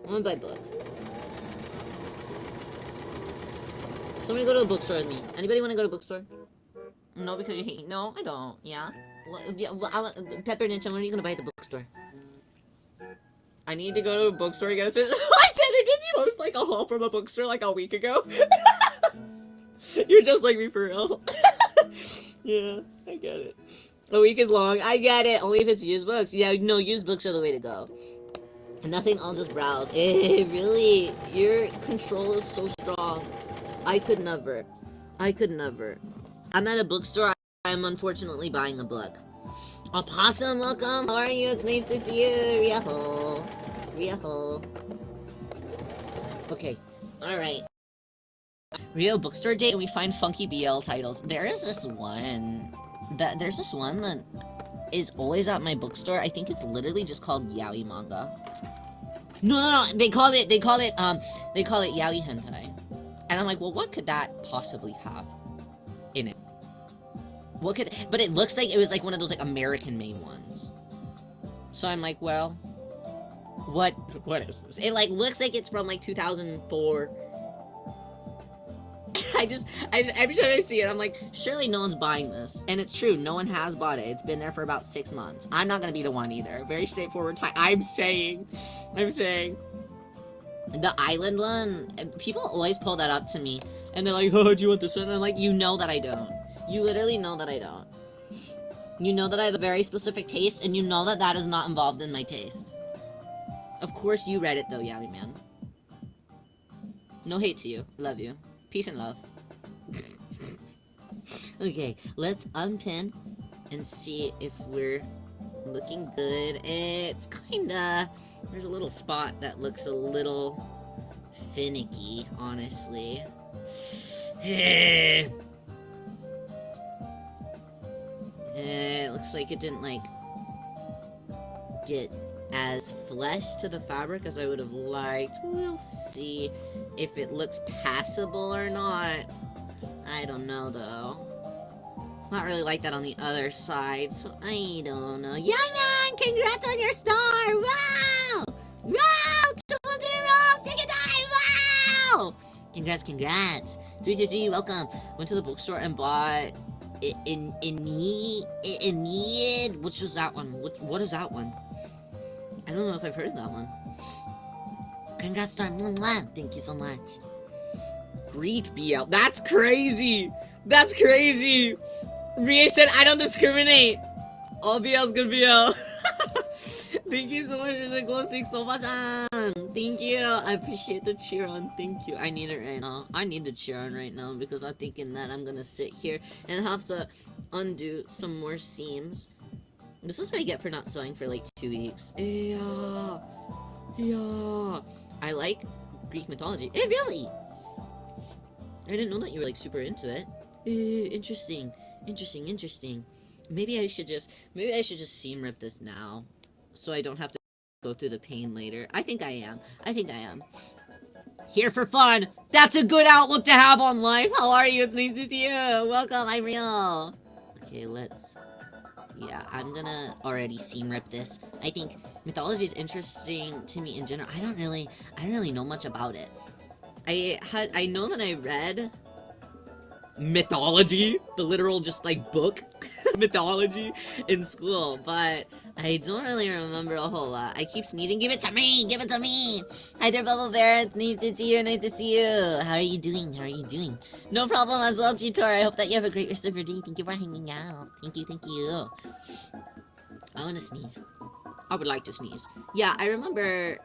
I want to buy books. Somebody go to a bookstore with me. Anybody want to go to a bookstore? No, because you hate. No, I don't. Yeah. Pepper Ninja, when are you gonna buy at the bookstore? I need to go to a bookstore again. I said, didn't you post like a haul from a bookstore like a week ago? You're just like me for real. Yeah, I get it. A week is long. I get it. Only if it's used books. Yeah, no, used books are the way to go. Nothing, I'll just browse. Really? Your control is so strong. I could never. I'm at a bookstore. I'm unfortunately buying a book. Opossum, welcome. How are you? It's nice to see you. Rio. Okay. Alright. Rio bookstore date and we find funky BL titles. There's this one that is always at my bookstore. I think it's literally just called yaoi manga. No. They call it yaoi hentai. And I'm like, well, what could that possibly have in it? But it looks like it was like one of those like American-made ones. So I'm like, well, what is this? It like looks like it's from like 2004. Every time I see it, I'm like, surely no one's buying this. And it's true, no one has bought it. It's been there for about 6 months. I'm not gonna be the one either. Very straightforward I'm saying. The island one, people always pull that up to me. And they're like, oh, do you want this one? And I'm like, you know that I don't. You literally know that I don't. You know that I have a very specific taste, and you know that that is not involved in my taste. Of course you read it though, Yaoi Man. No hate to you. Love you. Peace and love. Okay, let's unpin and see if we're looking good. It's kinda... There's a little spot that looks a little finicky, honestly. It looks like it didn't, like, get as flesh to the fabric as I would have liked. We'll see if it looks passable or not. I don't know, though. It's not really like that on the other side, so I don't know. Young, congrats on your star! Wow! Wow! 2 months in a row! Second time! Wow! Congrats! 333, welcome. Went to the bookstore and bought Aeneid. Which was that one? What is that one? I don't know if I've heard of that one. Congrats, star. Thank you so much. Greek BL. That's crazy! Rie said, I don't discriminate. All BL's good BL. Thank you so much for the glow stick, Soba-san. Thank you. I appreciate the cheer on. Thank you. I need it right now. I need the cheer on right now because I'm thinking that I'm gonna sit here and have to undo some more seams. This is what I get for not sewing for like 2 weeks. Yeah. I like Greek mythology. Really? I didn't know that you were like super into it. Interesting. Maybe I should just seam rip this now, so I don't have to go through the pain later. I think I am. Here for fun. That's a good outlook to have on life. How are you? It's nice to see you. Welcome. I'm real. Okay, yeah, I'm gonna already seam rip this. I think mythology is interesting to me in general. I don't really know much about it. I know that I read mythology, the literal just like book mythology in school, but I don't really remember a whole lot. I keep sneezing. Give it to me! Hi there, Bubble Bear. It's nice to see you. How are you doing? No problem as well, G-Tor. I hope that you have a great rest of your day. Thank you for hanging out. Thank you. I wanna sneeze. I would like to sneeze. Yeah, I remember...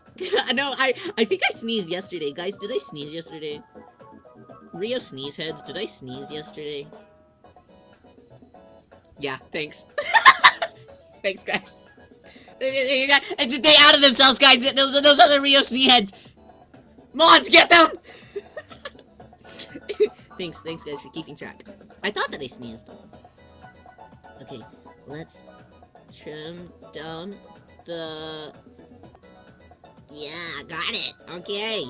No, I think I sneezed yesterday. Guys, did I sneeze yesterday? Rio Sneezeheads, did I sneeze yesterday? Yeah, thanks. Thanks, guys. They outed themselves, guys. Those are the Rio Sneezeheads. Mods, get them! Thanks, guys, for keeping track. I thought that I sneezed. Okay, let's trim down the... Yeah, got it. Okay.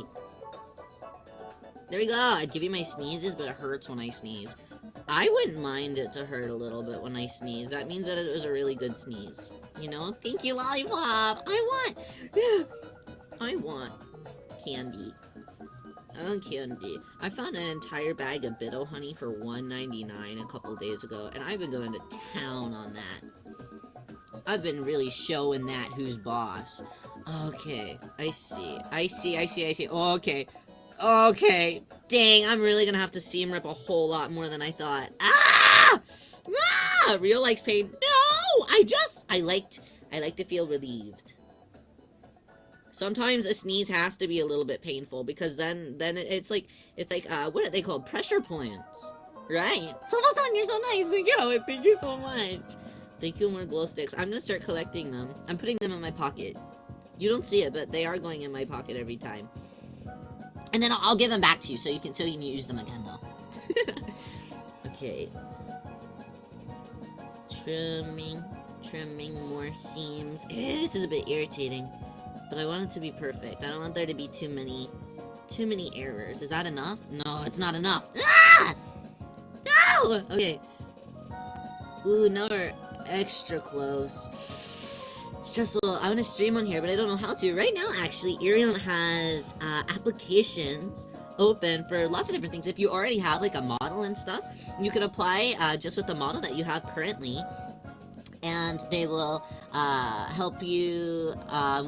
There we go. I'd give you my sneezes, but it hurts when I sneeze. I wouldn't mind it to hurt a little bit when I sneeze. That means that it was a really good sneeze. You know? Thank you, Lollipop. I want candy. I want candy. I found an entire bag of Bitto honey for $1.99 a couple days ago, and I've been going to town on that. I've been really showing that who's boss. Okay, I see. Okay. Dang, I'm really gonna have to seam rip a whole lot more than I thought. Rio likes pain. No! I like to feel relieved. Sometimes a sneeze has to be a little bit painful, because then it's like, what are they called? Pressure points. Right? Sono-san, you're so nice. Thank you so much. Thank you, more glow sticks. I'm gonna start collecting them. I'm putting them in my pocket. You don't see it, but they are going in my pocket every time. And then I'll give them back to you, so you can use them again, though. Okay. Trimming more seams. This is a bit irritating, but I want it to be perfect. I don't want there to be too many errors. Is that enough? No, it's not enough. Ah! No! Okay. Ooh, now we're extra close. Stressful. I want to stream on here, but I don't know how to. Right now, actually, Aerion has applications open for lots of different things. If you already have like a model and stuff, you can apply just with the model that you have currently, and they will help you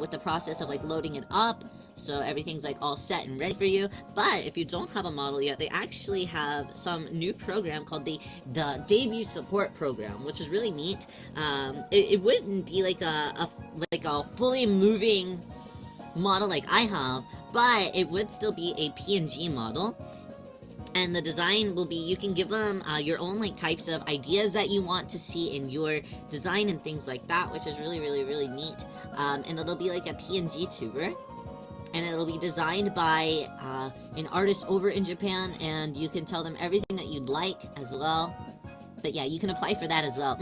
with the process of like loading it up, so everything's like all set and ready for you. But if you don't have a model yet, they actually have some new program called the debut support program, which is really neat. It wouldn't be like a fully moving model like I have, but it would still be a PNG model. And the design will be, you can give them your own like types of ideas that you want to see in your design and things like that, which is really, really, really neat. And it'll be like a PNG tuber. And it'll be designed by an artist over in Japan, and you can tell them everything that you'd like as well. But yeah, you can apply for that as well.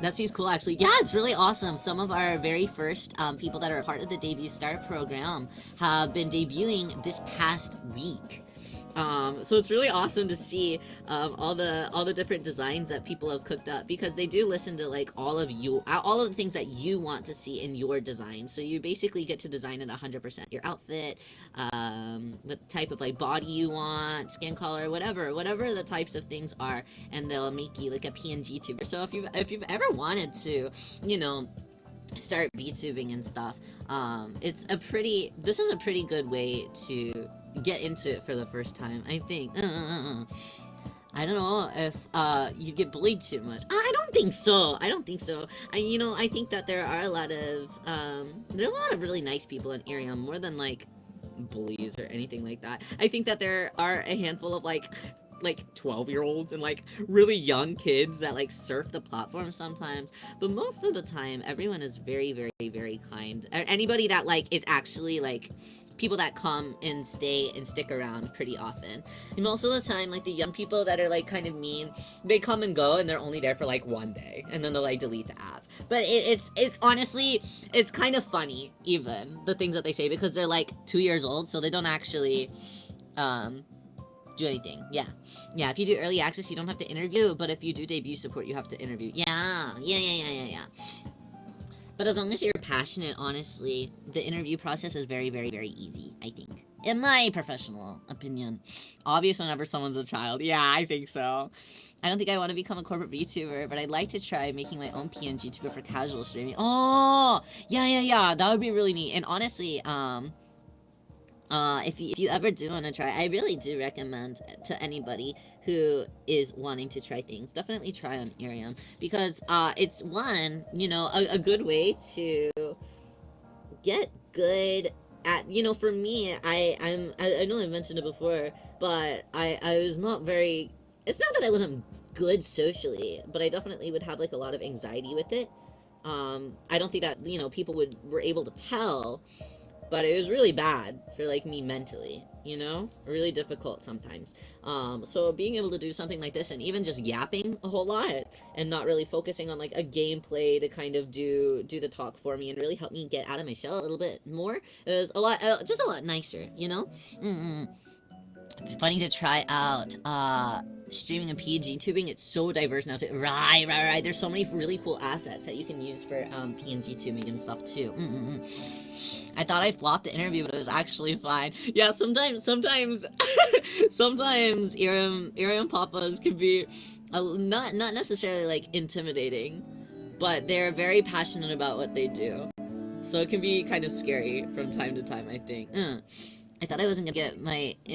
That seems cool, actually. Yeah, it's really awesome. Some of our very first people that are a part of the Debut Start program have been debuting this past week. So it's really awesome to see all the different designs that people have cooked up, because they do listen to like all of the things that you want to see in your design. So you basically get to design it 100%. Your outfit, what type of like body you want, skin color, whatever the types of things are, and they'll make you like a PNG tuber. So if you've ever wanted to, you know, start VTubing and stuff, this is a pretty good way to get into it for the first time, I think. I don't know if you'd get bullied too much. I don't think so. I think that there are a lot of really nice people in Aerion, more than like bullies or anything like that. I think that there are a handful of like 12-year-olds and like really young kids that like surf the platform sometimes, but most of the time everyone is very, very, very kind. Anybody that like is actually like people that come and stay and stick around pretty often. And most of the time, like the young people that are like kind of mean, they come and go and they're only there for like one day, and then they'll like delete the app. But it's honestly, it's kind of funny, even the things that they say, because they're like 2 years old, so they don't actually do anything. Yeah, if you do early access, you don't have to interview, but if you do debut support, you have to interview. Yeah. But as long as you're passionate, honestly, the interview process is very, very, very easy, I think. In my professional opinion. Obvious whenever someone's a child. Yeah, I think so. I don't think I want to become a corporate VTuber, but I'd like to try making my own PNG tuber for casual streaming. Oh! Yeah. That would be really neat. And honestly, if you ever do want to try, I really do recommend to anybody who is wanting to try things, definitely try on Aerion, because it's one, you know, a good way to get good at, you know, for me, I know I mentioned it before, but I was not very, it's not that I wasn't good socially, but I definitely would have like a lot of anxiety with it. I don't think that, you know, people were able to tell, but it was really bad for like me mentally. you know? Really difficult sometimes. So being able to do something like this and even just yapping a whole lot and not really focusing on like a gameplay to kind of do the talk for me and really help me get out of my shell a little bit more is a lot, just a lot nicer, you know? Funny to try out streaming and PNG tubing. It's so diverse now too. Right. There's so many really cool assets that you can use for PNG tubing and stuff too. I thought I flopped the interview, but it was actually fine. Yeah, sometimes sometimes Irium Papas can be not necessarily like intimidating, but they're very passionate about what they do. So it can be kind of scary from time to time, I think. I thought I wasn't gonna get in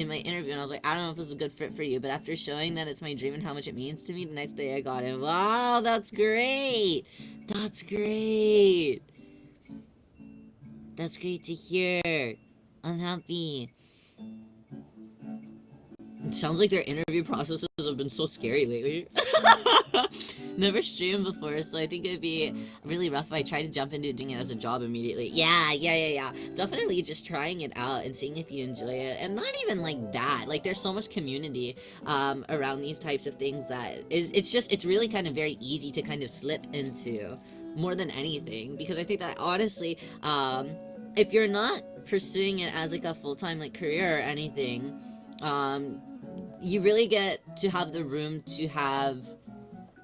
my interview, and I was like, I don't know if this is a good fit for you, but after showing that it's my dream and how much it means to me, the next day I got it. Wow, that's great! That's great! That's great to hear. I'm happy. It sounds like their interview processes have been so scary lately. Never streamed before, so I think it'd be really rough if I tried to jump into doing it as a job immediately. Yeah. Definitely just trying it out and seeing if you enjoy it. And not even like that. Like, there's so much community around these types of things that it's really kind of very easy to kind of slip into more than anything. Because I think that honestly, if you're not pursuing it as like a full-time like career or anything, you really get to have the room to have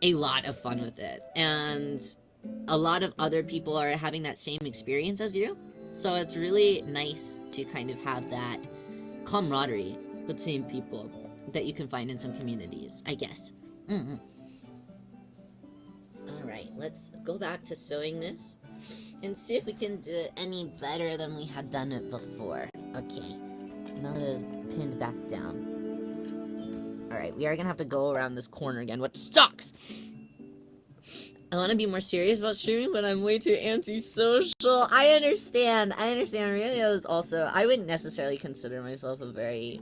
a lot of fun with it, and a lot of other people are having that same experience as you, so it's really nice to kind of have that camaraderie between people that you can find in some communities, I guess. Alright, let's go back to sewing this and see if we can do it any better than we had done it before. Okay, now that it's pinned back down. Alright, we are gonna have to go around this corner again. What sucks? I want to be more serious about streaming, but I'm way too antisocial. I understand. Aurelia is also... I wouldn't necessarily consider myself a very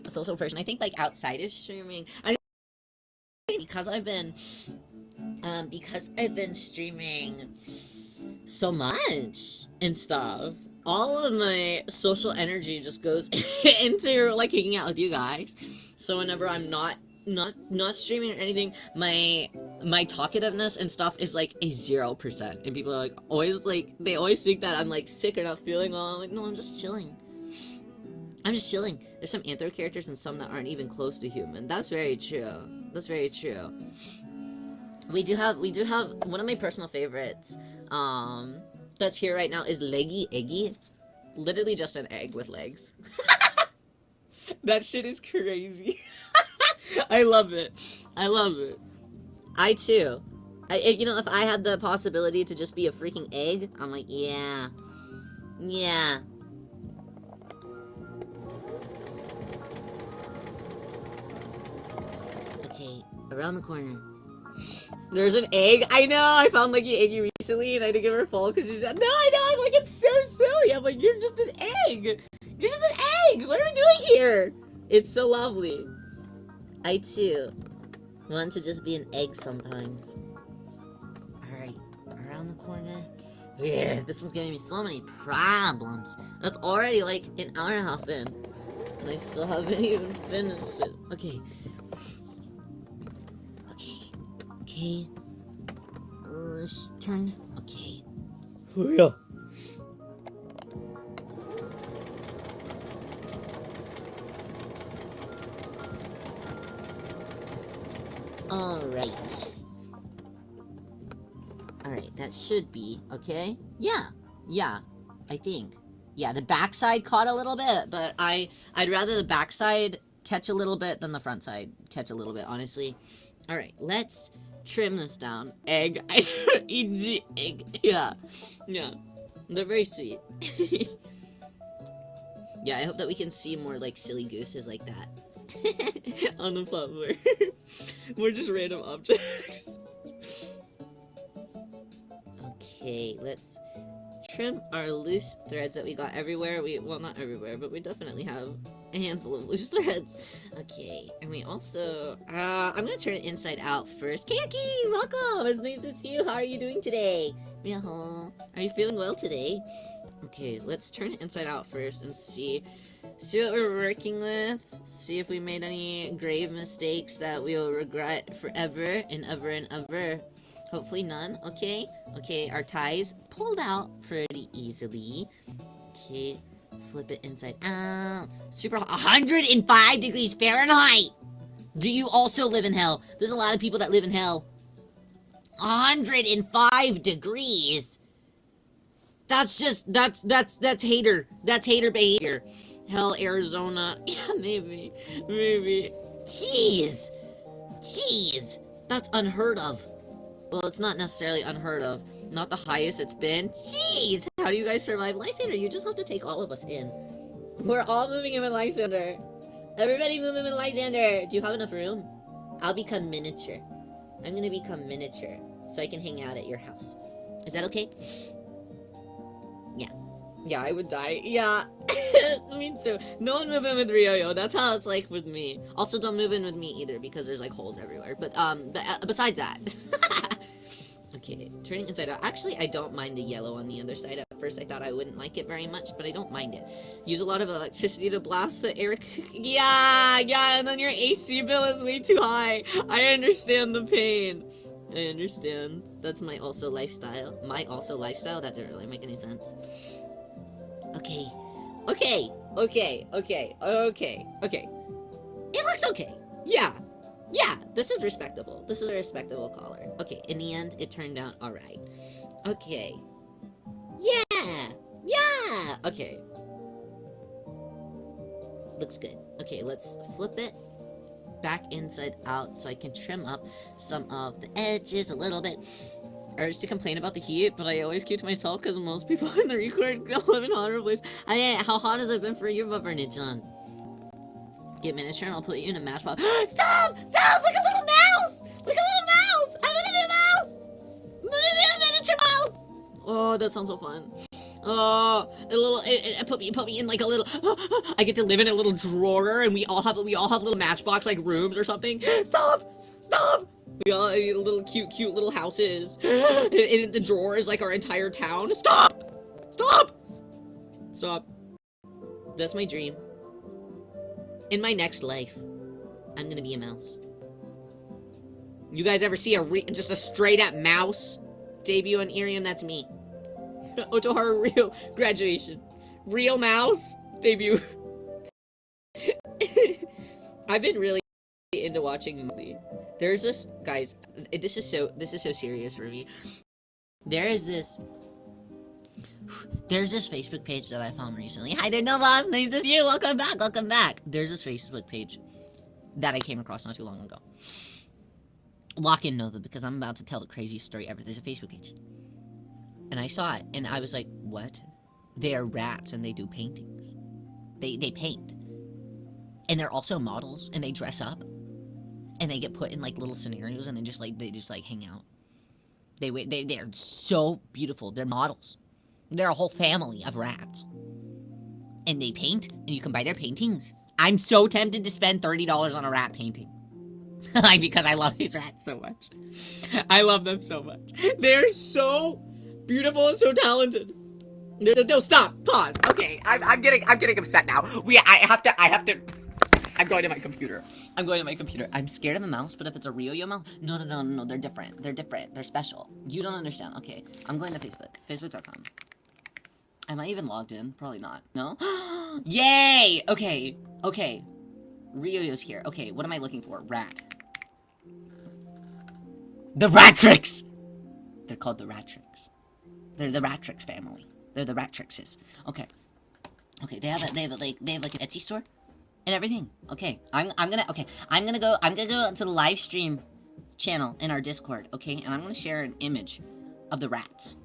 social person. I think, like, outside of streaming... I think because I've been streaming so much and stuff, all of my social energy just goes into, like, hanging out with you guys. So whenever I'm not streaming or anything, my talkativeness and stuff is like a 0%, and people are like they always think that I'm like sick or not feeling well. I'm like, no, I'm just chilling. There's some anthro characters and some that aren't even close to human. That's very true. We do have one of my personal favorites that's here right now is Leggy Eggy. Literally just an egg with legs. That shit is crazy. I love it. I too. If I had the possibility to just be a freaking egg, I'm like, yeah. Okay, around the corner. There's an egg. I know, I found Leggy Eggy recently, and I didn't give her a follow because she said, no, I know, I'm like, it's so silly. I'm like, you're just an egg. What are we doing here? It's so lovely. I too want to just be an egg sometimes. Alright, around the corner. Yeah, this one's giving me so many problems. That's already like an hour and a half in, and I still haven't even finished it. Okay. Turn. Okay. Hurry up. Alright, that should be, okay? Yeah, I think. Yeah, the backside caught a little bit, but I'd rather the backside catch a little bit than the front side catch a little bit, honestly. Alright, let's trim this down. Egg. Eat the egg. Yeah. They're very sweet. Yeah, I hope that we can see more, like, silly gooses like that. On the platform. We're just random objects. Okay, let's trim our loose threads that we got everywhere. Well, not everywhere, but we definitely have a handful of loose threads. Okay, and we also, I'm gonna turn it inside out first. Kayaki, welcome! It's nice to see you. How are you doing today? Are you feeling well today? Okay, let's turn it inside out first and see what we're working with. See if we made any grave mistakes that we'll regret forever and ever and ever. Hopefully none, okay? Okay, our ties pulled out pretty easily. Okay, flip it inside out. Super 105 degrees Fahrenheit! Do you also live in hell? There's a lot of people that live in hell. 105 degrees! That's hater. That's hater behavior. Hell, Arizona. Yeah, maybe. Jeez. That's unheard of. Well, it's not necessarily unheard of. Not the highest it's been. Jeez. How do you guys survive Lysander? You just have to take all of us in. We're all moving in with Lysander. Everybody moving with Lysander. Do you have enough room? I'll become miniature. I'm gonna become miniature so I can hang out at your house. Is that okay? Yeah, I would die. Yeah. Me too. No one move in with Ryo-Yo. That's how it's like with me. Also, don't move in with me either because there's like holes everywhere. But besides that. Okay, turning inside out. Actually, I don't mind the yellow on the other side. At first, I thought I wouldn't like it very much, but I don't mind it. Use a lot of electricity to blast the air. Yeah, and then your AC bill is way too high. I understand the pain. I understand. That's my also lifestyle. That didn't really make any sense. Okay. It looks okay. Yeah, this is respectable. This is a respectable color. Okay, in the end, it turned out alright. Okay. Yeah! Okay. Looks good. Okay, let's flip it back inside out so I can trim up some of the edges a little bit. Urge to complain about the heat, but I always keep to myself because most people in the record live in hotter place. How hot has it been for you, Bubbernichan? Get miniature and I'll put you in a matchbox. Stop! Look, a little mouse! I'm gonna be a mouse! I'm gonna be a miniature mouse! Oh, that sounds so fun. Oh, put me in like a little. I get to live in a little drawer, and we all have little matchbox like rooms or something. Stop! We all have little cute little houses, and the drawer is like our entire town. Stop! That's my dream. In my next life, I'm gonna be a mouse. You guys ever see just a straight up mouse debut on Irium? That's me. Otoharu Ryo graduation. Real mouse debut. I've been really into watching Molly. There's this, guys, this is so serious for me. There's this Facebook page that I found recently. Hi there, Novas, nice to see you, welcome back. There's this Facebook page that I came across not too long ago. Lock in, Nova, because I'm about to tell the craziest story ever. There's a Facebook page. And I saw it, and I was like, what? They are rats, and they do paintings. They paint. And they're also models, and they dress up. And they get put in, like, little scenarios, and they just hang out. They're so beautiful. They're models. They're a whole family of rats. And they paint, and you can buy their paintings. I'm so tempted to spend $30 on a rat painting. Like, because I love these rats so much. I love them so much. They're so beautiful and so talented. No, stop. Pause. Okay, I'm getting upset now. I have to. I'm going to my computer. I'm scared of a mouse, but if it's a Ryo-Yo mouse, no, they're different. They're special. You don't understand. Okay, I'm going to Facebook. Facebook.com. Am I even logged in? Probably not. No? Yay! Okay. Ryo-Yo's here. Okay, what am I looking for? Rat. The Ratrix! They're called the Ratrix. They're the Ratrix family. They're the Ratrixes. Okay, they have like an Etsy store and everything. Okay, I'm gonna go to the live stream channel in our Discord, okay? And I'm gonna share an image of the rats.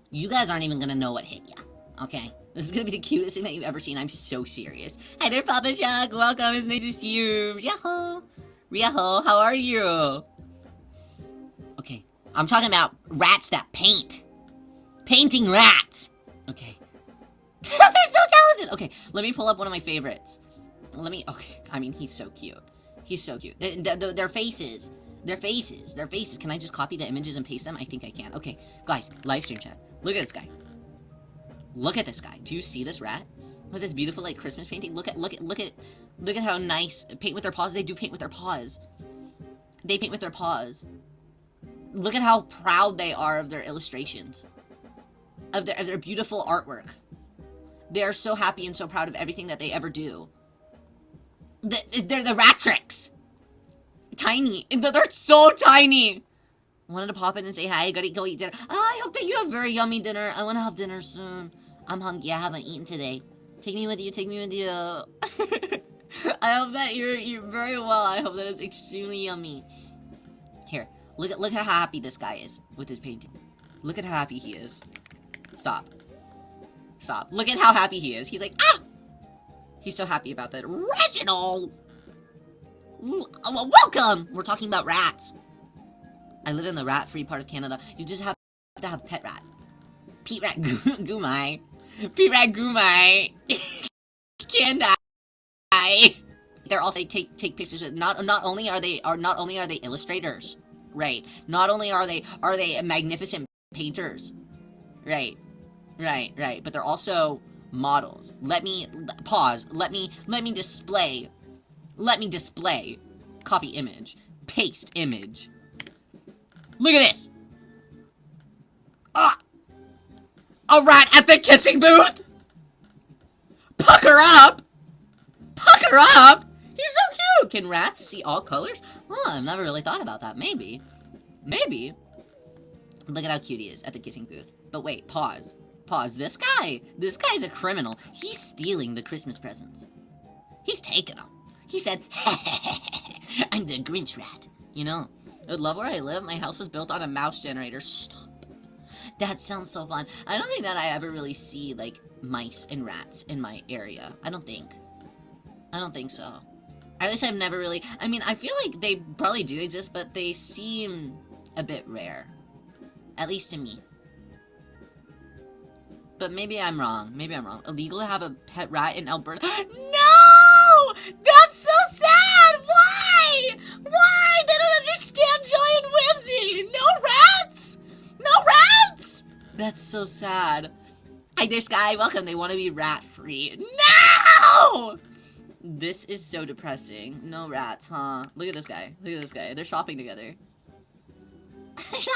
You guys aren't even gonna know what hit ya, okay? This is gonna be the cutest thing that you've ever seen. I'm so serious. Hi there, Papa Shark. Welcome. It's nice to see you. Ryaho, how are you? Okay, I'm talking about rats that paint. Painting rats. Okay. They're so talented. Okay, let me pull up one of my favorites. Okay, I mean, he's so cute. Their faces. Can I just copy the images and paste them? I think I can. Okay, guys, live stream chat. Look at this guy. Look at this guy. Do you see this rat? With this beautiful like Christmas painting? Look at how nice paint with their paws. They do paint with their paws. They paint with their paws. Look at how proud they are of their illustrations. Of their beautiful artwork. They are so happy and so proud of everything that they ever do. They're the rat tricks. Tiny. They're so tiny. Wanted to pop in and say hi. Gotta go eat dinner. Oh, I hope that you have very yummy dinner. I want to have dinner soon. I'm hungry. I haven't eaten today. Take me with you. Take me with you. I hope that you're very well. I hope that it's extremely yummy. Here, look how happy this guy is with his painting. Look at how happy he is. Stop. Look at how happy he is. He's like, ah! He's so happy about that. Reginald! Welcome! We're talking about rats. I live in the rat-free part of Canada. You just have to have pet rat. Pete Rat Goomai. Pete Rat Goomai. Can die. They're also take pictures of not only are they illustrators, right? Not only are they magnificent painters, right? But they're also models. Let me pause. Let me display. Copy image. Paste image. Look at this. Ah! A rat at the kissing booth. Pucker up. He's so cute. Can rats see all colors? Oh, I've never really thought about that. Maybe. Look at how cute he is at the kissing booth. But wait, pause. This guy's a criminal. He's stealing the Christmas presents. He's taking them. He said, I'm the Grinch rat. You know, I love where I live. My house was built on a mouse generator. Stop. That sounds so fun. I don't think that I ever really see, like, mice and rats in my area. I don't think so. At least I've never really... I mean, I feel like they probably do exist, but they seem a bit rare. At least to me. But maybe I'm wrong. Illegal to have a pet rat in Alberta. No! That's so sad! Why? They don't understand joy and whimsy! No rats! That's so sad. Hi there, Sky. Welcome. They want to be rat-free. No! This is so depressing. No rats, huh? Look at this guy. They're shopping together. This is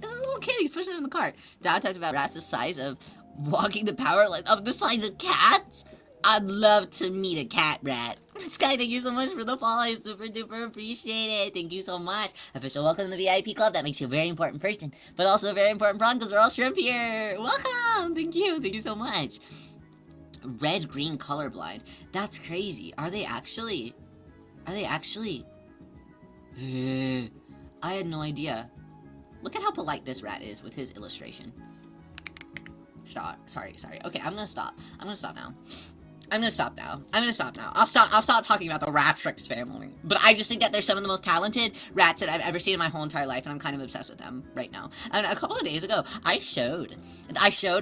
a little kid, he's pushing it in the cart. Dad talked about rats the size of walking the power line of the size of cats. I'd love to meet a cat rat. Sky, thank you so much for the follow. I super duper appreciate it. Thank you so much. Official welcome to the VIP club. That makes you a very important person, but also a very important prawn because we're all shrimp here. Welcome. Thank you so much. Red-green colorblind. That's crazy. Are they actually? I had no idea. Look at how polite this rat is with his illustration. Sorry. Okay, I'm gonna stop now. I'll stop talking about the Ratrix family. But I just think that they're some of the most talented rats that I've ever seen in my whole entire life, and I'm kind of obsessed with them right now. And a couple of days ago, I showed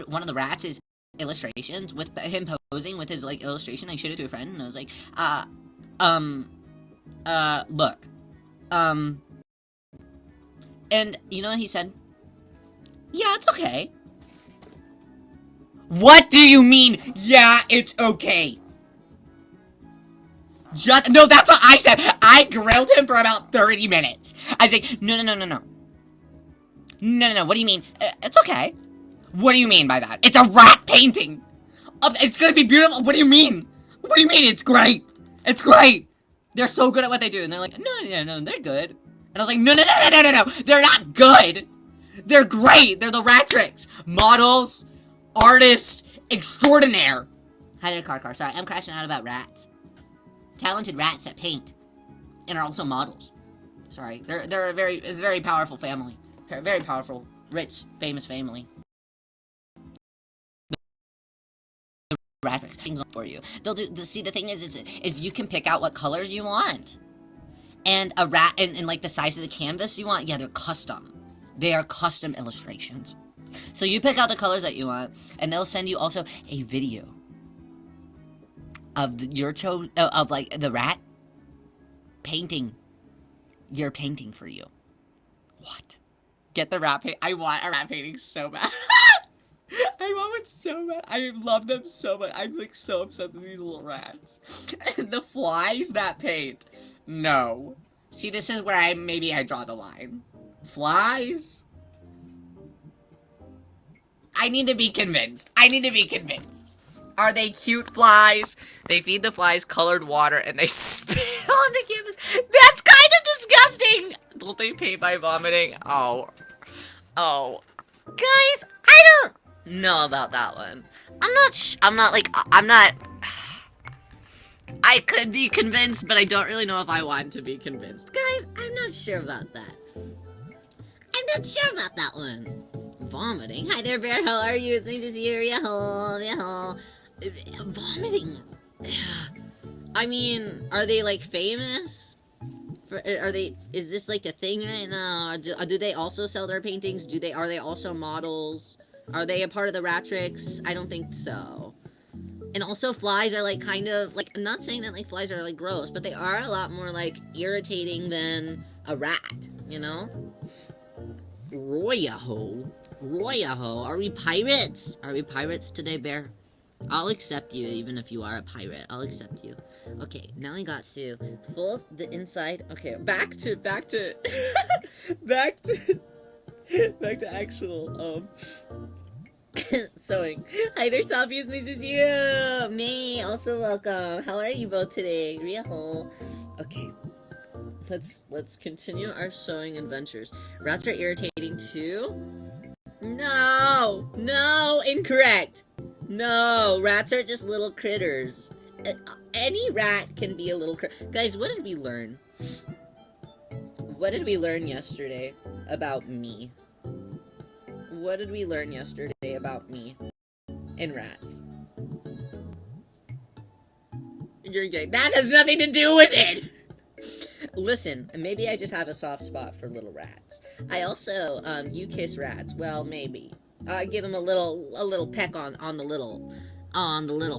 one of the rats' illustrations with him posing with his like illustration. I showed it to a friend, and I was like, look, and you know what he said? Yeah, it's okay. What do you mean, yeah, it's okay? No, that's what I said. I grilled him for about 30 minutes. I was like, no. No, what do you mean? It's okay. What do you mean by that? It's a rat painting. It's gonna be beautiful. What do you mean? It's great. They're so good at what they do. And they're like, no, they're good. And I was like, no. They're not good. They're great. They're the Ratrix. Models. Artist extraordinaire. Hi there, Car. Sorry, I'm crashing out about rats. Talented rats that paint and are also models. Sorry, they're a very powerful family. Very powerful, rich, famous family. The rats things for you. They'll do. See, the thing is you can pick out what colors you want, and a rat and like the size of the canvas you want. Yeah, they're custom. They are custom illustrations. So you pick out the colors that you want, and they'll send you also a video of of like the rat painting your painting for you. What? Get the rat paint. I want a rat painting so bad. I want one so bad. I love them so much. I'm like so obsessed with these little rats. The flies that paint. No. See, this is where maybe I draw the line. Flies? I need to be convinced. Are they cute flies? They feed the flies colored water and they spit on the canvas. That's kind of disgusting. Don't they paint by vomiting? Oh. Guys, I don't know about that one. I could be convinced, but I don't really know if I want to be convinced. Guys, I'm not sure about that. I'm not sure about that one. Vomiting. Hi there, Bear. How are you? It's nice to see you. Yeah. Vomiting. I mean, are they like famous? Is this like a thing right now? Do they also sell their paintings? Are they also models? Are they a part of the Ratrix? I don't think so. And also flies are like kind of like, I'm not saying that like flies are like gross, but they are a lot more like irritating than a rat, you know? Royaho. Are we pirates? Are we pirates today, Bear? I'll accept you even if you are a pirate. I'll accept you. Okay, now I got Sue. Full the inside. Okay, back to back to actual sewing. Hi there, Sophie. Nice to see you. May, also welcome. How are you both today? Real. Okay. Let's continue our sewing adventures. Rats are irritating too? No, incorrect. No, rats are just little critters. Any rat can be a little Guys, what did we learn? What did we learn yesterday about me? What did we learn yesterday about me and rats? You're gay. That has nothing to do with it! Listen, maybe I just have a soft spot for little rats. I also, you kiss rats. Well, maybe. Give them a little peck on the little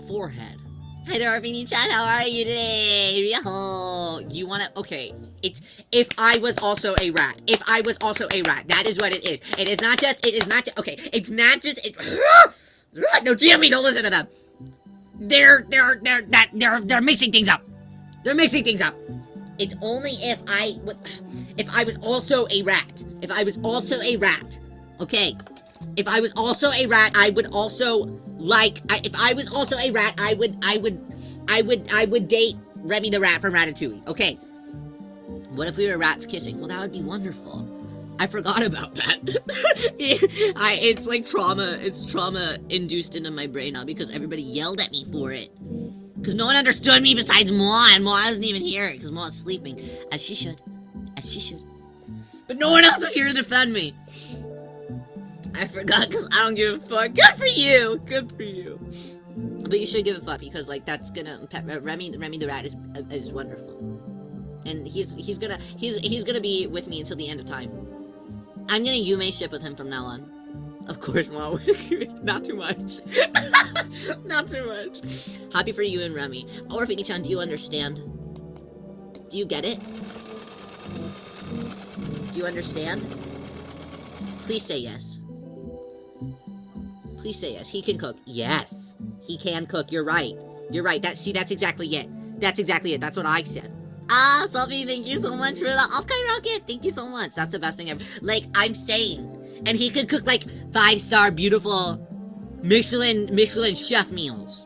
forehead. Hi there, RPD-chan, how are you today? You wanna, okay, if I was also a rat, that is what it is. It is not just, okay, it's not just, no, Jimmy, don't listen to them. They're mixing things up. It's only if I was also a rat. Okay? If I was also a rat, I would also I would date Remy the rat from Ratatouille. Okay. What if we were rats kissing? Well, that would be wonderful. I forgot about that. It's like trauma. It's trauma induced into my brain now because everybody yelled at me for it. Because no one understood me besides Ma, and Ma doesn't even hear it because Ma's sleeping. As she should. But no one else is here to defend me. I forgot because I don't give a fuck. Good for you. But you should give a fuck because, like, that's gonna... Remy the rat is wonderful. And he's gonna be with me until the end of time. I'm gonna Yume ship with him from now on. Of course, Mom would agree. Not too much. Not too much. Happy for you and Remy. Or Fini-chan, do you understand? Do you get it? Do you understand? Please say yes. Please say yes. He can cook. Yes. He can cook. You're right. That's exactly it. That's what I said. Sophie, thank you so much for the off-kind rocket. Thank you so much. That's the best thing ever. Like, I'm saying... And he could cook, like, 5-star, beautiful Michelin chef meals.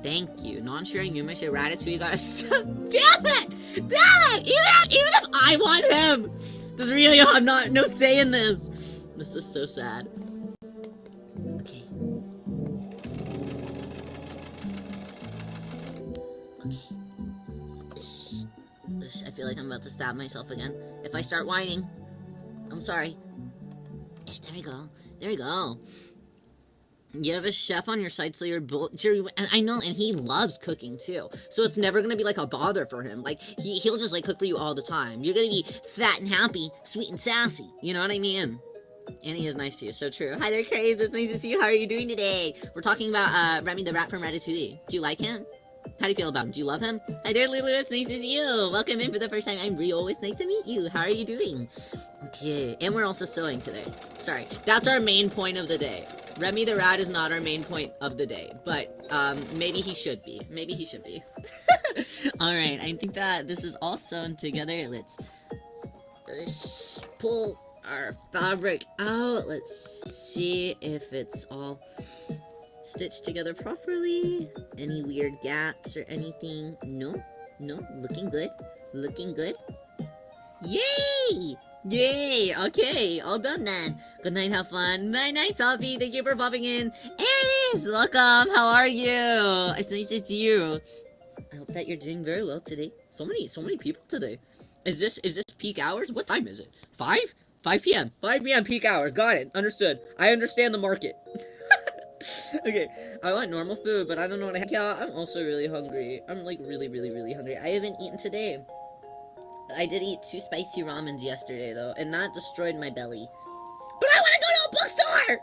Thank you. Non-sharing you say Ratatouille got a... Damn it! Even if I want him! Does really have no say in this. This is so sad. Okay. I feel like I'm about to stab myself again. If I start whining, I'm sorry. There we go. You have a chef on your side, so you're both... And I know, and he loves cooking, too. So it's never gonna be, like, a bother for him. Like, he'll just, like, cook for you all the time. You're gonna be fat and happy, sweet and sassy. You know what I mean? And he is nice to you, so true. Hi there, Craze. It's nice to see you. How are you doing today? We're talking about, Remy the rat from Ratatouille. Do you like him? How do you feel about him? Do you love him? Hi there, Lulu. It's nice to see you. Welcome in for the first time. I'm Rio. It's nice to meet you. How are you doing? Okay, and we're also sewing today. Sorry, that's our main point of the day. Remy the Rat is not our main point of the day, but maybe he should be. Maybe he should be. Alright, I think that this is all sewn together. Let's pull our fabric out. Let's see if it's all stitched together properly. Any weird gaps or anything? No, looking good. Looking good. Yay! Yay! Okay, all done then. Good night, have fun. Night, Sophie. Thank you for popping in. Aries, welcome. How are you? It's nice to see you. I hope that you're doing very well today. So many people today. Is this peak hours? What time is it? 5? 5 p.m. 5 p.m. peak hours. Got it. Understood. I understand the market. Okay, I want normal food, but I don't know what I have. Yeah, I'm also really hungry. I'm like really hungry. I haven't eaten today. I did eat 2 spicy ramens yesterday, though, and that destroyed my belly. But I want to go to a bookstore!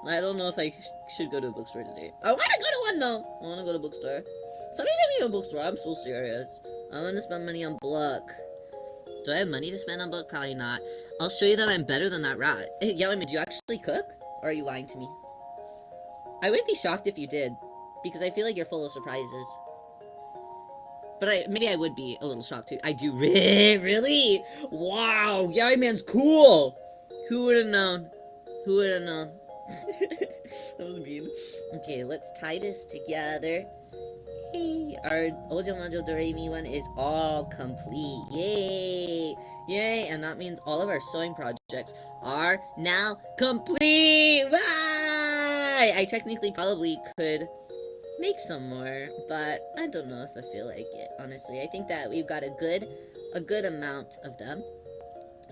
I don't know if I should go to a bookstore today. I want to go to one, though! I want to go to a bookstore. Somebody send me to a bookstore. I'm so serious. I want to spend money on book. Do I have money to spend on book? Probably not. I'll show you that I'm better than that rat. Hey, Yellow, do you actually cook? Or are you lying to me? I wouldn't be shocked if you did, because I feel like you're full of surprises. But maybe I would be a little shocked too. I do really? Wow, Yai Man's cool. Who would have known? Who would have known? That was mean. Okay, let's tie this together. Hey, our Ojo Mojo Doremi one is all complete. Yay! Yay! And that means all of our sewing projects are now complete. Bye! I technically probably could make some more, but I don't know if I feel like it, honestly. I think that we've got a good amount of them.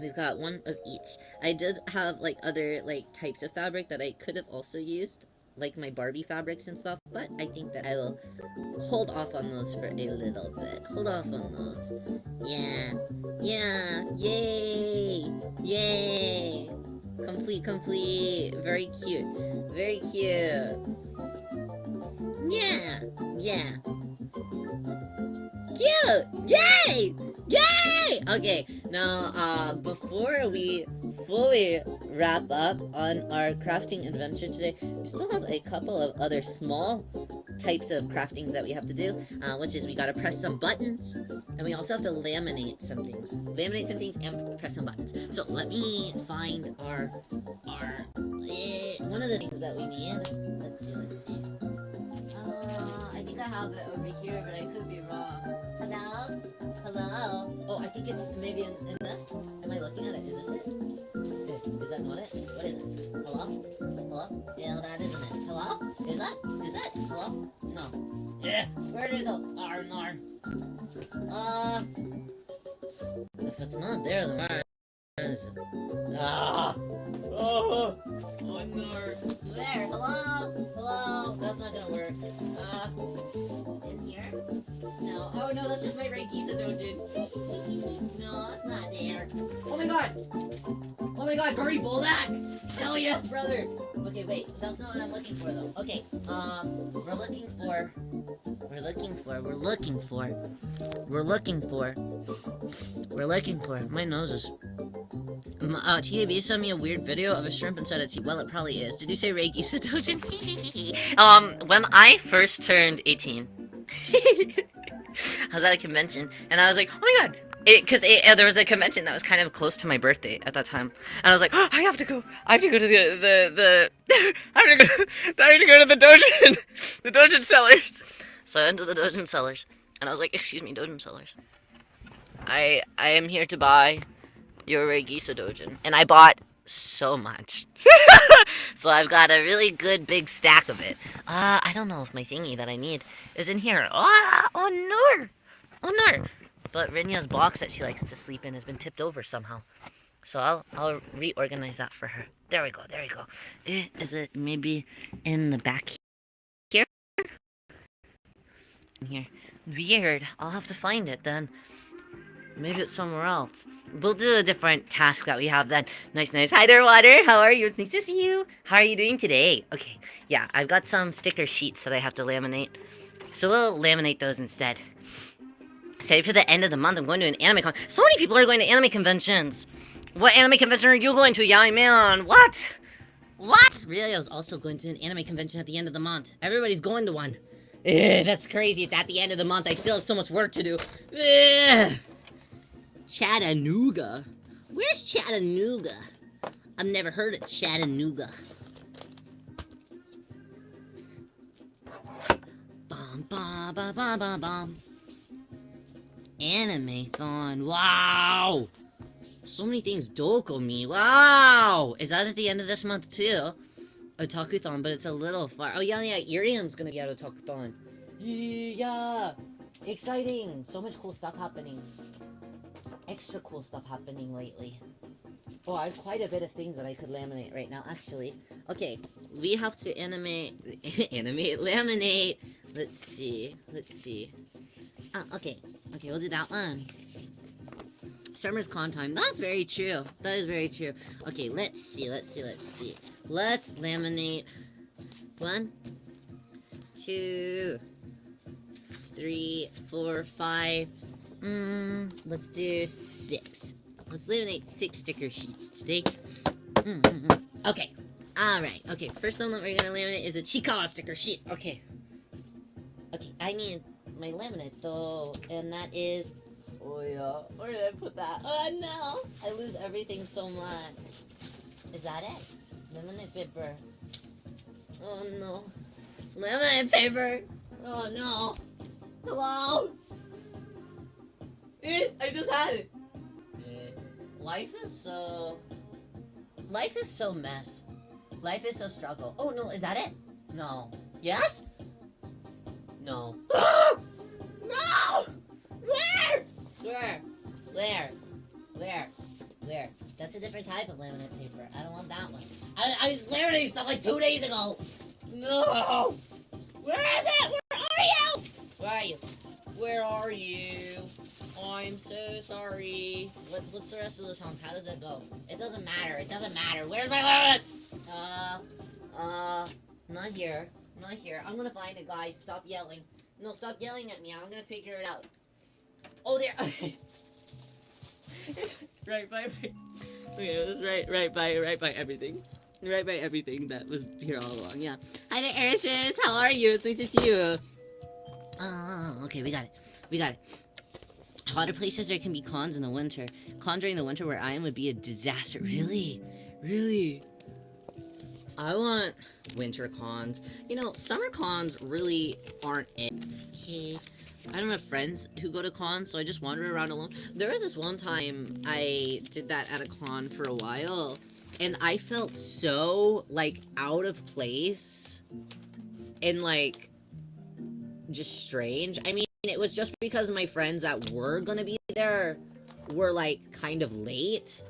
We've got one of each. I did have like other like types of fabric that I could have also used, like my Barbie fabrics and stuff, but I think that I will hold off on those for a little bit. Hold off on those. Yeah, yay, complete, very cute. Yeah. Cute! Yay! Okay, now, before we fully wrap up on our crafting adventure today, we still have a couple of other small types of craftings that we have to do, which is we gotta press some buttons, and we also have to laminate some things. And press some buttons. So let me find our one of the things that we need. Let's see. I think I have it over here, but I could be wrong. Hello? Oh, I think it's maybe in this. Am I looking at it? Is this it? Is that not it? What is it? Hello? Yeah, that isn't it. Hello? Is that? Hello? No. Yeah. Where did it go? Nar. If it's not there, then where is it? Oh no. There, hello? That's not gonna work. In here? No. Oh no, that's just my Raikisa Dojin. No, it's not there. Oh my god, Curry Buldak! Hell yes, brother! Okay, wait, that's not what I'm looking for though. Okay, we're looking for, my nose is... TAB sent me a weird video of a shrimp and said it's, well, it probably is. Did you say Reiki Satojin? When I first turned 18, I was at a convention, and I was like, oh my god, because there was a convention that was kind of close to my birthday at that time, and I was like, oh, I have to go to I have to go to the Dojin, the Dojin sellers. So I went to the Dojin sellers, and I was like, excuse me, Dojin sellers, I am here to buy your Regisa Dojin, and I bought so much. So I've got a really good big stack of it. I don't know if my thingy that I need is in here. Oh no! But Rinya's box that she likes to sleep in has been tipped over somehow. So I'll reorganize that for her. There we go. Is it maybe in the back here? In here. Weird. I'll have to find it then. Maybe it's somewhere else. We'll do a different task that we have then. Nice. Hi there, Water. How are you? It's nice to see you. How are you doing today? Okay, yeah, I've got some sticker sheets that I have to laminate. So we'll laminate those instead. Excited for the end of the month. I'm going to an anime con. So many people are going to anime conventions. What anime convention are you going to, Yai Man? What? What? Really, I was also going to an anime convention at the end of the month. Everybody's going to one. Ugh, that's crazy. It's at the end of the month. I still have so much work to do. Ugh. Chattanooga? Where's Chattanooga? I've never heard of Chattanooga. Bum, ba, ba, ba, ba, bum. Anime-thon. Wow! So many things Dokomi. Wow! Is that at the end of this month too? Otaku-thon, but it's a little far. Oh yeah, Irium's gonna be at Otaku-thon. Yeah! Exciting! So much cool stuff happening. Extra cool stuff happening lately. Oh, I have quite a bit of things that I could laminate right now, actually. Okay, we have to laminate. Let's see. Okay, we'll do that one. Summer's con time. That's very true. That is very true. Okay, let's see. Let's laminate 1, 2, 3, 4, 5. Let's do 6. Let's laminate 6 sticker sheets today. Okay. Alright. Okay, first one that we're gonna laminate is a Chikawa sticker sheet. Okay, I need my laminate though, and that is... Oh yeah, where did I put that? Oh no! I lose everything so much. Is that it? Laminate paper. Oh no. Laminate paper! Oh no! Hello? I just had it! Life is so mess. Life is so struggle. Oh no, is that it? No. Yes? No. No! Where? That's a different type of laminate paper. I don't want that one. I was laminating stuff like 2 days ago. No! Where is it? Where are you? I'm so sorry. What's the rest of the song? How does it go? It doesn't matter. Where's my laminate? Not here. I'm gonna find it, guys. Stop yelling. No, stop yelling at me. I'm gonna figure it out. Oh, there. right by. Okay, it was right by everything. Right by everything that was here all along. Yeah. Hi there, Erisis. How are you? It's nice to see you. Okay, we got it. Hotter places there can be cons in the winter. Con during the winter where I am would be a disaster. Really? I want winter cons. You know, summer cons really aren't it. Okay. I don't have friends who go to cons, so I just wander around alone. There was this one time I did that at a con for a while, and I felt so, like, out of place and, like, just strange. I mean, it was just because my friends that were gonna be there were, like, kind of late.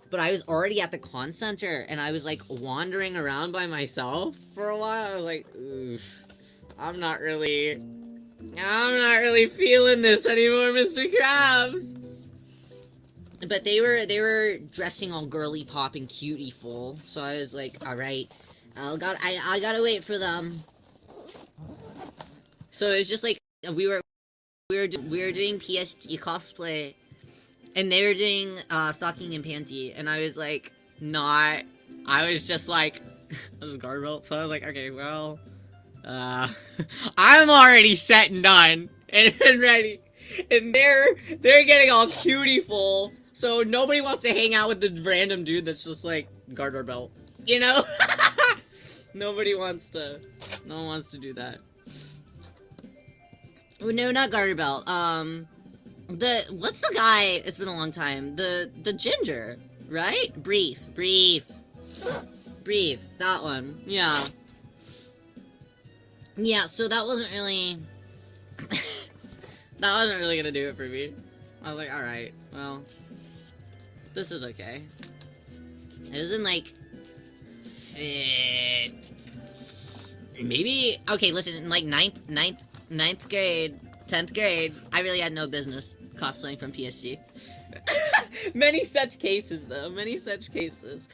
But I was already at the con center, and I was, like, wandering around by myself for a while. I was like, oof, I'm not really feeling this anymore, Mr. Krabs. But they were dressing all girly pop and cutie full, so I was like, all right, I gotta wait for them. So it's just like we were doing PSG cosplay, and they were doing stocking and panty, and I was like, not. I was just like, I was guard belt, so I was like, okay, well, I'm already set and done and ready, and they're getting all cutie full, so nobody wants to hang out with the random dude that's just like garter belt, you know? No one wants to do that. No, not garter belt. What's the guy? It's been a long time. The ginger, right? Brief. That one. Yeah. Yeah, so that wasn't really gonna do it for me. I was like, alright, well, this is okay. It was in like maybe, okay, listen, in like 9th grade, 10th grade, I really had no business cosplaying from PSG. Many such cases, though. Many such cases.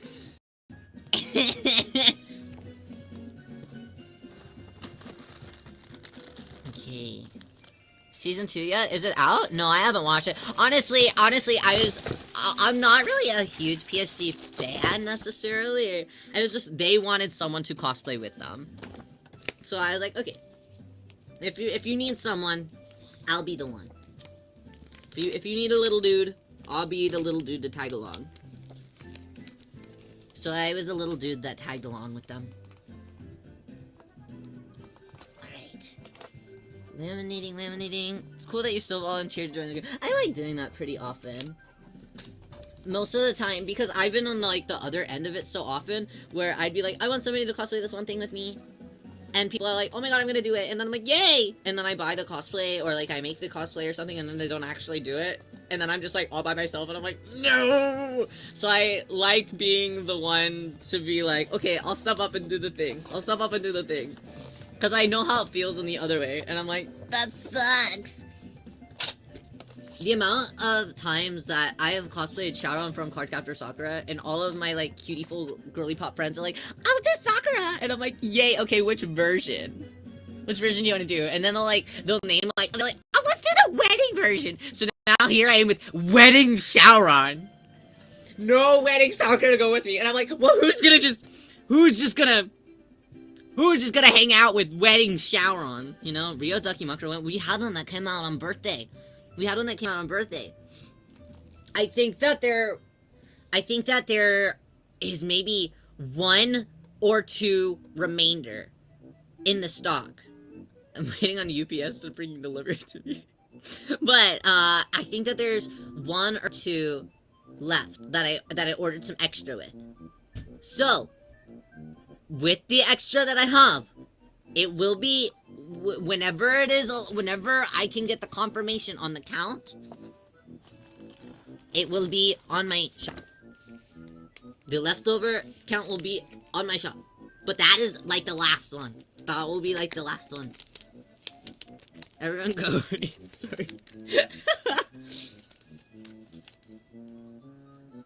Okay. Season 2 yet? Is it out? No, I haven't watched it. Honestly, I'm not really a huge PSG fan necessarily. It was just they wanted someone to cosplay with them. So I was like, okay. If you need someone, I'll be the one. If you need a little dude, I'll be the little dude to tag along. So I was the little dude that tagged along with them. Alright. Laminating. It's cool that you still volunteered to join the group. I like doing that pretty often. Most of the time, because I've been on like the other end of it so often, where I'd be like, I want somebody to cosplay this one thing with me. And people are like, oh my god, I'm gonna do it. And then I'm like, yay! And then I buy the cosplay, or like I make the cosplay or something, and then they don't actually do it. And then I'm just like all by myself, and I'm like, no! So I like being the one to be like, okay, I'll step up and do the thing. Because I know how it feels in the other way. And I'm like, that sucks! The amount of times that I have cosplayed Sharon from Cardcaptor Sakura, and all of my, like, cutieful girly pop friends are like, I'll do Sakura! And I'm like, yay, okay, which version? Which version do you want to do? And then they'll name, like, oh, let's do the wedding version! So now here I am with Wedding Sharon! No Wedding Sakura to go with me! And I'm like, well, who's just gonna hang out with Wedding Sharon? You know, Ryo Dakimakura, we had one that came out on birthday. I think that there is maybe 1 or 2 remainder in the stock. I'm waiting on UPS to bring delivery to me. But I think that there's 1 or 2 left that I ordered some extra with. So, with the extra that I have, it will be whenever I can get the confirmation on the count, it will be on my shop. The leftover count will be on my shop. But that is like the last one. That will be like the last one. Everyone go. Sorry.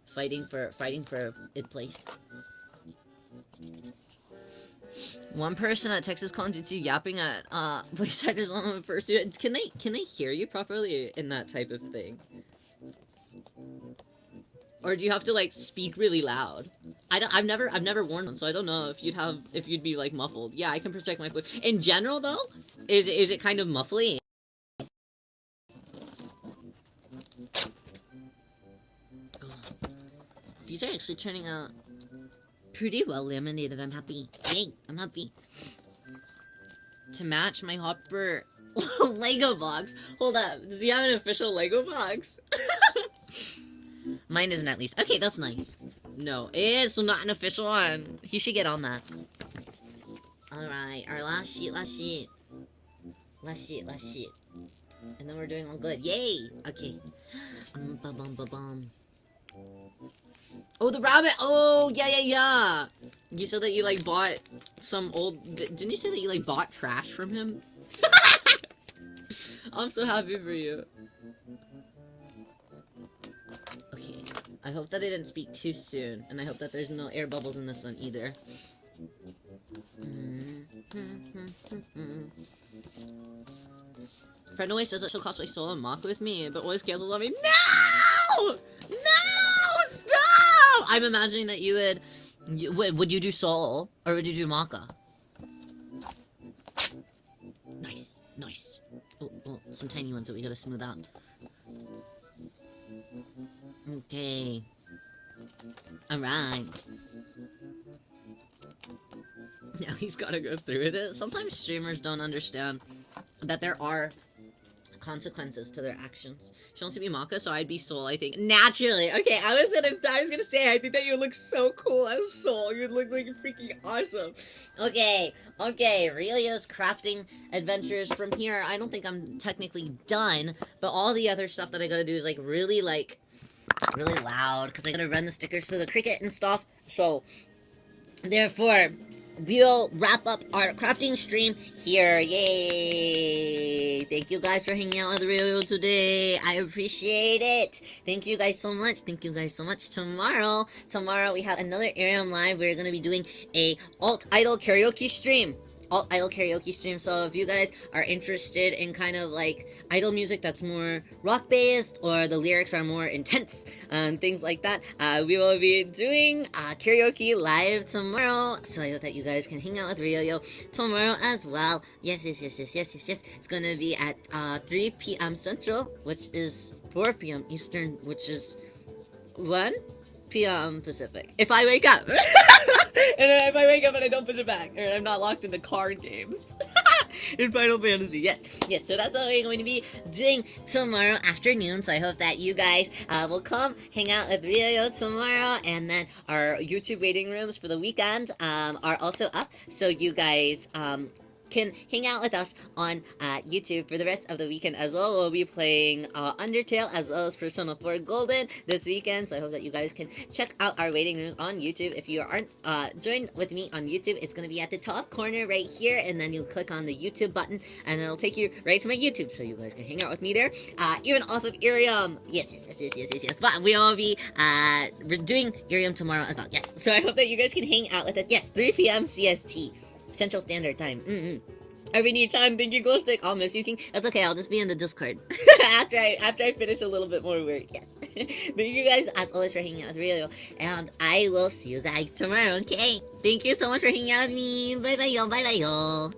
Fighting for its place. One person at Texas Con Jitsu yapping at voice actors on the first. Can they hear you properly in that type of thing? Or do you have to like speak really loud? I've never worn one, so I don't know if you'd be like muffled. Yeah, I can project my voice. In general though, is it kind of muffly? These are actually turning out pretty well laminated. I'm happy. Yay, I'm happy. To match my Hopper Lego box. Hold up. Does he have an official Lego box? Mine isn't, at least. Okay, that's nice. No, it's not an official one. He should get on that. Alright, our last sheet. And then we're doing all good. Yay! Okay. Oh, the rabbit! Oh, yeah. You said that you, like, bought some old... Didn't you say that you, like, bought trash from him? I'm so happy for you. Okay. I hope that I didn't speak too soon. And I hope that there's no air bubbles in this one, either. Friend always says that she'll cosplay Solo and Maka with me, but always cancels on me. No! Stop! I'm imagining that you would you do Soul or would you do Maka? Nice. Oh, some tiny ones that we gotta smooth out. Okay. Alright. Now he's gotta go through with it. Sometimes streamers don't understand that there are consequences to their actions. She wants to be Maka, so I'd be Soul, I think. Naturally. Okay, I was gonna say, I think that you would look so cool as Soul. You'd look like freaking awesome. Okay. Rio's crafting adventures from here. I don't think I'm technically done, but all the other stuff that I gotta do is really loud, because I gotta run the stickers to the Cricut and stuff. So, therefore, we'll wrap up our crafting stream here. Yay! Thank you guys for hanging out with Rio today. I appreciate it. Thank you guys so much. Tomorrow we have another Arium Live. We're gonna be doing a alt idol karaoke stream. all idol karaoke stream. So if you guys are interested in kind of like idol music that's more rock based, or the lyrics are more intense and things like that, we will be doing karaoke live tomorrow. So I hope that you guys can hang out with Ryoyo tomorrow as well. Yes. It's gonna be at 3 p.m. Central, which is 4 p.m. Eastern, which is 1 p.m. Pacific. If I wake up. And then if I wake up and I don't push it back, or I'm not locked into card games. In Final Fantasy, yes. So that's what we're going to be doing tomorrow afternoon. So I hope that you guys will come hang out with Ryoyo tomorrow. And then our YouTube waiting rooms for the weekend are also up. So you guys can hang out with us on YouTube for the rest of the weekend as well. We'll be playing Undertale as well as Persona 4 Golden this weekend, so I hope that you guys can check out our waiting rooms on YouTube. If you aren't joined with me on YouTube, it's going to be at the top corner right here, and then you'll click on the YouTube button, and it'll take you right to my YouTube, so you guys can hang out with me there, even off of Irium. Yes. But we will be doing Irium tomorrow as well. Yes, so I hope that you guys can hang out with us. Yes, 3 p.m. CST. Central Standard Time. Every new time, thank you, Glowstick. I'll miss you, King. That's okay, I'll just be in the Discord after I finish a little bit more work. Yes. Thank you guys, as always, for hanging out with Ryoyo, and I will see you guys tomorrow, okay? Thank you so much for hanging out with me. Bye-bye, y'all.